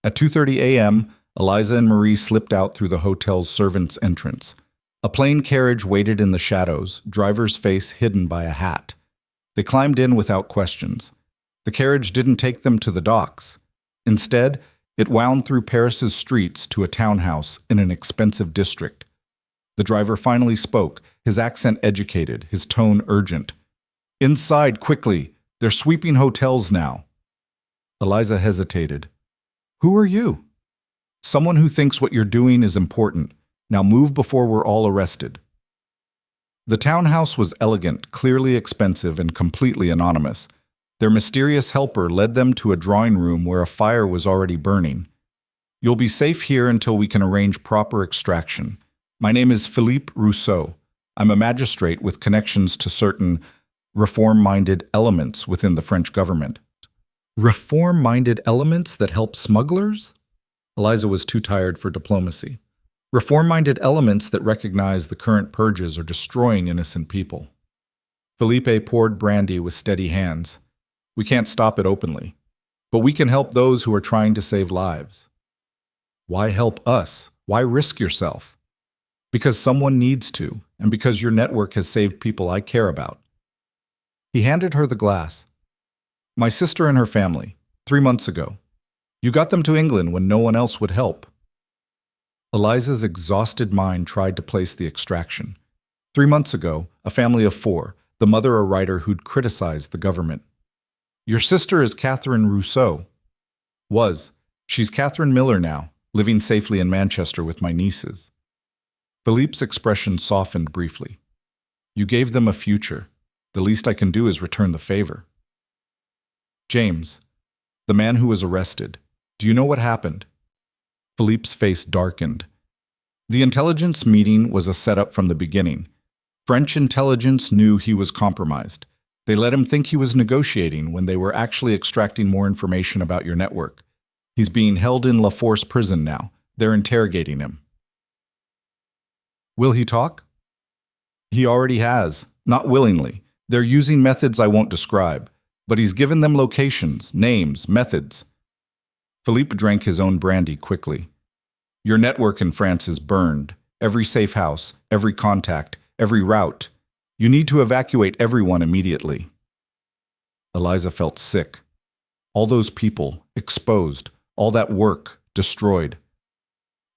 At 2:30 a.m., Eliza and Marie slipped out through the hotel's servants' entrance. A plain carriage waited in the shadows, driver's face hidden by a hat. They climbed in without questions. The carriage didn't take them to the docks. Instead, it wound through Paris's streets to a townhouse in an expensive district. The driver finally spoke, his accent educated, his tone urgent. Inside, quickly! They're sweeping hotels now. Eliza hesitated. Who are you? Someone who thinks what you're doing is important. Now move before we're all arrested. The townhouse was elegant, clearly expensive, and completely anonymous. Their mysterious helper led them to a drawing room where a fire was already burning. You'll be safe here until we can arrange proper extraction. My name is Philippe Rousseau. I'm a magistrate with connections to certain reform-minded elements within the French government. Reform-minded elements that help smugglers? Eliza was too tired for diplomacy. Reform-minded elements that recognize the current purges are destroying innocent people. Philippe poured brandy with steady hands. We can't stop it openly, but we can help those who are trying to save lives. Why help us? Why risk yourself? Because someone needs to, and because your network has saved people I care about. He handed her the glass. My sister and her family, 3 months ago. You got them to England when no one else would help. Eliza's exhausted mind tried to place the extraction. 3 months ago, a family of 4, the mother a writer who'd criticized the government. Your sister is Catherine Rousseau. Was. She's Catherine Miller now, living safely in Manchester with my nieces. Philippe's expression softened briefly. You gave them a future. The least I can do is return the favor. James, the man who was arrested, do you know what happened? Philippe's face darkened. The intelligence meeting was a setup from the beginning. French intelligence knew he was compromised. They let him think he was negotiating when they were actually extracting more information about your network. He's being held in La Force prison now. They're interrogating him. Will he talk? He already has, not willingly. They're using methods I won't describe, but he's given them locations, names, methods. Philippe drank his own brandy quickly. Your network in France is burned. Every safe house, every contact, every route. You need to evacuate everyone immediately. Eliza felt sick. All those people, exposed, all that work, destroyed.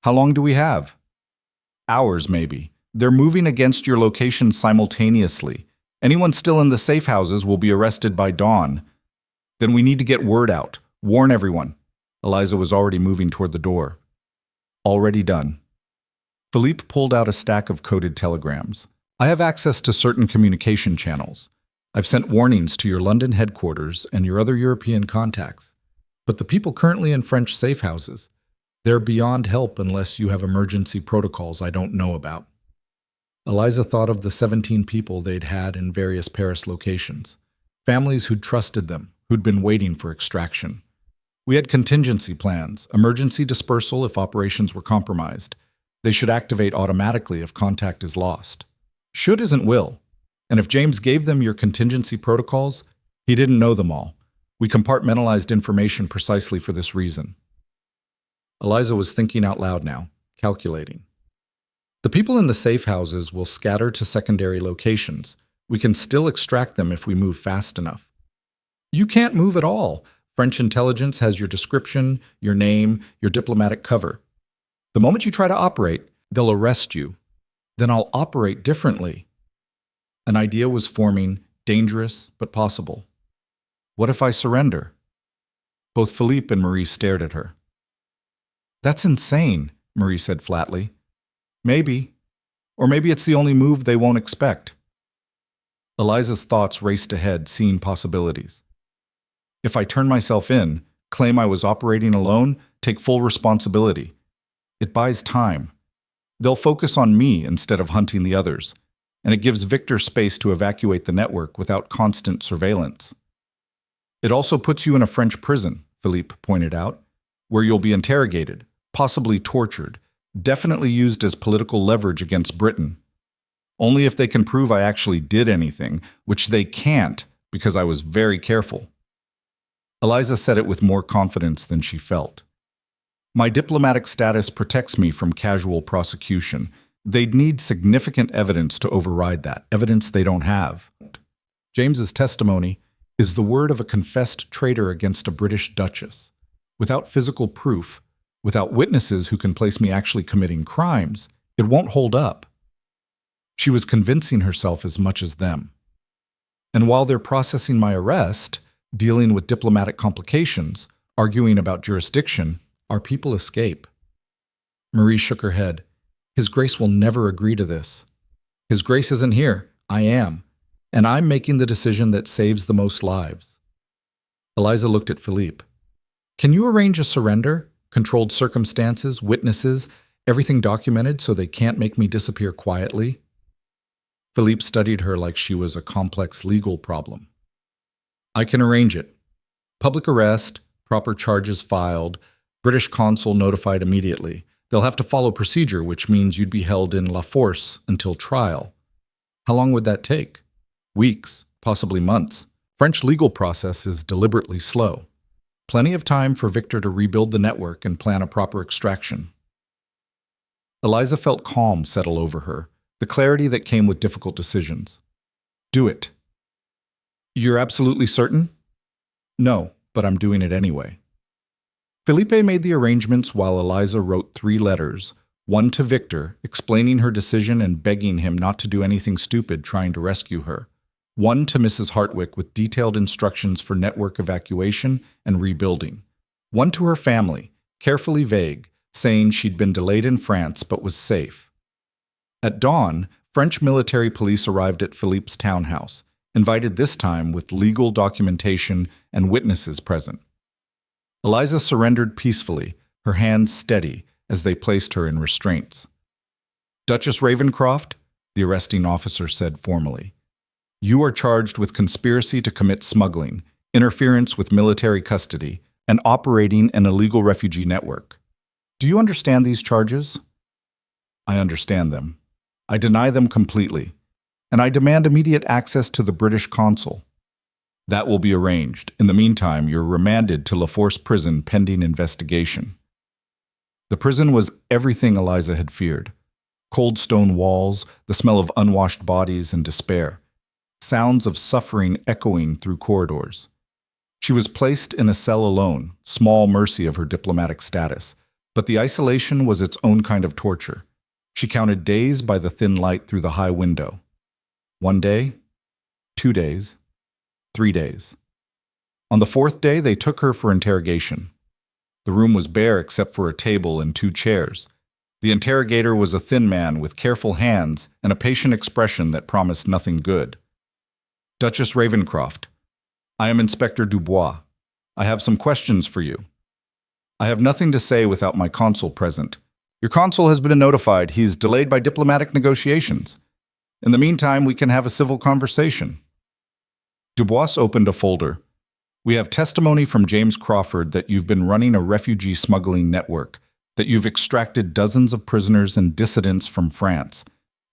How long do we have? Hours, maybe. They're moving against your location simultaneously. Anyone still in the safe houses will be arrested by dawn. Then we need to get word out. Warn everyone. Eliza was already moving toward the door. Already done. Philippe pulled out a stack of coded telegrams. I have access to certain communication channels. I've sent warnings to your London headquarters and your other European contacts. But the people currently in French safe houses, they're beyond help unless you have emergency protocols I don't know about. Eliza thought of the 17 people they'd had in various Paris locations. Families who'd trusted them, who'd been waiting for extraction. We had contingency plans, emergency dispersal if operations were compromised. They should activate automatically if contact is lost. Should isn't will. And if James gave them your contingency protocols, he didn't know them all. We compartmentalized information precisely for this reason. Eliza was thinking out loud now, calculating. The people in the safe houses will scatter to secondary locations. We can still extract them if we move fast enough. You can't move at all. French intelligence has your description, your name, your diplomatic cover. The moment you try to operate, they'll arrest you. Then I'll operate differently. An idea was forming, dangerous but possible. What if I surrender? Both Philippe and Marie stared at her. That's insane, Marie said flatly. Maybe. Or maybe it's the only move they won't expect. Eliza's thoughts raced ahead, seeing possibilities. If I turn myself in, claim I was operating alone, take full responsibility. It buys time. They'll focus on me instead of hunting the others, and it gives Victor space to evacuate the network without constant surveillance. It also puts you in a French prison, Philippe pointed out, where you'll be interrogated, possibly tortured, definitely used as political leverage against Britain. Only if they can prove I actually did anything, which they can't because I was very careful. Eliza said it with more confidence than she felt. My diplomatic status protects me from casual prosecution. They'd need significant evidence to override that, evidence they don't have. James's testimony is the word of a confessed traitor against a British duchess. Without physical proof, without witnesses who can place me actually committing crimes, it won't hold up. She was convincing herself as much as them. And while they're processing my arrest, dealing with diplomatic complications, arguing about jurisdiction, our people escape. Marie shook her head. His Grace will never agree to this. His Grace isn't here. I am. And I'm making the decision that saves the most lives. Eliza looked at Philippe. Can you arrange a surrender? Controlled circumstances, witnesses, everything documented so they can't make me disappear quietly? Philippe studied her like she was a complex legal problem. I can arrange it. Public arrest, proper charges filed, British consul notified immediately. They'll have to follow procedure, which means you'd be held in La Force until trial. How long would that take? Weeks, possibly months. French legal process is deliberately slow. Plenty of time for Victor to rebuild the network and plan a proper extraction. Eliza felt calm settle over her, the clarity that came with difficult decisions. Do it. You're absolutely certain? No, but I'm doing it anyway. Felipe made the arrangements while Eliza wrote 3 letters, one to Victor, explaining her decision and begging him not to do anything stupid trying to rescue her, one to Mrs. Hartwick with detailed instructions for network evacuation and rebuilding, one to her family, carefully vague, saying she'd been delayed in France but was safe. At dawn, French military police arrived at Philippe's townhouse, invited this time with legal documentation and witnesses present. Eliza surrendered peacefully, her hands steady as they placed her in restraints. Duchess Ravencroft, the arresting officer said formally. You are charged with conspiracy to commit smuggling, interference with military custody, and operating an illegal refugee network. Do you understand these charges? I understand them. I deny them completely, and I demand immediate access to the British consul. That will be arranged. In the meantime, you're remanded to La Force prison pending investigation. The prison was everything Eliza had feared. Cold stone walls, the smell of unwashed bodies and despair. Sounds of suffering echoing through corridors. She was placed in a cell alone, small mercy of her diplomatic status, but the isolation was its own kind of torture. She counted days by the thin light through the high window. 1 day, 2 days, 3 days. On the 4th day, they took her for interrogation. The room was bare except for a table and 2 chairs. The interrogator was a thin man with careful hands and a patient expression that promised nothing good. Duchess Ravencroft, I am Inspector Dubois. I have some questions for you. I have nothing to say without my consul present. Your consul has been notified. He is delayed by diplomatic negotiations. In the meantime, we can have a civil conversation. Dubois opened a folder. We have testimony from James Crawford that you've been running a refugee smuggling network, that you've extracted dozens of prisoners and dissidents from France.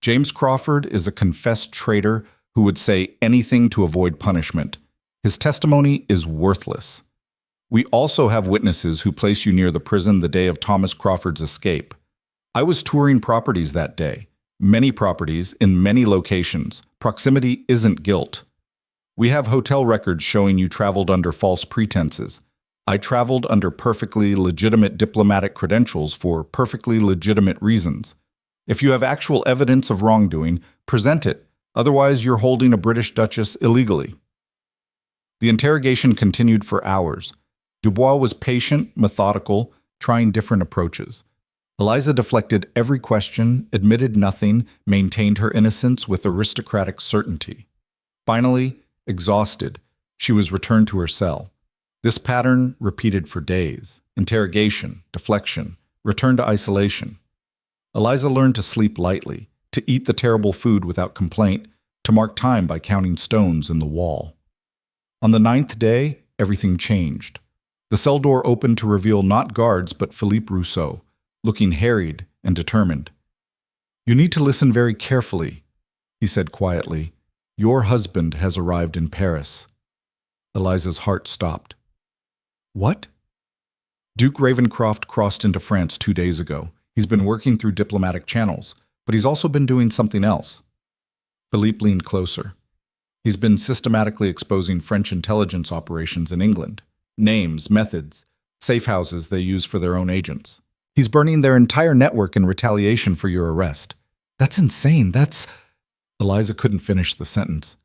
James Crawford is a confessed traitor who would say anything to avoid punishment. His testimony is worthless. We also have witnesses who place you near the prison the day of Thomas Crawford's escape. I was touring properties that day. Many properties in many locations. Proximity isn't guilt. We have hotel records showing you traveled under false pretenses. I traveled under perfectly legitimate diplomatic credentials for perfectly legitimate reasons. If you have actual evidence of wrongdoing, present it. Otherwise, you're holding a British duchess illegally. The interrogation continued for hours. Dubois was patient, methodical, trying different approaches. Eliza deflected every question, admitted nothing, maintained her innocence with aristocratic certainty. Finally, exhausted, she was returned to her cell. This pattern repeated for days. Interrogation, deflection, return to isolation. Eliza learned to sleep lightly, to eat the terrible food without complaint, to mark time by counting stones in the wall. On the 9th day, everything changed. The cell door opened to reveal not guards but Philippe Rousseau, looking harried and determined. You need to listen very carefully, he said quietly. Your husband has arrived in Paris. Eliza's heart stopped. What? Duke Ravencroft crossed into France 2 days ago. He's been working through diplomatic channels, but he's also been doing something else. Philippe leaned closer. He's been systematically exposing French intelligence operations in England. Names, methods, safe houses they use for their own agents. He's burning their entire network in retaliation for your arrest. That's insane. Eliza couldn't finish the sentence.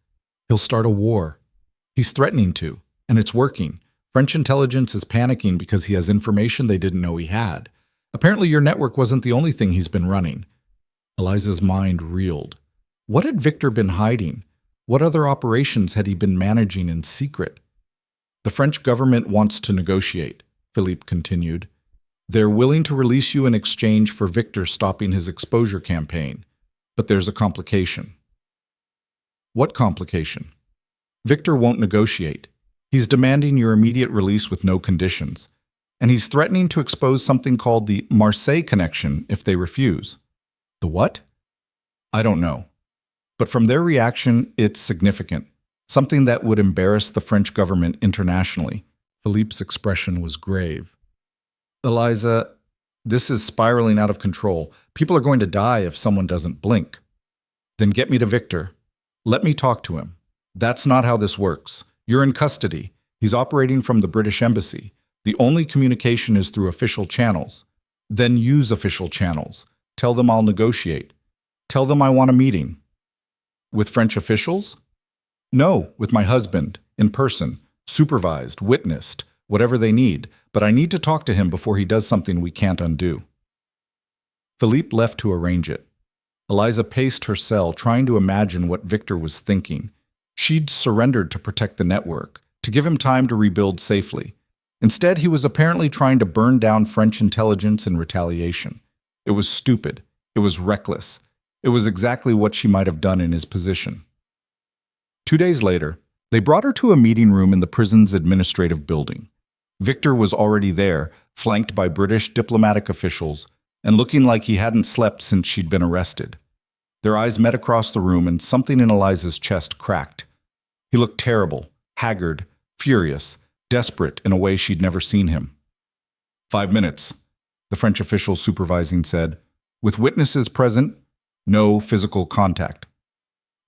He'll start a war. He's threatening to, and it's working. French intelligence is panicking because he has information they didn't know he had. Apparently your network wasn't the only thing he's been running. Eliza's mind reeled. What had Victor been hiding? What other operations had he been managing in secret? The French government wants to negotiate, Philippe continued. They're willing to release you in exchange for Victor stopping his exposure campaign. But there's a complication. What complication? Victor won't negotiate. He's demanding your immediate release with no conditions. And he's threatening to expose something called the Marseilles connection if they refuse. The what? I don't know. But from their reaction, it's significant. Something that would embarrass the French government internationally. Philippe's expression was grave. Eliza, this is spiraling out of control. People are going to die if someone doesn't blink. Then get me to Victor. Let me talk to him. That's not how this works. You're in custody. He's operating from the British Embassy. The only communication is through official channels. Then use official channels. Tell them I'll negotiate. Tell them I want a meeting. With French officials? No, with my husband, in person, supervised, witnessed, whatever they need, but I need to talk to him before he does something we can't undo. Philippe left to arrange it. Eliza paced her cell, trying to imagine what Victor was thinking. She'd surrendered to protect the network, to give him time to rebuild safely. Instead, he was apparently trying to burn down French intelligence in retaliation. It was stupid. It was reckless. It was exactly what she might have done in his position. 2 days later, they brought her to a meeting room in the prison's administrative building. Victor was already there, flanked by British diplomatic officials, and looking like he hadn't slept since she'd been arrested. Their eyes met across the room, and something in Eliza's chest cracked. He looked terrible, haggard, furious, desperate in a way she'd never seen him. 5 minutes, the French official supervising said. With witnesses present, no physical contact.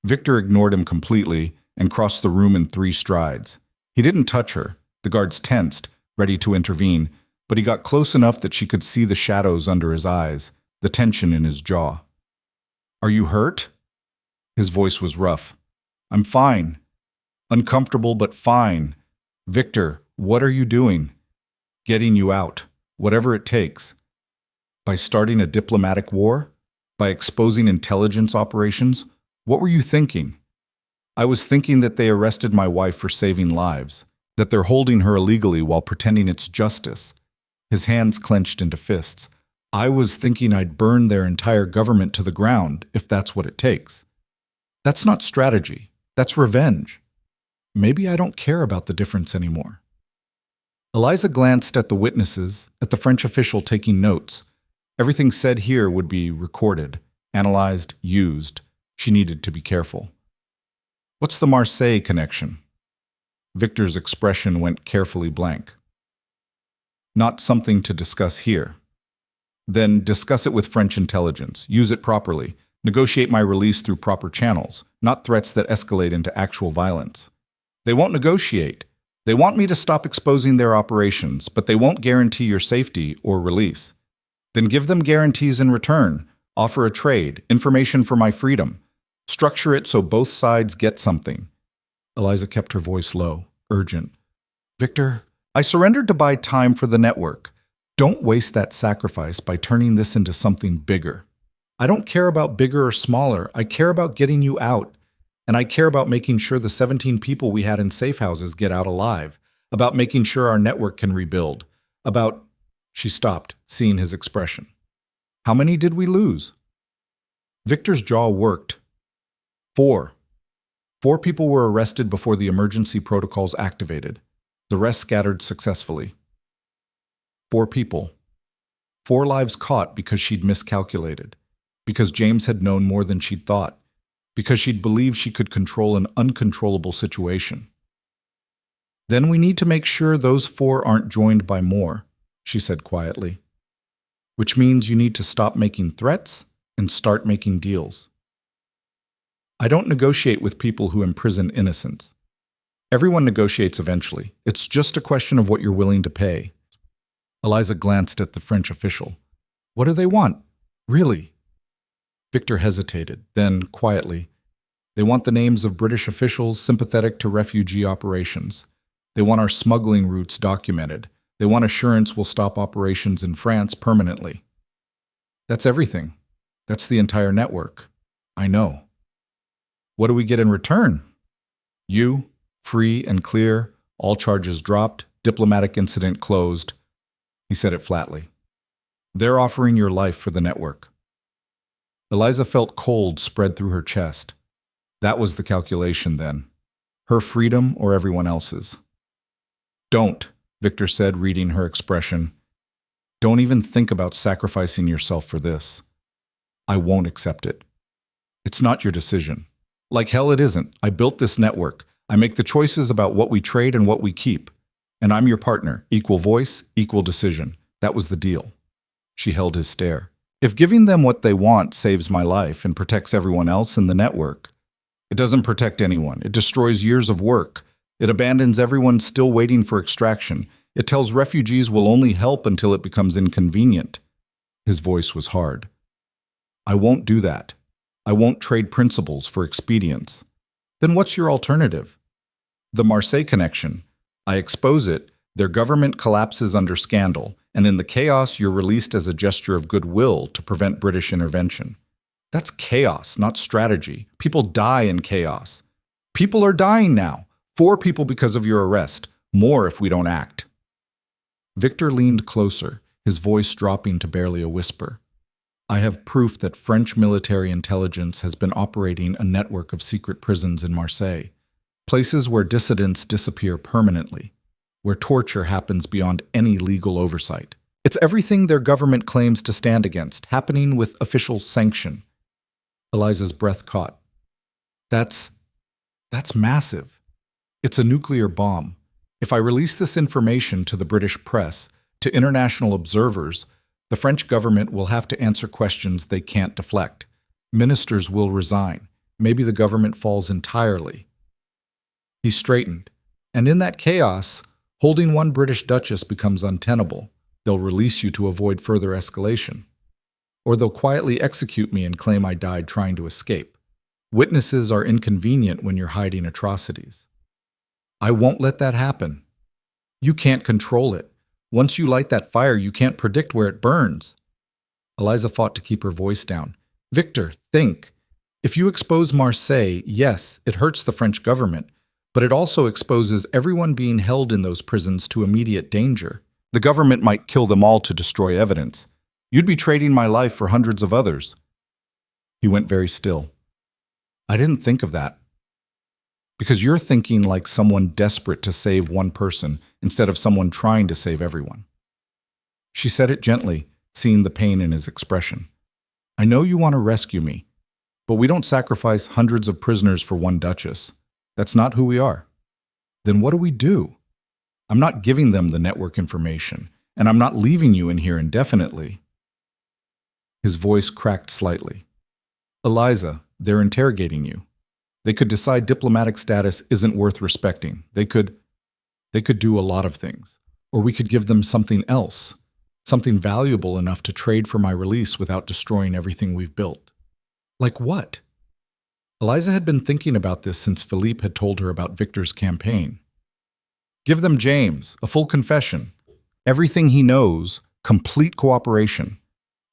Victor ignored him completely and crossed the room in 3 strides. He didn't touch her. The guards tensed, ready to intervene, but he got close enough that she could see the shadows under his eyes, the tension in his jaw. Are you hurt? His voice was rough. I'm fine. Uncomfortable, but fine. Victor, what are you doing? Getting you out, whatever it takes. By starting a diplomatic war? By exposing intelligence operations? What were you thinking? I was thinking that they arrested my wife for saving lives, that they're holding her illegally while pretending it's justice. His hands clenched into fists. I was thinking I'd burn their entire government to the ground if that's what it takes. That's not strategy. That's revenge. Maybe I don't care about the difference anymore. Eliza glanced at the witnesses, at the French official taking notes. Everything said here would be recorded, analyzed, used. She needed to be careful. What's the Marseilles connection? Victor's expression went carefully blank. Not something to discuss here. Then discuss it with French intelligence. Use it properly. Negotiate my release through proper channels, not threats that escalate into actual violence. They won't negotiate. They want me to stop exposing their operations, but they won't guarantee your safety or release. Then give them guarantees in return. Offer a trade, information for my freedom. Structure it so both sides get something. Eliza kept her voice low, urgent. Victor, I surrendered to buy time for the network. Don't waste that sacrifice by turning this into something bigger. I don't care about bigger or smaller. I care about getting you out. And I care about making sure the 17 people we had in safe houses get out alive. About making sure our network can rebuild. About... She stopped, seeing his expression. How many did we lose? Victor's jaw worked. 4. 4 people were arrested before the emergency protocols activated. The rest scattered successfully. 4 people. 4 lives caught because she'd miscalculated. Because James had known more than she'd thought. Because she'd believed she could control an uncontrollable situation. Then we need to make sure those 4 aren't joined by more, she said quietly. Which means you need to stop making threats and start making deals. I don't negotiate with people who imprison innocents. Everyone negotiates eventually. It's just a question of what you're willing to pay. Eliza glanced at the French official. What do they want? Really? Victor hesitated, then quietly. They want the names of British officials sympathetic to refugee operations. They want our smuggling routes documented. They want assurance we'll stop operations in France permanently. That's everything. That's the entire network. I know. What do we get in return? You, free and clear, all charges dropped, diplomatic incident closed. He said it flatly. They're offering your life for the network. Eliza felt cold spread through her chest. That was the calculation then. Her freedom or everyone else's. Don't, Victor said, reading her expression. Don't even think about sacrificing yourself for this. I won't accept it. It's not your decision. Like hell it isn't. I built this network. I make the choices about what we trade and what we keep. And I'm your partner. Equal voice, equal decision. That was the deal. She held his stare. If giving them what they want saves my life and protects everyone else in the network, it doesn't protect anyone. It destroys years of work. It abandons everyone still waiting for extraction. It tells refugees will only help until it becomes inconvenient. His voice was hard. I won't do that. I won't trade principles for expedience. Then what's your alternative? The Marseilles connection. I expose it, their government collapses under scandal, and in the chaos you're released as a gesture of goodwill to prevent British intervention. That's chaos, not strategy. People die in chaos. People are dying now. 4 people because of your arrest. More if we don't act. Victor leaned closer, his voice dropping to barely a whisper. I have proof that French military intelligence has been operating a network of secret prisons in Marseille. places where dissidents disappear permanently, where torture happens beyond any legal oversight. It's everything their government claims to stand against, happening with official sanction. Eliza's breath caught. That's massive. It's a nuclear bomb. If I release this information to the British press, to international observers, the French government will have to answer questions they can't deflect. Ministers will resign. Maybe the government falls entirely. He straightened. And in that chaos, holding one British duchess becomes untenable. They'll release you to avoid further escalation. Or they'll quietly execute me and claim I died trying to escape. Witnesses are inconvenient when you're hiding atrocities. I won't let that happen. You can't control it. Once you light that fire, you can't predict where it burns. Eliza fought to keep her voice down. Victor, think. If you expose Marseilles, yes, it hurts the French government, but it also exposes everyone being held in those prisons to immediate danger. The government might kill them all to destroy evidence. You'd be trading my life for hundreds of others. He went very still. I didn't think of that. Because you're thinking like someone desperate to save one person instead of someone trying to save everyone. She said it gently, seeing the pain in his expression. I know you want to rescue me, but we don't sacrifice hundreds of prisoners for one duchess. That's not who we are. Then what do we do? I'm not giving them the network information, and I'm not leaving you in here indefinitely. His voice cracked slightly. Eliza, they're interrogating you. They could decide diplomatic status isn't worth respecting. They could do a lot of things. Or we could give them something else, something valuable enough to trade for my release without destroying everything we've built. Like what? Eliza had been thinking about this since Philippe had told her about Victor's campaign. Give them James, a full confession. Everything he knows, complete cooperation.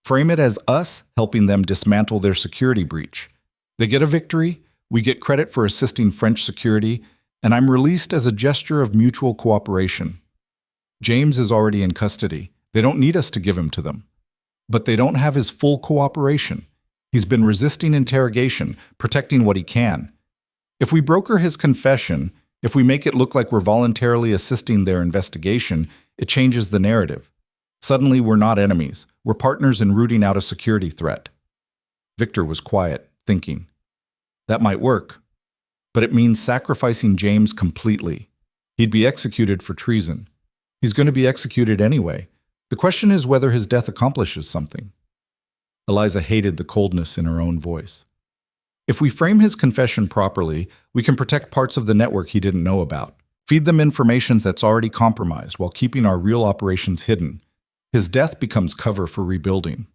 Frame it as us helping them dismantle their security breach. They get a victory, we get credit for assisting French security, and I'm released as a gesture of mutual cooperation. James is already in custody. They don't need us to give him to them. But they don't have his full cooperation. He's been resisting interrogation, protecting what he can. If we broker his confession, if we make it look like we're voluntarily assisting their investigation, it changes the narrative. Suddenly, we're not enemies. We're partners in rooting out a security threat. Victor was quiet, thinking. That might work, but it means sacrificing James completely. He'd be executed for treason. He's going to be executed anyway. The question is whether his death accomplishes something. Eliza hated the coldness in her own voice. If we frame his confession properly, we can protect parts of the network he didn't know about. Feed them information that's already compromised while keeping our real operations hidden. His death becomes cover for rebuilding.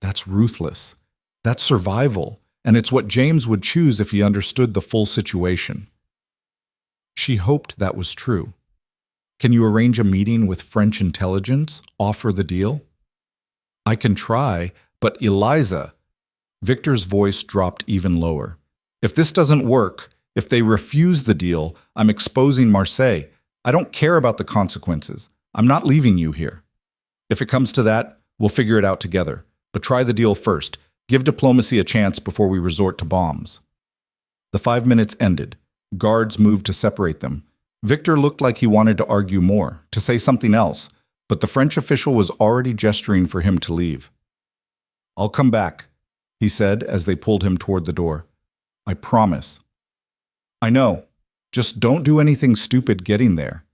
That's ruthless. That's survival. And it's what James would choose if he understood the full situation. She hoped that was true. Can you arrange a meeting with French intelligence? Offer the deal? I can try, but Eliza... Victor's voice dropped even lower. If this doesn't work, if they refuse the deal, I'm exposing Marseilles. I don't care about the consequences. I'm not leaving you here. If it comes to that, we'll figure it out together. But try the deal first. Give diplomacy a chance before we resort to bombs. The 5 minutes ended. Guards moved to separate them. Victor looked like he wanted to argue more, to say something else, but the French official was already gesturing for him to leave. I'll come back, he said as they pulled him toward the door. I promise. I know. Just don't do anything stupid getting there.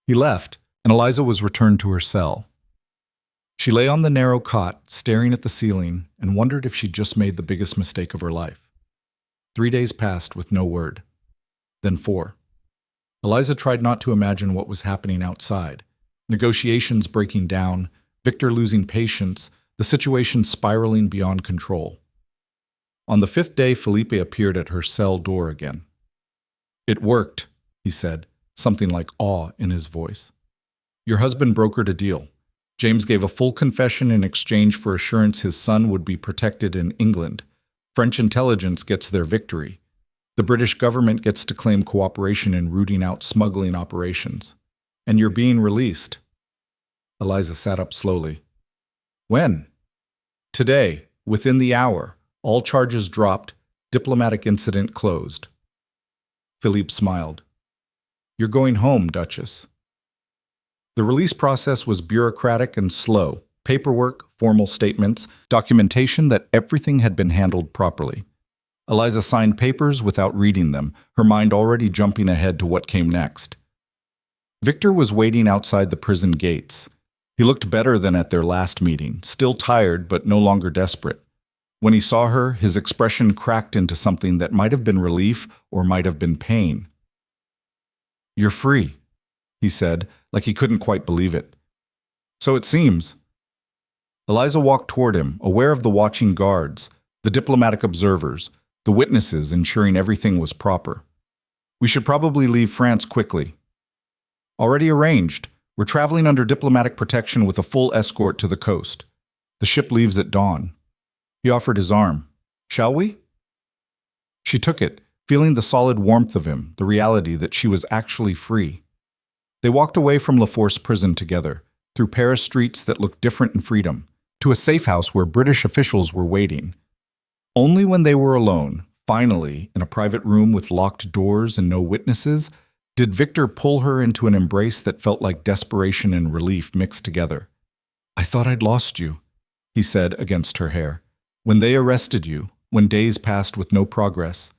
He left, and Eliza was returned to her cell. She lay on the narrow cot, staring at the ceiling, and wondered if she'd just made the biggest mistake of her life. 3 days passed with no word. Then 4. Eliza tried not to imagine what was happening outside. Negotiations breaking down, Victor losing patience, the situation spiraling beyond control. On the 5th day, Felipe appeared at her cell door again. It worked, he said, something like awe in his voice. Your husband brokered a deal. James gave a full confession in exchange for assurance his son would be protected in England. French intelligence gets their victory. The British government gets to claim cooperation in rooting out smuggling operations. And you're being released. Eliza sat up slowly. When? Today, within the hour. All charges dropped. Diplomatic incident closed. Philippe smiled. You're going home, Duchess. The release process was bureaucratic and slow. Paperwork, formal statements, documentation that everything had been handled properly. Eliza signed papers without reading them, her mind already jumping ahead to what came next. Victor was waiting outside the prison gates. He looked better than at their last meeting, still tired but no longer desperate. When he saw her, his expression cracked into something that might have been relief or might have been pain. You're free, he said, like he couldn't quite believe it. So it seems. Eliza walked toward him, aware of the watching guards, the diplomatic observers, the witnesses ensuring everything was proper. We should probably leave France quickly. Already arranged. We're traveling under diplomatic protection with a full escort to the coast. The ship leaves at dawn. He offered his arm. Shall we? She took it, feeling the solid warmth of him, the reality that she was actually free. They walked away from La Force prison together, through Paris streets that looked different in freedom, to a safe house where British officials were waiting. Only when they were alone, finally, in a private room with locked doors and no witnesses, did Victor pull her into an embrace that felt like desperation and relief mixed together. I thought I'd lost you, he said against her hair. When they arrested you, when days passed with no progress,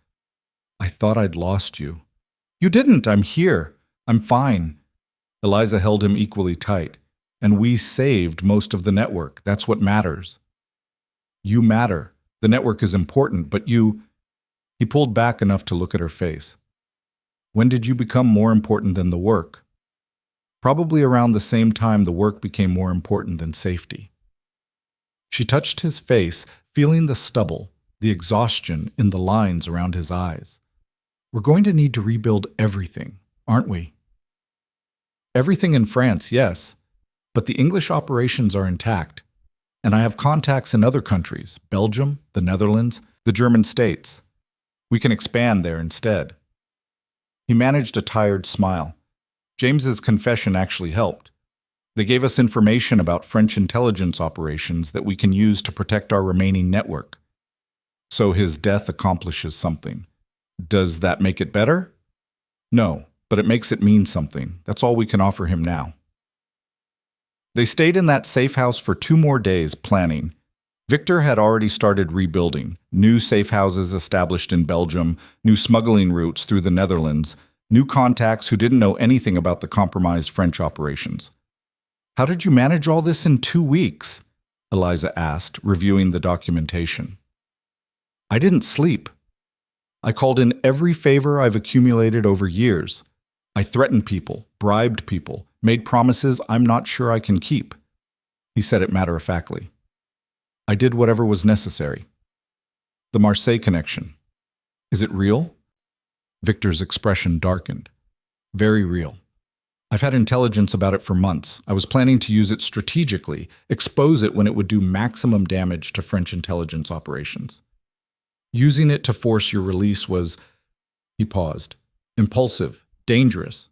I thought I'd lost you. You didn't. I'm here. I'm fine. Eliza held him equally tight. And we saved most of the network. That's what matters. You matter. The network is important, but you... He pulled back enough to look at her face. When did you become more important than the work? Probably around the same time the work became more important than safety. She touched his face, feeling the stubble, the exhaustion in the lines around his eyes. We're going to need to rebuild everything, aren't we? Everything in France, yes, but the English operations are intact, and I have contacts in other countries, Belgium, the Netherlands, the German states. We can expand there instead. He managed a tired smile. James's confession actually helped. They gave us information about French intelligence operations that we can use to protect our remaining network. So his death accomplishes something. Does that make it better? No, but it makes it mean something. That's all we can offer him now. They stayed in that safe house for 2 more days, planning. Victor had already started rebuilding. New safe houses established in Belgium, new smuggling routes through the Netherlands, new contacts who didn't know anything about the compromised French operations. How did you manage all this in 2 weeks? Eliza asked, reviewing the documentation. I didn't sleep. I called in every favor I've accumulated over years. I threatened people, bribed people, made promises I'm not sure I can keep. He said it matter-of-factly. I did whatever was necessary. The Marseilles connection. Is it real? Victor's expression darkened. Very real. I've had intelligence about it for months. I was planning to use it strategically, expose it when it would do maximum damage to French intelligence operations. Using it to force your release was, he paused, impulsive, dangerous.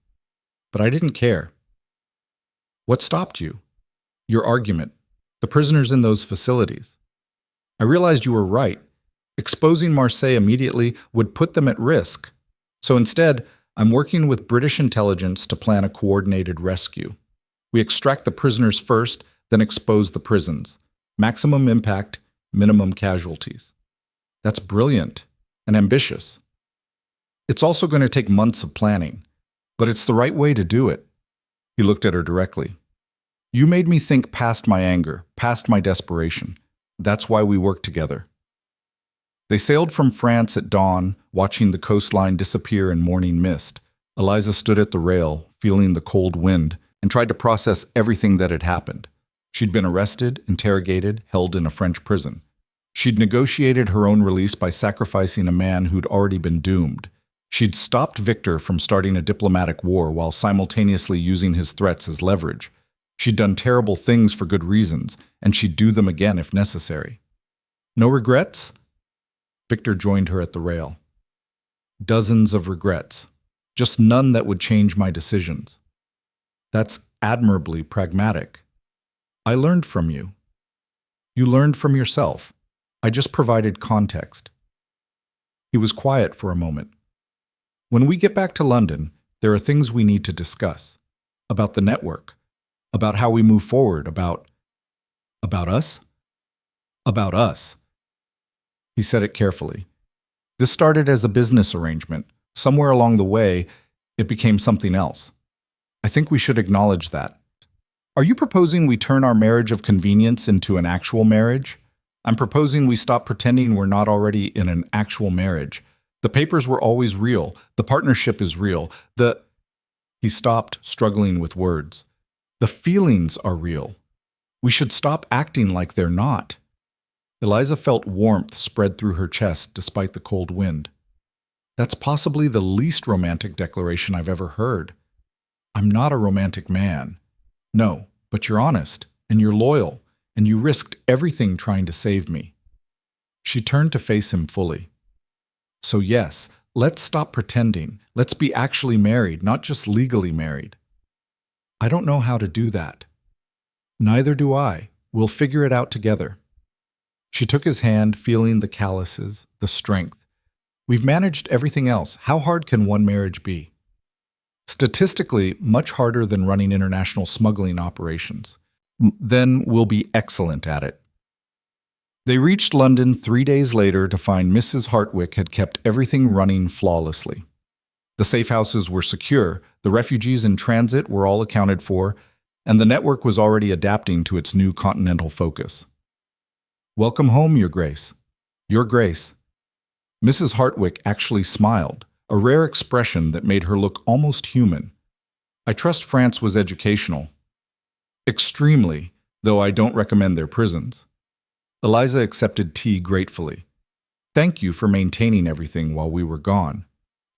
But I didn't care. What stopped you? Your argument. The prisoners in those facilities. I realized you were right. Exposing Marseille immediately would put them at risk. So instead, I'm working with British intelligence to plan a coordinated rescue. We extract the prisoners first, then expose the prisons. Maximum impact, minimum casualties. That's brilliant and ambitious. It's also going to take months of planning, but it's the right way to do it. He looked at her directly. You made me think past my anger, past my desperation. That's why we work together. They sailed from France at dawn, watching the coastline disappear in morning mist. Eliza stood at the rail, feeling the cold wind, and tried to process everything that had happened. She'd been arrested, interrogated, held in a French prison. She'd negotiated her own release by sacrificing a man who'd already been doomed. She'd stopped Victor from starting a diplomatic war while simultaneously using his threats as leverage. She'd done terrible things for good reasons, and she'd do them again if necessary. No regrets? Victor joined her at the rail. Dozens of regrets, just none that would change my decisions. That's admirably pragmatic. I learned from you. You learned from yourself. I just provided context. He was quiet for a moment. When we get back to London, there are things we need to discuss. About the network, about how we move forward, about us? About us. He said it carefully. This started as a business arrangement. Somewhere along the way, it became something else. I think we should acknowledge that. Are you proposing we turn our marriage of convenience into an actual marriage? I'm proposing we stop pretending we're not already in an actual marriage. The papers were always real. The partnership is real. He stopped, struggling with words. The feelings are real. We should stop acting like they're not. Eliza felt warmth spread through her chest despite the cold wind. That's possibly the least romantic declaration I've ever heard. I'm not a romantic man. No, but you're honest, and you're loyal, and you risked everything trying to save me. She turned to face him fully. So yes, let's stop pretending. Let's be actually married, not just legally married. I don't know how to do that. Neither do I. We'll figure it out together. She took his hand, feeling the calluses, the strength. We've managed everything else. How hard can one marriage be? Statistically, much harder than running international smuggling operations. Then we'll be excellent at it. They reached London 3 days later to find Mrs. Hartwick had kept everything running flawlessly. The safe houses were secure, the refugees in transit were all accounted for, and the network was already adapting to its new continental focus. Welcome home, Your Grace. Your Grace. Mrs. Hartwick actually smiled, a rare expression that made her look almost human. I trust France was educational. Extremely, though I don't recommend their prisons. Eliza accepted tea gratefully. Thank you for maintaining everything while we were gone.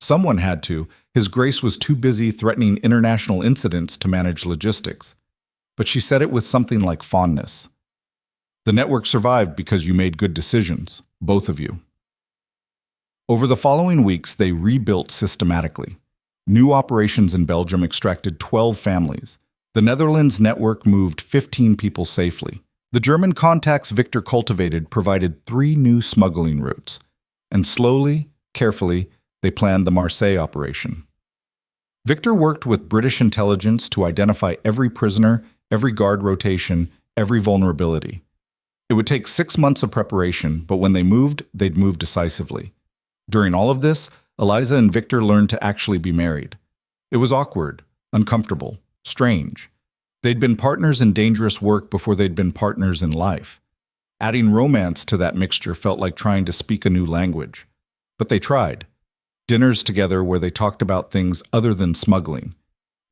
Someone had to. His Grace was too busy threatening international incidents to manage logistics. But she said it with something like fondness. The network survived because you made good decisions, both of you. Over the following weeks, they rebuilt systematically. New operations in Belgium extracted 12 families. The Netherlands network moved 15 people safely. The German contacts Victor cultivated provided 3 new smuggling routes. And slowly, carefully, they planned the Marseilles operation. Victor worked with British intelligence to identify every prisoner, every guard rotation, every vulnerability. It would take 6 months of preparation, but when they moved, they'd move decisively. During all of this, Eliza and Victor learned to actually be married. It was awkward, uncomfortable, strange. They'd been partners in dangerous work before they'd been partners in life. Adding romance to that mixture felt like trying to speak a new language. But they tried. Dinners together where they talked about things other than smuggling.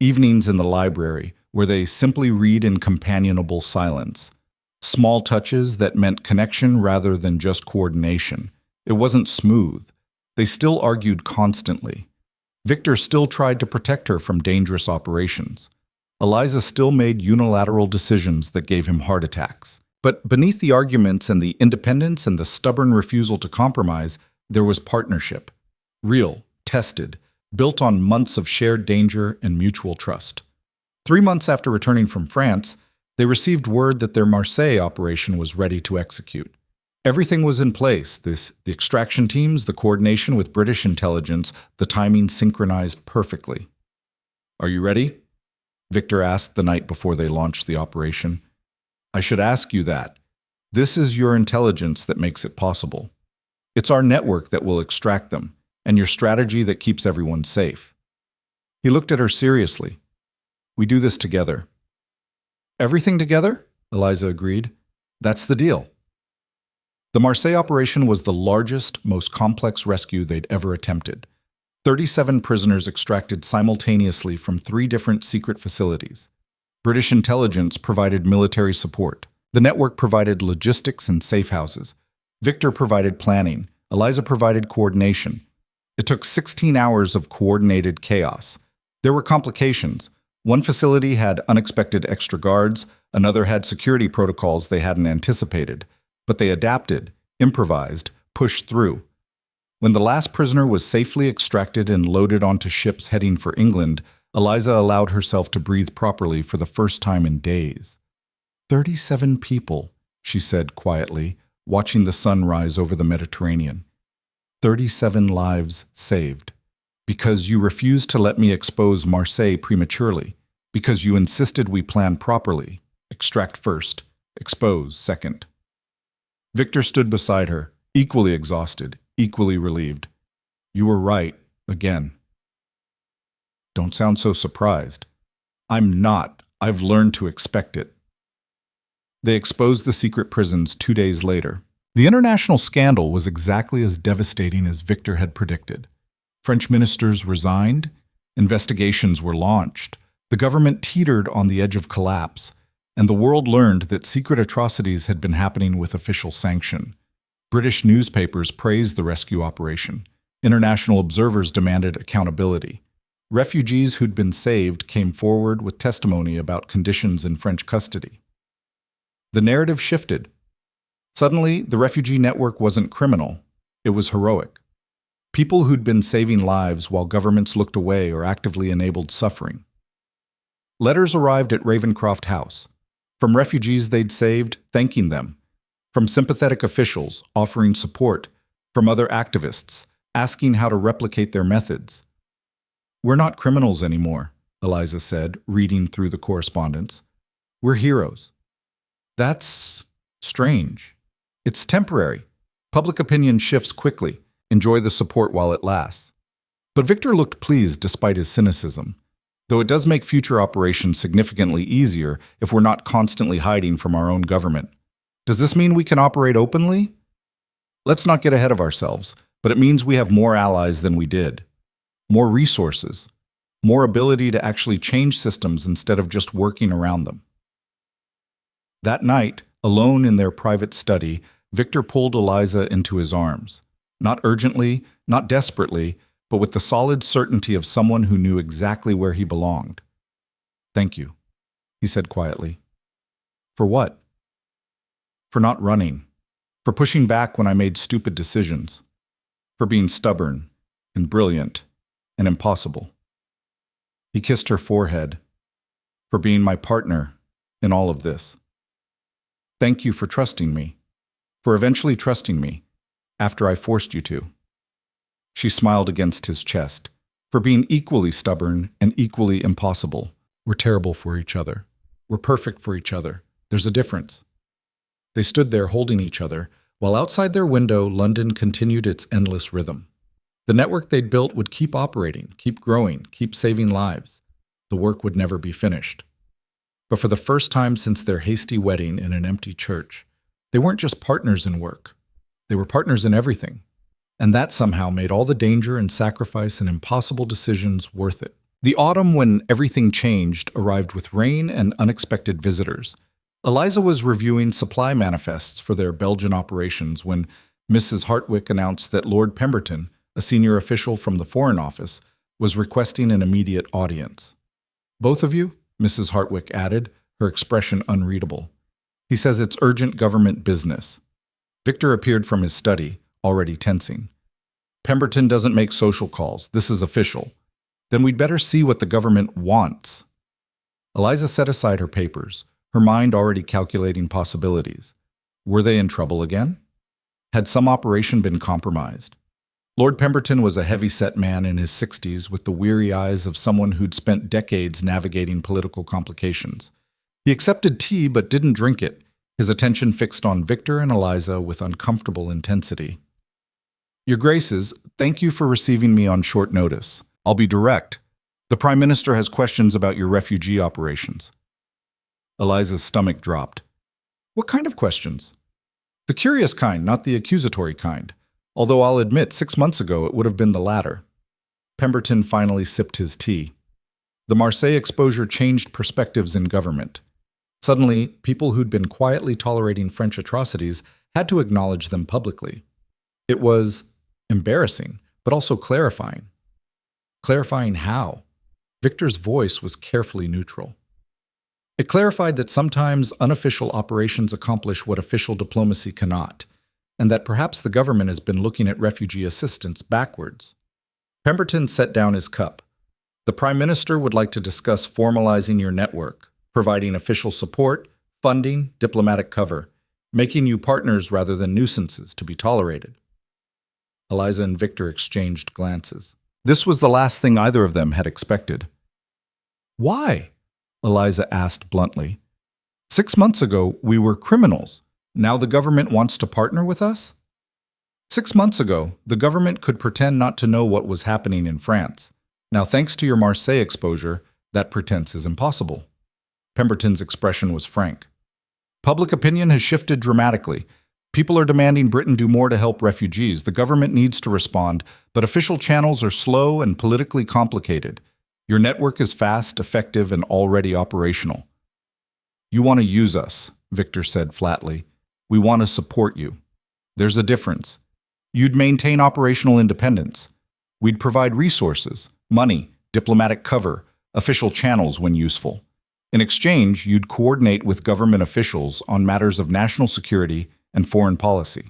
Evenings in the library where they simply read in companionable silence. Small touches that meant connection rather than just coordination. It wasn't smooth. They still argued constantly. Victor still tried to protect her from dangerous operations. Eliza still made unilateral decisions that gave him heart attacks. But beneath the arguments and the independence and the stubborn refusal to compromise, there was partnership. Real, tested, built on months of shared danger and mutual trust. 3 months after returning from France, they received word that their Marseilles operation was ready to execute. Everything was in place, the extraction teams, the coordination with British intelligence, the timing synchronized perfectly. Are you ready? Victor asked the night before they launched the operation. I should ask you that. This is your intelligence that makes it possible. It's our network that will extract them, and your strategy that keeps everyone safe. He looked at her seriously. We do this together. Everything together? Eliza agreed. That's the deal. The Marseilles operation was the largest, most complex rescue they'd ever attempted. 37 prisoners extracted simultaneously from 3 different secret facilities. British intelligence provided military support. The network provided logistics and safe houses. Victor provided planning. Eliza provided coordination. It took 16 hours of coordinated chaos. There were complications. One facility had unexpected extra guards, another had security protocols they hadn't anticipated. But they adapted, improvised, pushed through. When the last prisoner was safely extracted and loaded onto ships heading for England, Eliza allowed herself to breathe properly for the first time in days. 37 people, she said quietly, watching the sun rise over the Mediterranean. 37 lives saved. Because you refused to let me expose Marseilles prematurely. Because you insisted we plan properly. Extract first, expose second. Victor stood beside her, equally exhausted, equally relieved. You were right, again. Don't sound so surprised. I'm not. I've learned to expect it. They exposed the secret prisons 2 days later. The international scandal was exactly as devastating as Victor had predicted. French ministers resigned, investigations were launched, the government teetered on the edge of collapse, and the world learned that secret atrocities had been happening with official sanction. British newspapers praised the rescue operation. International observers demanded accountability. Refugees who'd been saved came forward with testimony about conditions in French custody. The narrative shifted. Suddenly, the refugee network wasn't criminal, it was heroic. People who'd been saving lives while governments looked away or actively enabled suffering. Letters arrived at Ravencroft House, from refugees they'd saved, thanking them, from sympathetic officials offering support, from other activists asking how to replicate their methods. We're not criminals anymore, Eliza said, reading through the correspondence. We're heroes. That's strange. It's temporary. Public opinion shifts quickly. Enjoy the support while it lasts. But Victor looked pleased despite his cynicism, though it does make future operations significantly easier if we're not constantly hiding from our own government. Does this mean we can operate openly? Let's not get ahead of ourselves, but it means we have more allies than we did. More resources. More ability to actually change systems instead of just working around them. That night, alone in their private study, Victor pulled Eliza into his arms. Not urgently, not desperately, but with the solid certainty of someone who knew exactly where he belonged. Thank you, he said quietly. For what? For not running. For pushing back when I made stupid decisions. For being stubborn and brilliant and impossible. He kissed her forehead. For being my partner in all of this. Thank you for trusting me. For eventually trusting me after I forced you to. She smiled against his chest. For being equally stubborn and equally impossible. We're terrible for each other. We're perfect for each other. There's a difference. They stood there holding each other, while outside their window, London continued its endless rhythm. The network they'd built would keep operating, keep growing, keep saving lives. The work would never be finished. But for the first time since their hasty wedding in an empty church, they weren't just partners in work. They were partners in everything. And that somehow made all the danger and sacrifice and impossible decisions worth it. The autumn when everything changed arrived with rain and unexpected visitors. Eliza was reviewing supply manifests for their Belgian operations when Mrs. Hartwick announced that Lord Pemberton, a senior official from the Foreign Office, was requesting an immediate audience. Both of you? Mrs. Hartwick added, her expression unreadable. He says it's urgent government business. Victor appeared from his study, already tensing. Pemberton doesn't make social calls. This is official. Then we'd better see what the government wants. Eliza set aside her papers, her mind already calculating possibilities. Were they in trouble again? Had some operation been compromised? Lord Pemberton was a heavy-set man in his 60s with the weary eyes of someone who'd spent decades navigating political complications. He accepted tea but didn't drink it, his attention fixed on Victor and Eliza with uncomfortable intensity. Your Graces, thank you for receiving me on short notice. I'll be direct. The Prime Minister has questions about your refugee operations. Eliza's stomach dropped. What kind of questions? The curious kind, not the accusatory kind. Although I'll admit 6 months ago it would have been the latter. Pemberton finally sipped his tea. The Marseilles exposure changed perspectives in government. Suddenly, people who'd been quietly tolerating French atrocities had to acknowledge them publicly. It was embarrassing, but also clarifying. Clarifying how? Victor's voice was carefully neutral. It clarified that sometimes unofficial operations accomplish what official diplomacy cannot, and that perhaps the government has been looking at refugee assistance backwards. Pemberton set down his cup. The Prime Minister would like to discuss formalizing your network, providing official support, funding, diplomatic cover, making you partners rather than nuisances to be tolerated. Eliza and Victor exchanged glances. This was the last thing either of them had expected. Why? Eliza asked bluntly. 6 months ago, we were criminals. Now the government wants to partner with us? 6 months ago, the government could pretend not to know what was happening in France. Now, thanks to your Marseille exposure, that pretense is impossible. Pemberton's expression was frank. Public opinion has shifted dramatically. People are demanding Britain do more to help refugees. The government needs to respond, but official channels are slow and politically complicated. Your network is fast, effective, and already operational. You want to use us, Victor said flatly. We want to support you. There's a difference. You'd maintain operational independence. We'd provide resources, money, diplomatic cover, official channels when useful. In exchange, you'd coordinate with government officials on matters of national security and foreign policy.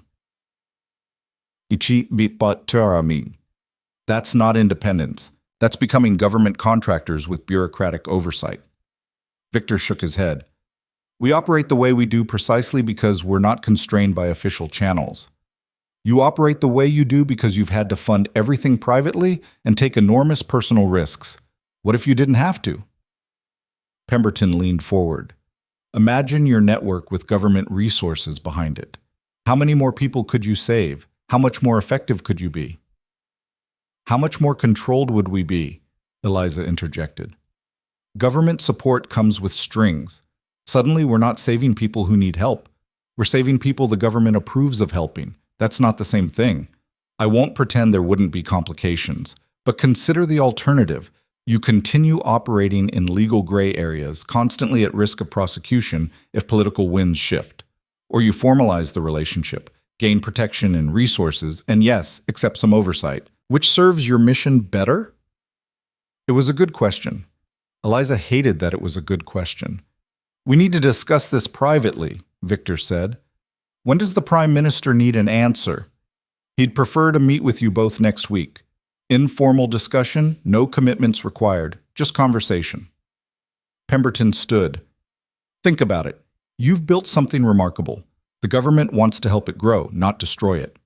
That's not independence. That's becoming government contractors with bureaucratic oversight. Victor shook his head. We operate the way we do precisely because we're not constrained by official channels. You operate the way you do because you've had to fund everything privately and take enormous personal risks. What if you didn't have to? Pemberton leaned forward. Imagine your network with government resources behind it. How many more people could you save? How much more effective could you be? How much more controlled would we be? Eliza interjected. Government support comes with strings. Suddenly, we're not saving people who need help. We're saving people the government approves of helping. That's not the same thing. I won't pretend there wouldn't be complications, but consider the alternative. You continue operating in legal gray areas, constantly at risk of prosecution if political winds shift. Or you formalize the relationship, gain protection and resources, and yes, accept some oversight. Which serves your mission better? It was a good question. Eliza hated that it was a good question. We need to discuss this privately, Victor said. When does the Prime Minister need an answer? He'd prefer to meet with you both next week. Informal discussion, no commitments required, just conversation. Pemberton stood. Think about it. You've built something remarkable. The government wants to help it grow, not destroy it.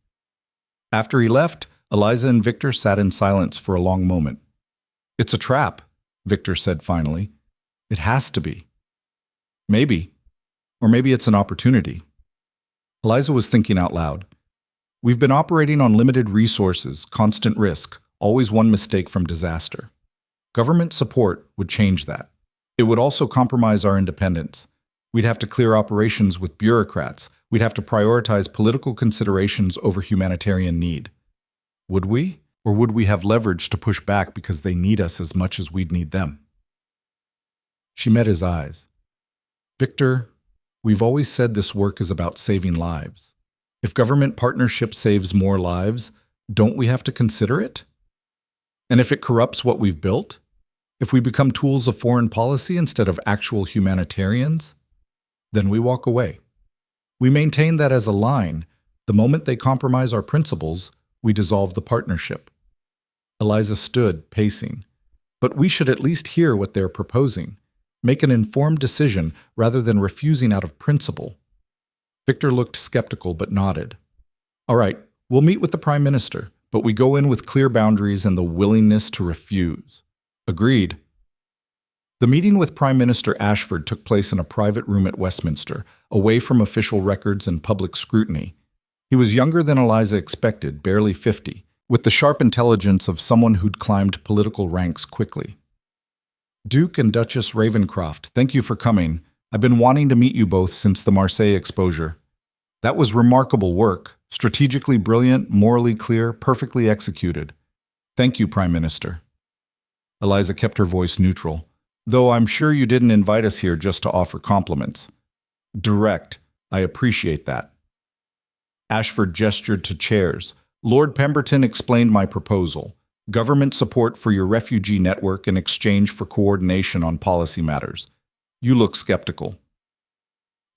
After he left, Eliza and Victor sat in silence for a long moment. It's a trap, Victor said finally. It has to be. Maybe. Or maybe it's an opportunity. Eliza was thinking out loud. We've been operating on limited resources, constant risk, always one mistake from disaster. Government support would change that. It would also compromise our independence. We'd have to clear operations with bureaucrats. We'd have to prioritize political considerations over humanitarian need. Would we? Or would we have leverage to push back because they need us as much as we'd need them? She met his eyes. Victor, we've always said this work is about saving lives. If government partnership saves more lives, don't we have to consider it? And if it corrupts what we've built? If we become tools of foreign policy instead of actual humanitarians? Then we walk away. We maintain that as a line. The moment they compromise our principles, we dissolve the partnership. Eliza stood, pacing. But we should at least hear what they're proposing. Make an informed decision rather than refusing out of principle. Victor looked skeptical but nodded. All right, we'll meet with the Prime Minister, but we go in with clear boundaries and the willingness to refuse. Agreed. The meeting with Prime Minister Ashford took place in a private room at Westminster, away from official records and public scrutiny. He was younger than Eliza expected, barely 50, with the sharp intelligence of someone who'd climbed political ranks quickly. Duke and Duchess Ravencroft, thank you for coming. I've been wanting to meet you both since the Marseille exposure. That was remarkable work, strategically brilliant, morally clear, perfectly executed. Thank you, Prime Minister. Eliza kept her voice neutral. Though I'm sure you didn't invite us here just to offer compliments. Direct. I appreciate that. Ashford gestured to chairs. Lord Pemberton explained my proposal. Government support for your refugee network in exchange for coordination on policy matters. You look skeptical.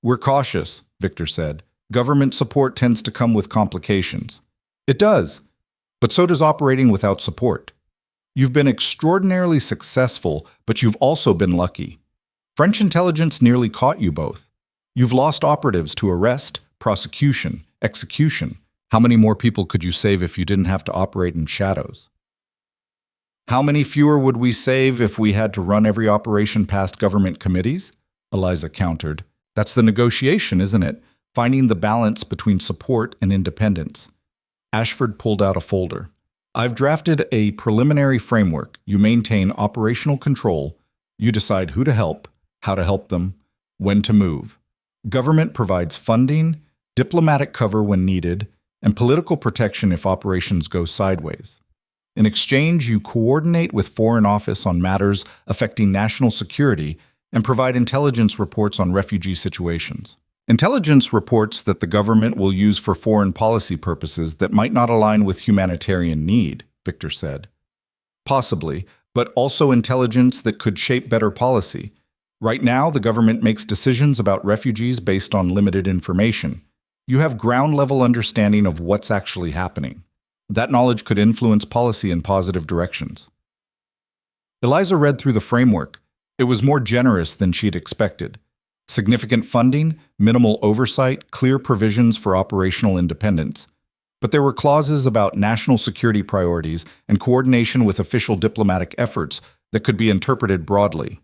We're cautious, Victor said. Government support tends to come with complications. It does, but so does operating without support. You've been extraordinarily successful, but you've also been lucky. French intelligence nearly caught you both. You've lost operatives to arrest, prosecution, execution. How many more people could you save if you didn't have to operate in shadows? How many fewer would we save if we had to run every operation past government committees? Eliza countered. That's the negotiation, isn't it? Finding the balance between support and independence. Ashford pulled out a folder. I've drafted a preliminary framework. You maintain operational control. You decide who to help, how to help them, when to move. Government provides funding, diplomatic cover when needed, and political protection if operations go sideways. In exchange, you coordinate with Foreign Office on matters affecting national security and provide intelligence reports on refugee situations. Intelligence reports that the government will use for foreign policy purposes that might not align with humanitarian need, Victor said. Possibly, but also intelligence that could shape better policy. Right now, the government makes decisions about refugees based on limited information. You have ground-level understanding of what's actually happening. That knowledge could influence policy in positive directions. Eliza read through the framework. It was more generous than she'd expected. Significant funding, minimal oversight, clear provisions for operational independence. But there were clauses about national security priorities and coordination with official diplomatic efforts that could be interpreted broadly.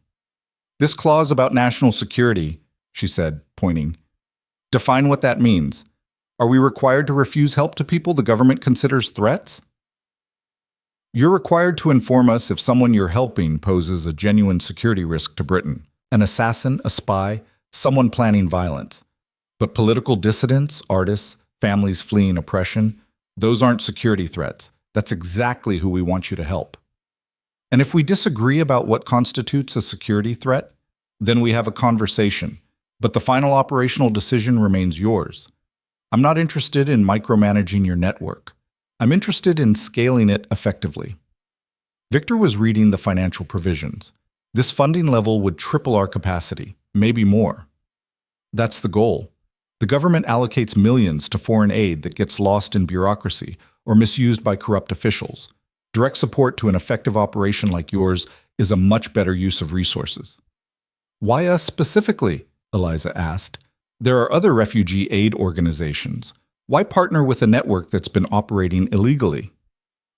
This clause about national security, she said, pointing. Define what that means. Are we required to refuse help to people the government considers threats? You're required to inform us if someone you're helping poses a genuine security risk to Britain. An assassin, a spy, someone planning violence. But political dissidents, artists, families fleeing oppression, those aren't security threats. That's exactly who we want you to help. And if we disagree about what constitutes a security threat, then we have a conversation. But the final operational decision remains yours. I'm not interested in micromanaging your network. I'm interested in scaling it effectively. Victor was reading the financial provisions. This funding level would triple our capacity, maybe more. That's the goal. The government allocates millions to foreign aid that gets lost in bureaucracy or misused by corrupt officials. Direct support to an effective operation like yours is a much better use of resources. Why us specifically? Eliza asked. There are other refugee aid organizations. Why partner with a network that's been operating illegally?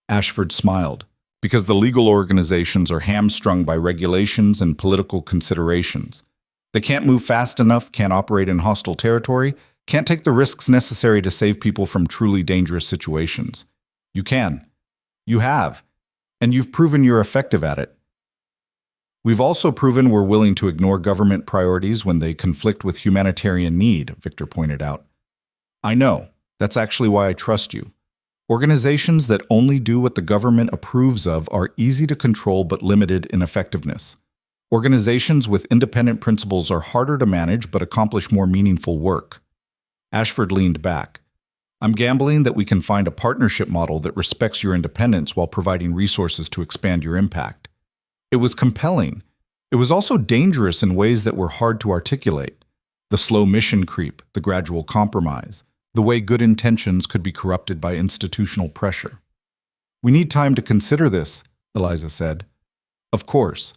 Ashford smiled. Because the legal organizations are hamstrung by regulations and political considerations. They can't move fast enough, can't operate in hostile territory, can't take the risks necessary to save people from truly dangerous situations. You can. You have. And you've proven you're effective at it. We've also proven we're willing to ignore government priorities when they conflict with humanitarian need, Victor pointed out. I know. That's actually why I trust you. Organizations that only do what the government approves of are easy to control but limited in effectiveness. Organizations with independent principles are harder to manage but accomplish more meaningful work. Ashford leaned back. I'm gambling that we can find a partnership model that respects your independence while providing resources to expand your impact. It was compelling. It was also dangerous in ways that were hard to articulate. The slow mission creep, the gradual compromise, the way good intentions could be corrupted by institutional pressure. We need time to consider this, Eliza said. Of course.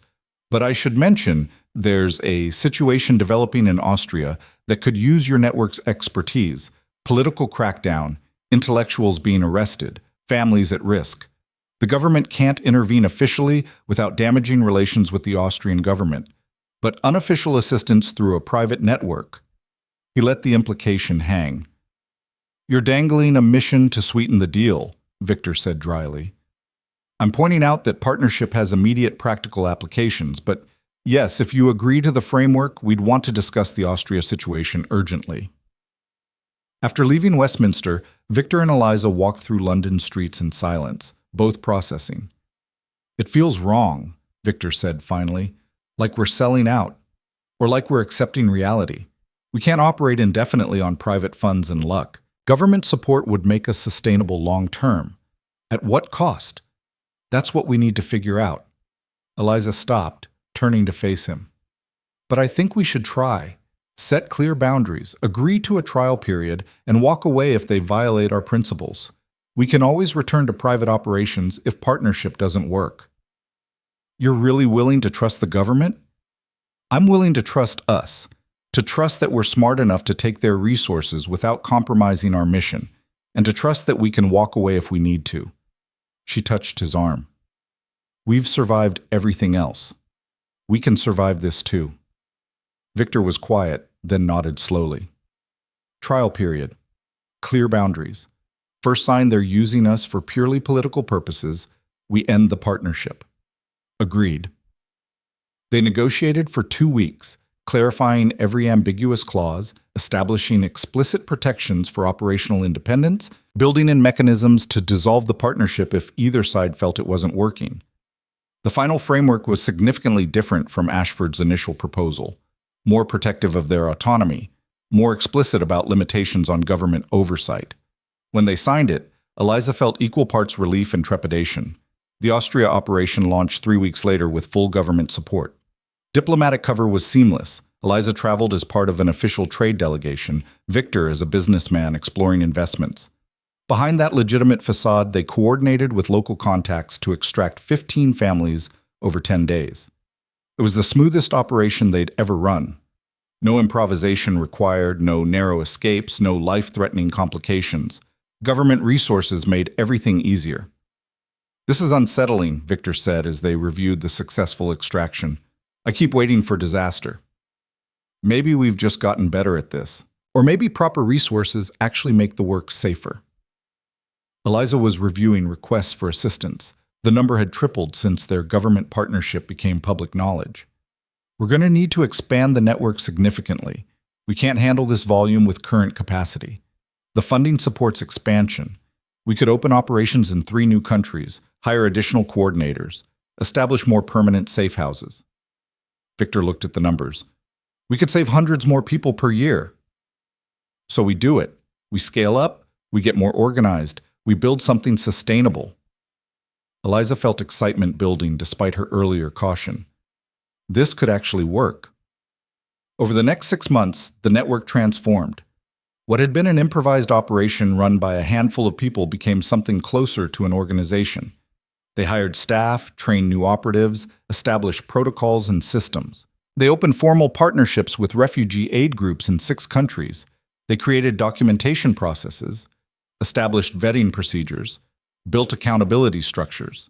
But I should mention there's a situation developing in Austria that could use your network's expertise, political crackdown, intellectuals being arrested, families at risk. The government can't intervene officially without damaging relations with the Austrian government, but unofficial assistance through a private network. He let the implication hang. You're dangling a mission to sweeten the deal, Victor said dryly. I'm pointing out that partnership has immediate practical applications, but yes, if you agree to the framework, we'd want to discuss the Austria situation urgently. After leaving Westminster, Victor and Eliza walked through London streets in silence, both processing. It feels wrong, Victor said finally, like we're selling out, or like we're accepting reality. We can't operate indefinitely on private funds and luck. Government support would make us sustainable long-term. At what cost? That's what we need to figure out. Eliza stopped, turning to face him. But I think we should try. Set clear boundaries, agree to a trial period, and walk away if they violate our principles. We can always return to private operations if partnership doesn't work. You're really willing to trust the government? I'm willing to trust us. To trust that we're smart enough to take their resources without compromising our mission, and to trust that we can walk away if we need to. She touched his arm. We've survived everything else. We can survive this too. Victor was quiet, then nodded slowly. Trial period. Clear boundaries. First sign they're using us for purely political purposes, we end the partnership. Agreed. They negotiated for 2 weeks, clarifying every ambiguous clause, establishing explicit protections for operational independence, building in mechanisms to dissolve the partnership if either side felt it wasn't working. The final framework was significantly different from Ashford's initial proposal, more protective of their autonomy, more explicit about limitations on government oversight. When they signed it, Eliza felt equal parts relief and trepidation. The Austria operation launched 3 weeks later with full government support. Diplomatic cover was seamless. Eliza traveled as part of an official trade delegation, Victor as a businessman exploring investments. Behind that legitimate facade, they coordinated with local contacts to extract 15 families over 10 days. It was the smoothest operation they'd ever run. No improvisation required, no narrow escapes, no life-threatening complications. Government resources made everything easier. "This is unsettling," Victor said as they reviewed the successful extraction. "I keep waiting for disaster. Maybe we've just gotten better at this. Or maybe proper resources actually make the work safer." Eliza was reviewing requests for assistance. The number had tripled since their government partnership became public knowledge. "We're going to need to expand the network significantly. We can't handle this volume with current capacity. The funding supports expansion. We could open operations in 3 new countries, hire additional coordinators, establish more permanent safe houses." Victor looked at the numbers. "We could save hundreds more people per year." "So we do it. We scale up, we get more organized, we build something sustainable." Eliza felt excitement building despite her earlier caution. This could actually work. Over the next 6 months, the network transformed. What had been an improvised operation run by a handful of people became something closer to an organization. They hired staff, trained new operatives, established protocols and systems. They opened formal partnerships with refugee aid groups in 6 countries. They created documentation processes, established vetting procedures, built accountability structures.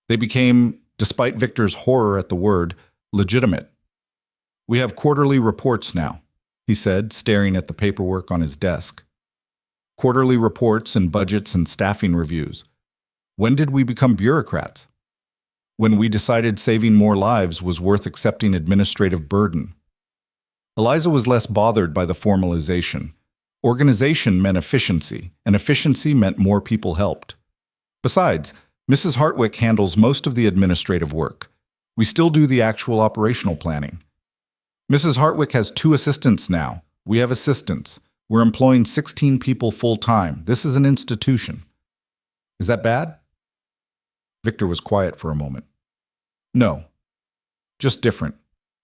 They became, despite Victor's horror at the word, legitimate. "We have quarterly reports now," he said, staring at the paperwork on his desk. "Quarterly reports and budgets and staffing reviews. When did we become bureaucrats? When we decided saving more lives was worth accepting administrative burden." Eliza was less bothered by the formalization. Organization meant efficiency, and efficiency meant more people helped. Besides, Mrs. Hartwick handles most of the administrative work. We still do the actual operational planning. Mrs. Hartwick has 2 assistants now. We have assistants. We're employing 16 people full-time. This is an institution. Is that bad? Victor was quiet for a moment. No, just different.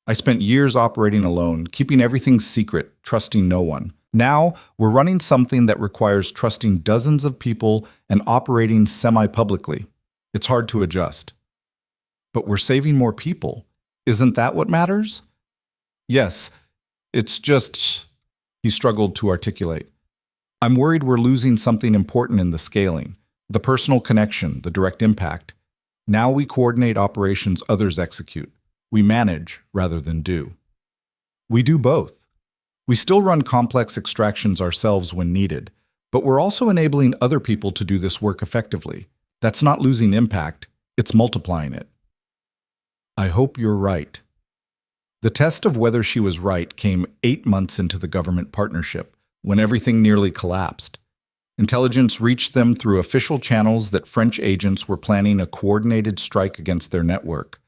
I spent years operating alone, keeping everything secret, trusting no one. Now, we're running something that requires trusting dozens of people and operating semi-publicly. It's hard to adjust. But we're saving more people. Isn't that what matters? Yes, it's just, he struggled to articulate. I'm worried we're losing something important in the scaling, the personal connection, the direct impact. Now we coordinate operations others execute. We manage rather than do. We do both. We still run complex extractions ourselves when needed, but we're also enabling other people to do this work effectively. That's not losing impact, it's multiplying it. I hope you're right. The test of whether she was right came 8 months into the government partnership, when everything nearly collapsed. Intelligence reached them through official channels that French agents were planning a coordinated strike against their network.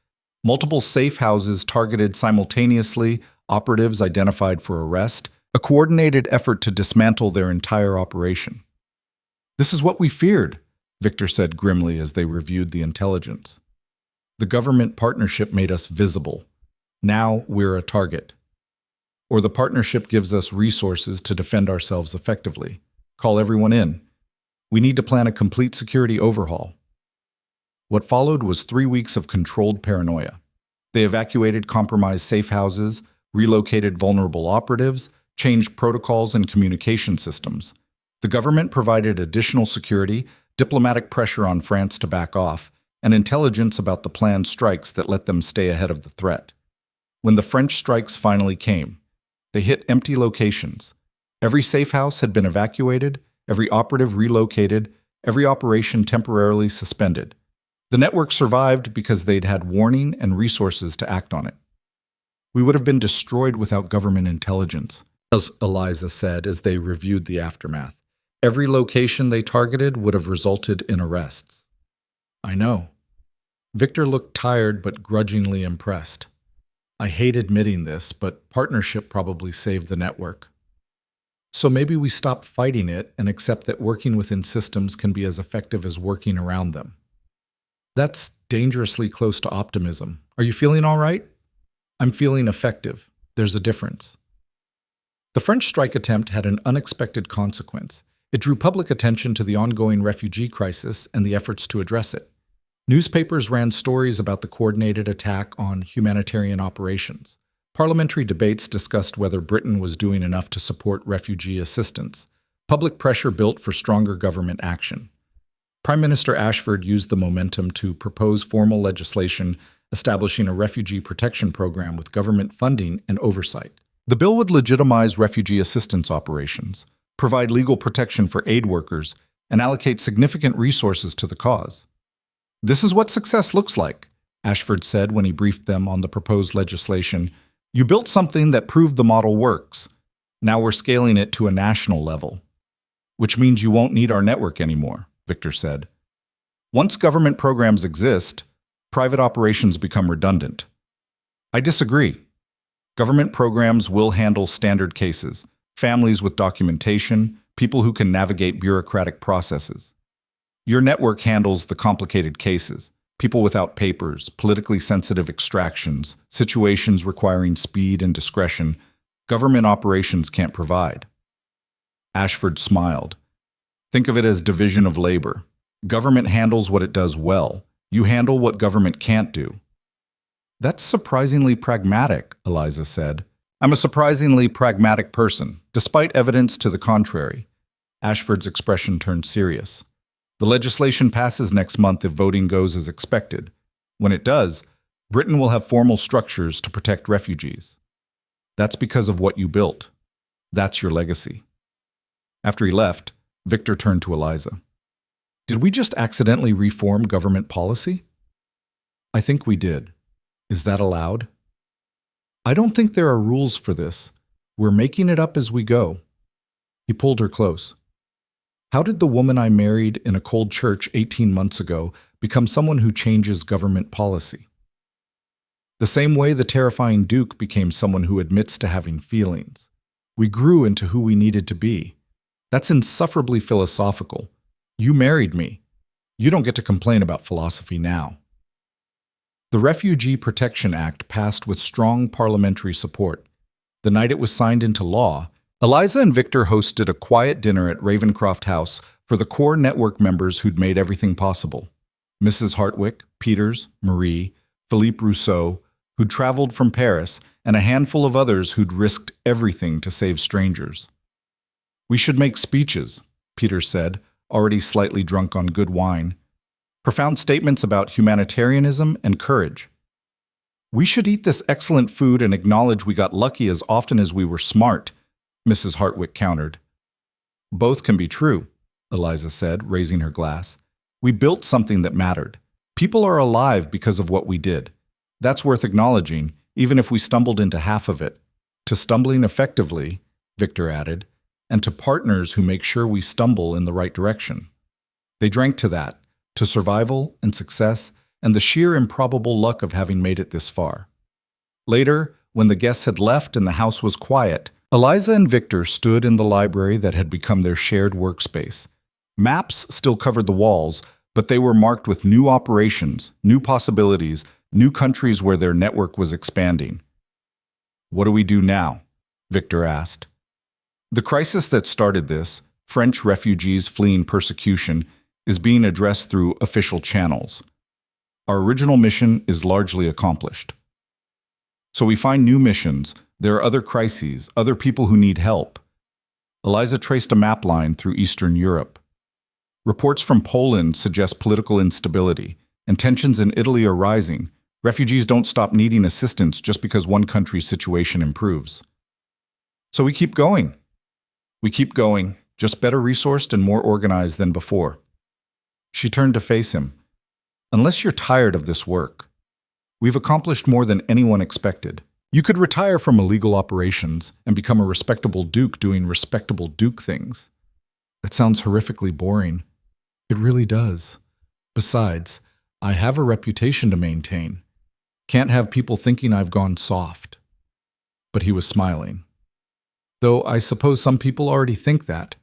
Multiple safe houses targeted simultaneously, operatives identified for arrest, a coordinated effort to dismantle their entire operation. This is what we feared, Victor said grimly as they reviewed the intelligence. The government partnership made us visible. Now we're a target. Or the partnership gives us resources to defend ourselves effectively. Call everyone in. We need to plan a complete security overhaul. What followed was 3 weeks of controlled paranoia. They evacuated compromised safe houses, relocated vulnerable operatives, changed protocols and communication systems. The government provided additional security, diplomatic pressure on France to back off, and intelligence about the planned strikes that let them stay ahead of the threat. When the French strikes finally came, they hit empty locations. Every safe house had been evacuated, every operative relocated, every operation temporarily suspended. The network survived because they'd had warning and resources to act on it. We would have been destroyed without government intelligence, as Eliza said as they reviewed the aftermath. Every location they targeted would have resulted in arrests. I know. Victor looked tired but grudgingly impressed. I hate admitting this, but partnership probably saved the network. So maybe we stop fighting it and accept that working within systems can be as effective as working around them. That's dangerously close to optimism. Are you feeling all right? I'm feeling effective. There's a difference. The French strike attempt had an unexpected consequence. It drew public attention to the ongoing refugee crisis and the efforts to address it. Newspapers ran stories about the coordinated attack on humanitarian operations. Parliamentary debates discussed whether Britain was doing enough to support refugee assistance. Public pressure built for stronger government action. Prime Minister Ashworth used the momentum to propose formal legislation establishing a refugee protection program with government funding and oversight. The bill would legitimize refugee assistance operations, provide legal protection for aid workers, and allocate significant resources to the cause. This is what success looks like, Ashford said when he briefed them on the proposed legislation. You built something that proved the model works. Now we're scaling it to a national level. Which means you won't need our network anymore, Victor said. Once government programs exist, private operations become redundant. I disagree. Government programs will handle standard cases, families with documentation, people who can navigate bureaucratic processes. Your network handles the complicated cases, people without papers, politically sensitive extractions, situations requiring speed and discretion government operations can't provide. Ashford smiled. Think of it as division of labor. Government handles what it does well. You handle what government can't do. That's surprisingly pragmatic, Eliza said. I'm a surprisingly pragmatic person, despite evidence to the contrary. Ashford's expression turned serious. The legislation passes next month if voting goes as expected. When it does, Britain will have formal structures to protect refugees. That's because of what you built. That's your legacy. After he left, Victor turned to Eliza. Did we just accidentally reform government policy? I think we did. Is that allowed? I don't think there are rules for this. We're making it up as we go. He pulled her close. How did the woman I married in a cold church 18 months ago become someone who changes government policy? The same way the terrifying Duke became someone who admits to having feelings. We grew into who we needed to be. That's insufferably philosophical. You married me. You don't get to complain about philosophy now. The Refugee Protection Act passed with strong parliamentary support. The night it was signed into law, Eliza and Victor hosted a quiet dinner at Ravencroft House for the core network members who'd made everything possible. Mrs. Hartwick, Peters, Marie, Philippe Rousseau, who'd traveled from Paris, and a handful of others who'd risked everything to save strangers. We should make speeches, Peters said, already slightly drunk on good wine. Profound statements about humanitarianism and courage. We should eat this excellent food and acknowledge we got lucky as often as we were smart, Mrs. Hartwick countered. Both can be true, Eliza said, raising her glass. We built something that mattered. People are alive because of what we did. That's worth acknowledging, even if we stumbled into half of it. To stumbling effectively, Victor added, and to partners who make sure we stumble in the right direction. They drank to that, to survival and success, and the sheer improbable luck of having made it this far. Later, when the guests had left and the house was quiet, Eliza and Victor stood in the library that had become their shared workspace. Maps still covered the walls, but they were marked with new operations, new possibilities, new countries where their network was expanding. What do we do now? Victor asked. The crisis that started this, French refugees fleeing persecution, is being addressed through official channels. Our original mission is largely accomplished. So we find new missions. There are other crises, other people who need help. Eliza traced a map line through Eastern Europe. Reports from Poland suggest political instability, and tensions in Italy are rising. Refugees don't stop needing assistance just because one country's situation improves. So we keep going. We keep going, just better resourced and more organized than before. She turned to face him. Unless you're tired of this work, we've accomplished more than anyone expected. You could retire from illegal operations and become a respectable duke doing respectable duke things. That sounds horrifically boring. It really does. Besides, I have a reputation to maintain. Can't have people thinking I've gone soft. But he was smiling. Though I suppose some people already think that.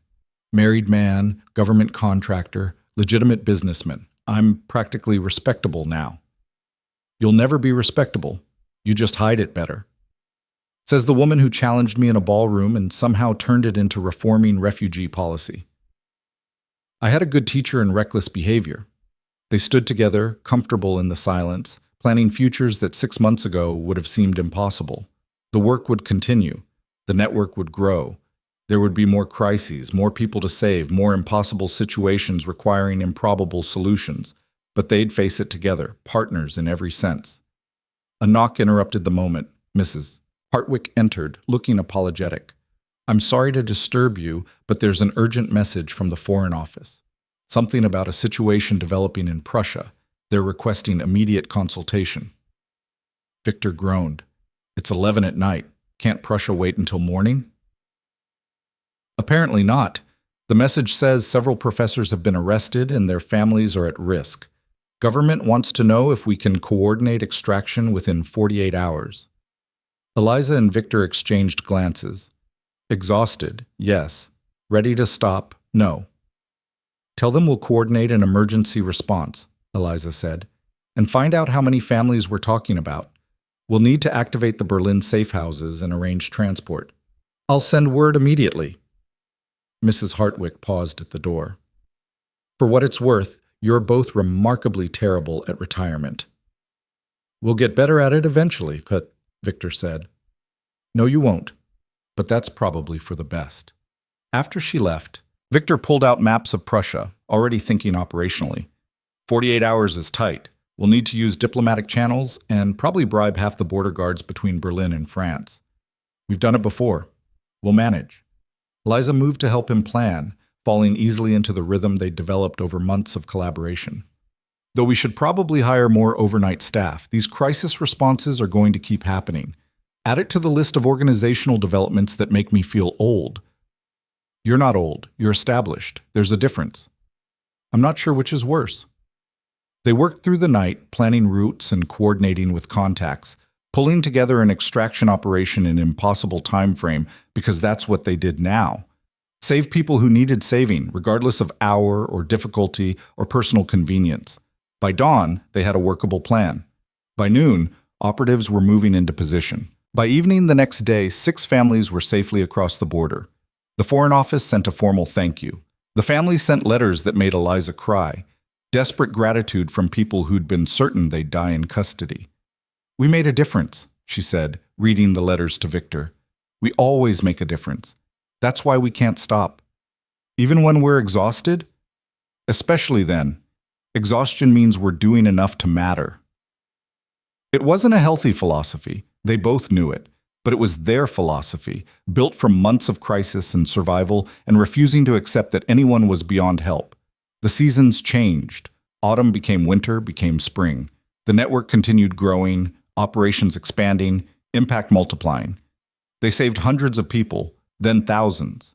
Married man, government contractor, legitimate businessman. I'm practically respectable now. You'll never be respectable. You just hide it better. Says the woman who challenged me in a ballroom and somehow turned it into reforming refugee policy. I had a good teacher in reckless behavior. They stood together, comfortable in the silence, planning futures that 6 months ago would have seemed impossible. The work would continue. The network would grow. There would be more crises, more people to save, more impossible situations requiring improbable solutions. But they'd face it together, partners in every sense. A knock interrupted the moment. Mrs. Hartwick entered, looking apologetic. I'm sorry to disturb you, but there's an urgent message from the Foreign Office. Something about a situation developing in Prussia. They're requesting immediate consultation. Victor groaned. It's 11 at night. Can't Prussia wait until morning? Apparently not. The message says several professors have been arrested and their families are at risk. Government wants to know if we can coordinate extraction within 48 hours. Eliza and Victor exchanged glances. Exhausted, yes. Ready to stop, no. Tell them we'll coordinate an emergency response, Eliza said, and find out how many families we're talking about. We'll need to activate the Berlin safe houses and arrange transport. I'll send word immediately. Mrs. Hartwick paused at the door. For what it's worth, you're both remarkably terrible at retirement. We'll get better at it eventually, but Victor said. No, you won't. But that's probably for the best. After she left, Victor pulled out maps of Prussia, already thinking operationally. 48 hours is tight. We'll need to use diplomatic channels and probably bribe half the border guards between Berlin and France. We've done it before. We'll manage. Eliza moved to help him plan, falling easily into the rhythm they'd developed over months of collaboration. Though we should probably hire more overnight staff, these crisis responses are going to keep happening. Add it to the list of organizational developments that make me feel old. You're not old. You're established. There's a difference. I'm not sure which is worse. They worked through the night, planning routes and coordinating with contacts, pulling together an extraction operation in an impossible time frame because that's what they did now. Save people who needed saving, regardless of hour or difficulty or personal convenience. By dawn, they had a workable plan. By noon, operatives were moving into position. By evening the next day, 6 families were safely across the border. The Foreign Office sent a formal thank you. The families sent letters that made Eliza cry. Desperate gratitude from people who'd been certain they'd die in custody. We made a difference, she said, reading the letters to Victor. We always make a difference. That's why we can't stop. Even when we're exhausted? Especially then. Exhaustion means we're doing enough to matter. It wasn't a healthy philosophy. They both knew it. But it was their philosophy, built from months of crisis and survival and refusing to accept that anyone was beyond help. The seasons changed. Autumn became winter, became spring. The network continued growing, operations expanding, impact multiplying. They saved hundreds of people, then thousands.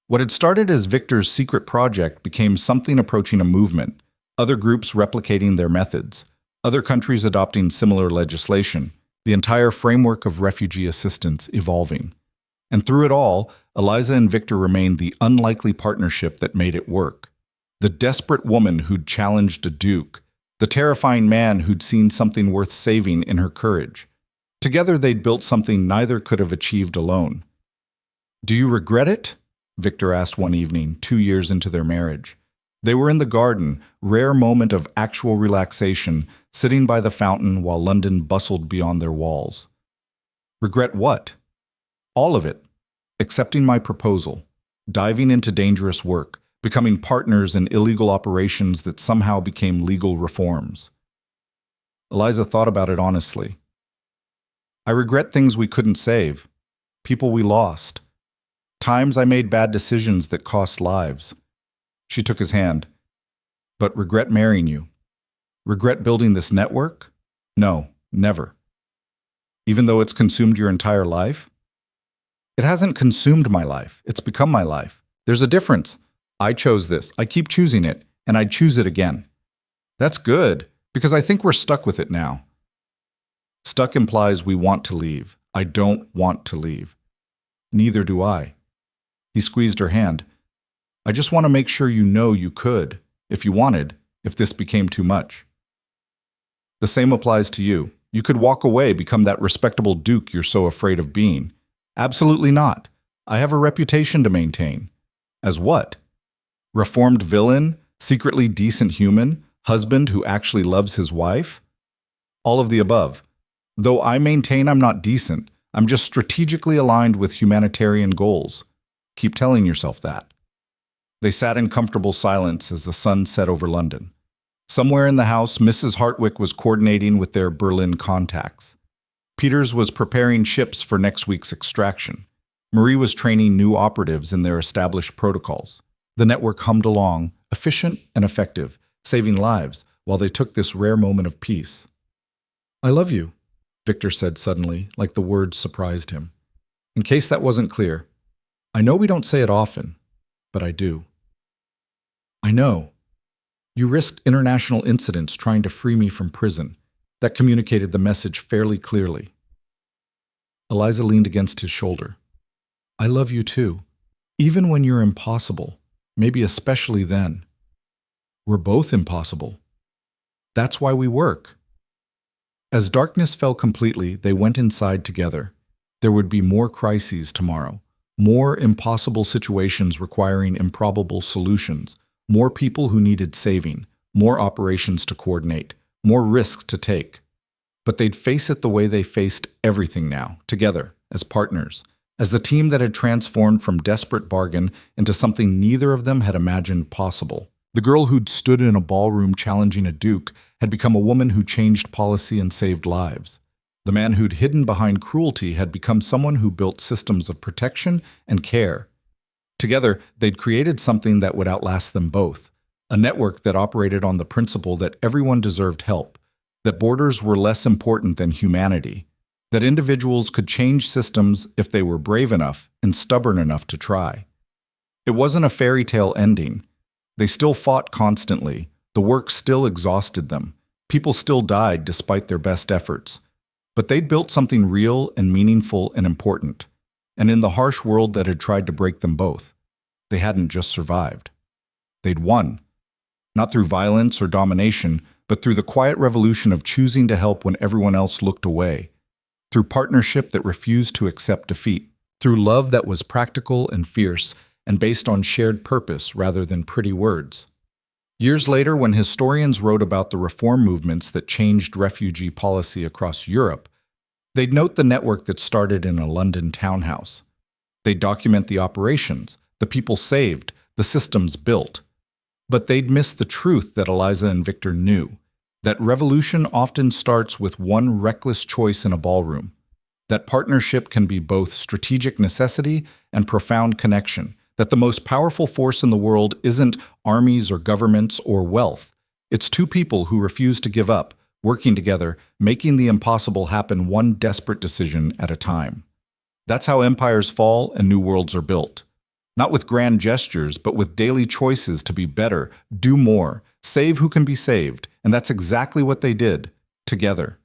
What had started as Victor's secret project became something approaching a movement, other groups replicating their methods, other countries adopting similar legislation, the entire framework of refugee assistance evolving. And through it all, Eliza and Victor remained the unlikely partnership that made it work. The desperate woman who'd challenged a duke, the terrifying man who'd seen something worth saving in her courage. Together they'd built something neither could have achieved alone. Do you regret it? Victor asked one evening, 2 years into their marriage. They were in the garden, rare moment of actual relaxation, sitting by the fountain while London bustled beyond their walls. Regret what? All of it. Accepting my proposal, diving into dangerous work, becoming partners in illegal operations that somehow became legal reforms. Eliza thought about it honestly. I regret things we couldn't save, people we lost, times I made bad decisions that cost lives. She took his hand. But regret marrying you? Regret building this network? No, never. Even though it's consumed your entire life? It hasn't consumed my life. It's become my life. There's a difference. I chose this. I keep choosing it, and I'd choose it again. That's good, because I think we're stuck with it now. Stuck implies we want to leave. I don't want to leave. Neither do I. He squeezed her hand. I just want to make sure you know you could, if you wanted, if this became too much. The same applies to you. You could walk away, become that respectable duke you're so afraid of being. Absolutely not. I have a reputation to maintain. As what? Reformed villain? Secretly decent human? Husband who actually loves his wife? All of the above. Though I maintain I'm not decent, I'm just strategically aligned with humanitarian goals. Keep telling yourself that. They sat in comfortable silence as the sun set over London. Somewhere in the house, Mrs. Hartwick was coordinating with their Berlin contacts. Peters was preparing ships for next week's extraction. Marie was training new operatives in their established protocols. The network hummed along, efficient and effective, saving lives while they took this rare moment of peace. I love you, Victor said suddenly, like the words surprised him. In case that wasn't clear, I know we don't say it often, but I do. I know. You risked international incidents trying to free me from prison. That communicated the message fairly clearly. Eliza leaned against his shoulder. I love you too. Even when you're impossible, maybe especially then. We're both impossible. That's why we work. As darkness fell completely, they went inside together. There would be more crises tomorrow, more impossible situations requiring improbable solutions, more people who needed saving, more operations to coordinate, more risks to take. But they'd face it the way they faced everything now, together, as partners, as the team that had transformed from desperate bargain into something neither of them had imagined possible. The girl who'd stood in a ballroom challenging a duke had become a woman who changed policy and saved lives. The man who'd hidden behind cruelty had become someone who built systems of protection and care. Together, they'd created something that would outlast them both, a network that operated on the principle that everyone deserved help, that borders were less important than humanity, that individuals could change systems if they were brave enough and stubborn enough to try. It wasn't a fairy tale ending. They still fought constantly. The work still exhausted them. People still died despite their best efforts. But they'd built something real and meaningful and important. And in the harsh world that had tried to break them both, they hadn't just survived. They'd won. Not through violence or domination, but through the quiet revolution of choosing to help when everyone else looked away. Through partnership that refused to accept defeat. Through love that was practical and fierce, and based on shared purpose rather than pretty words. Years later, when historians wrote about the reform movements that changed refugee policy across Europe, they'd note the network that started in a London townhouse. They'd document the operations, the people saved, the systems built. But they'd miss the truth that Eliza and Victor knew, that revolution often starts with one reckless choice in a ballroom, that partnership can be both strategic necessity and profound connection, that the most powerful force in the world isn't armies or governments or wealth. It's two people who refuse to give up, working together, making the impossible happen one desperate decision at a time. That's how empires fall and new worlds are built. Not with grand gestures, but with daily choices to be better, do more, save who can be saved, and that's exactly what they did, together.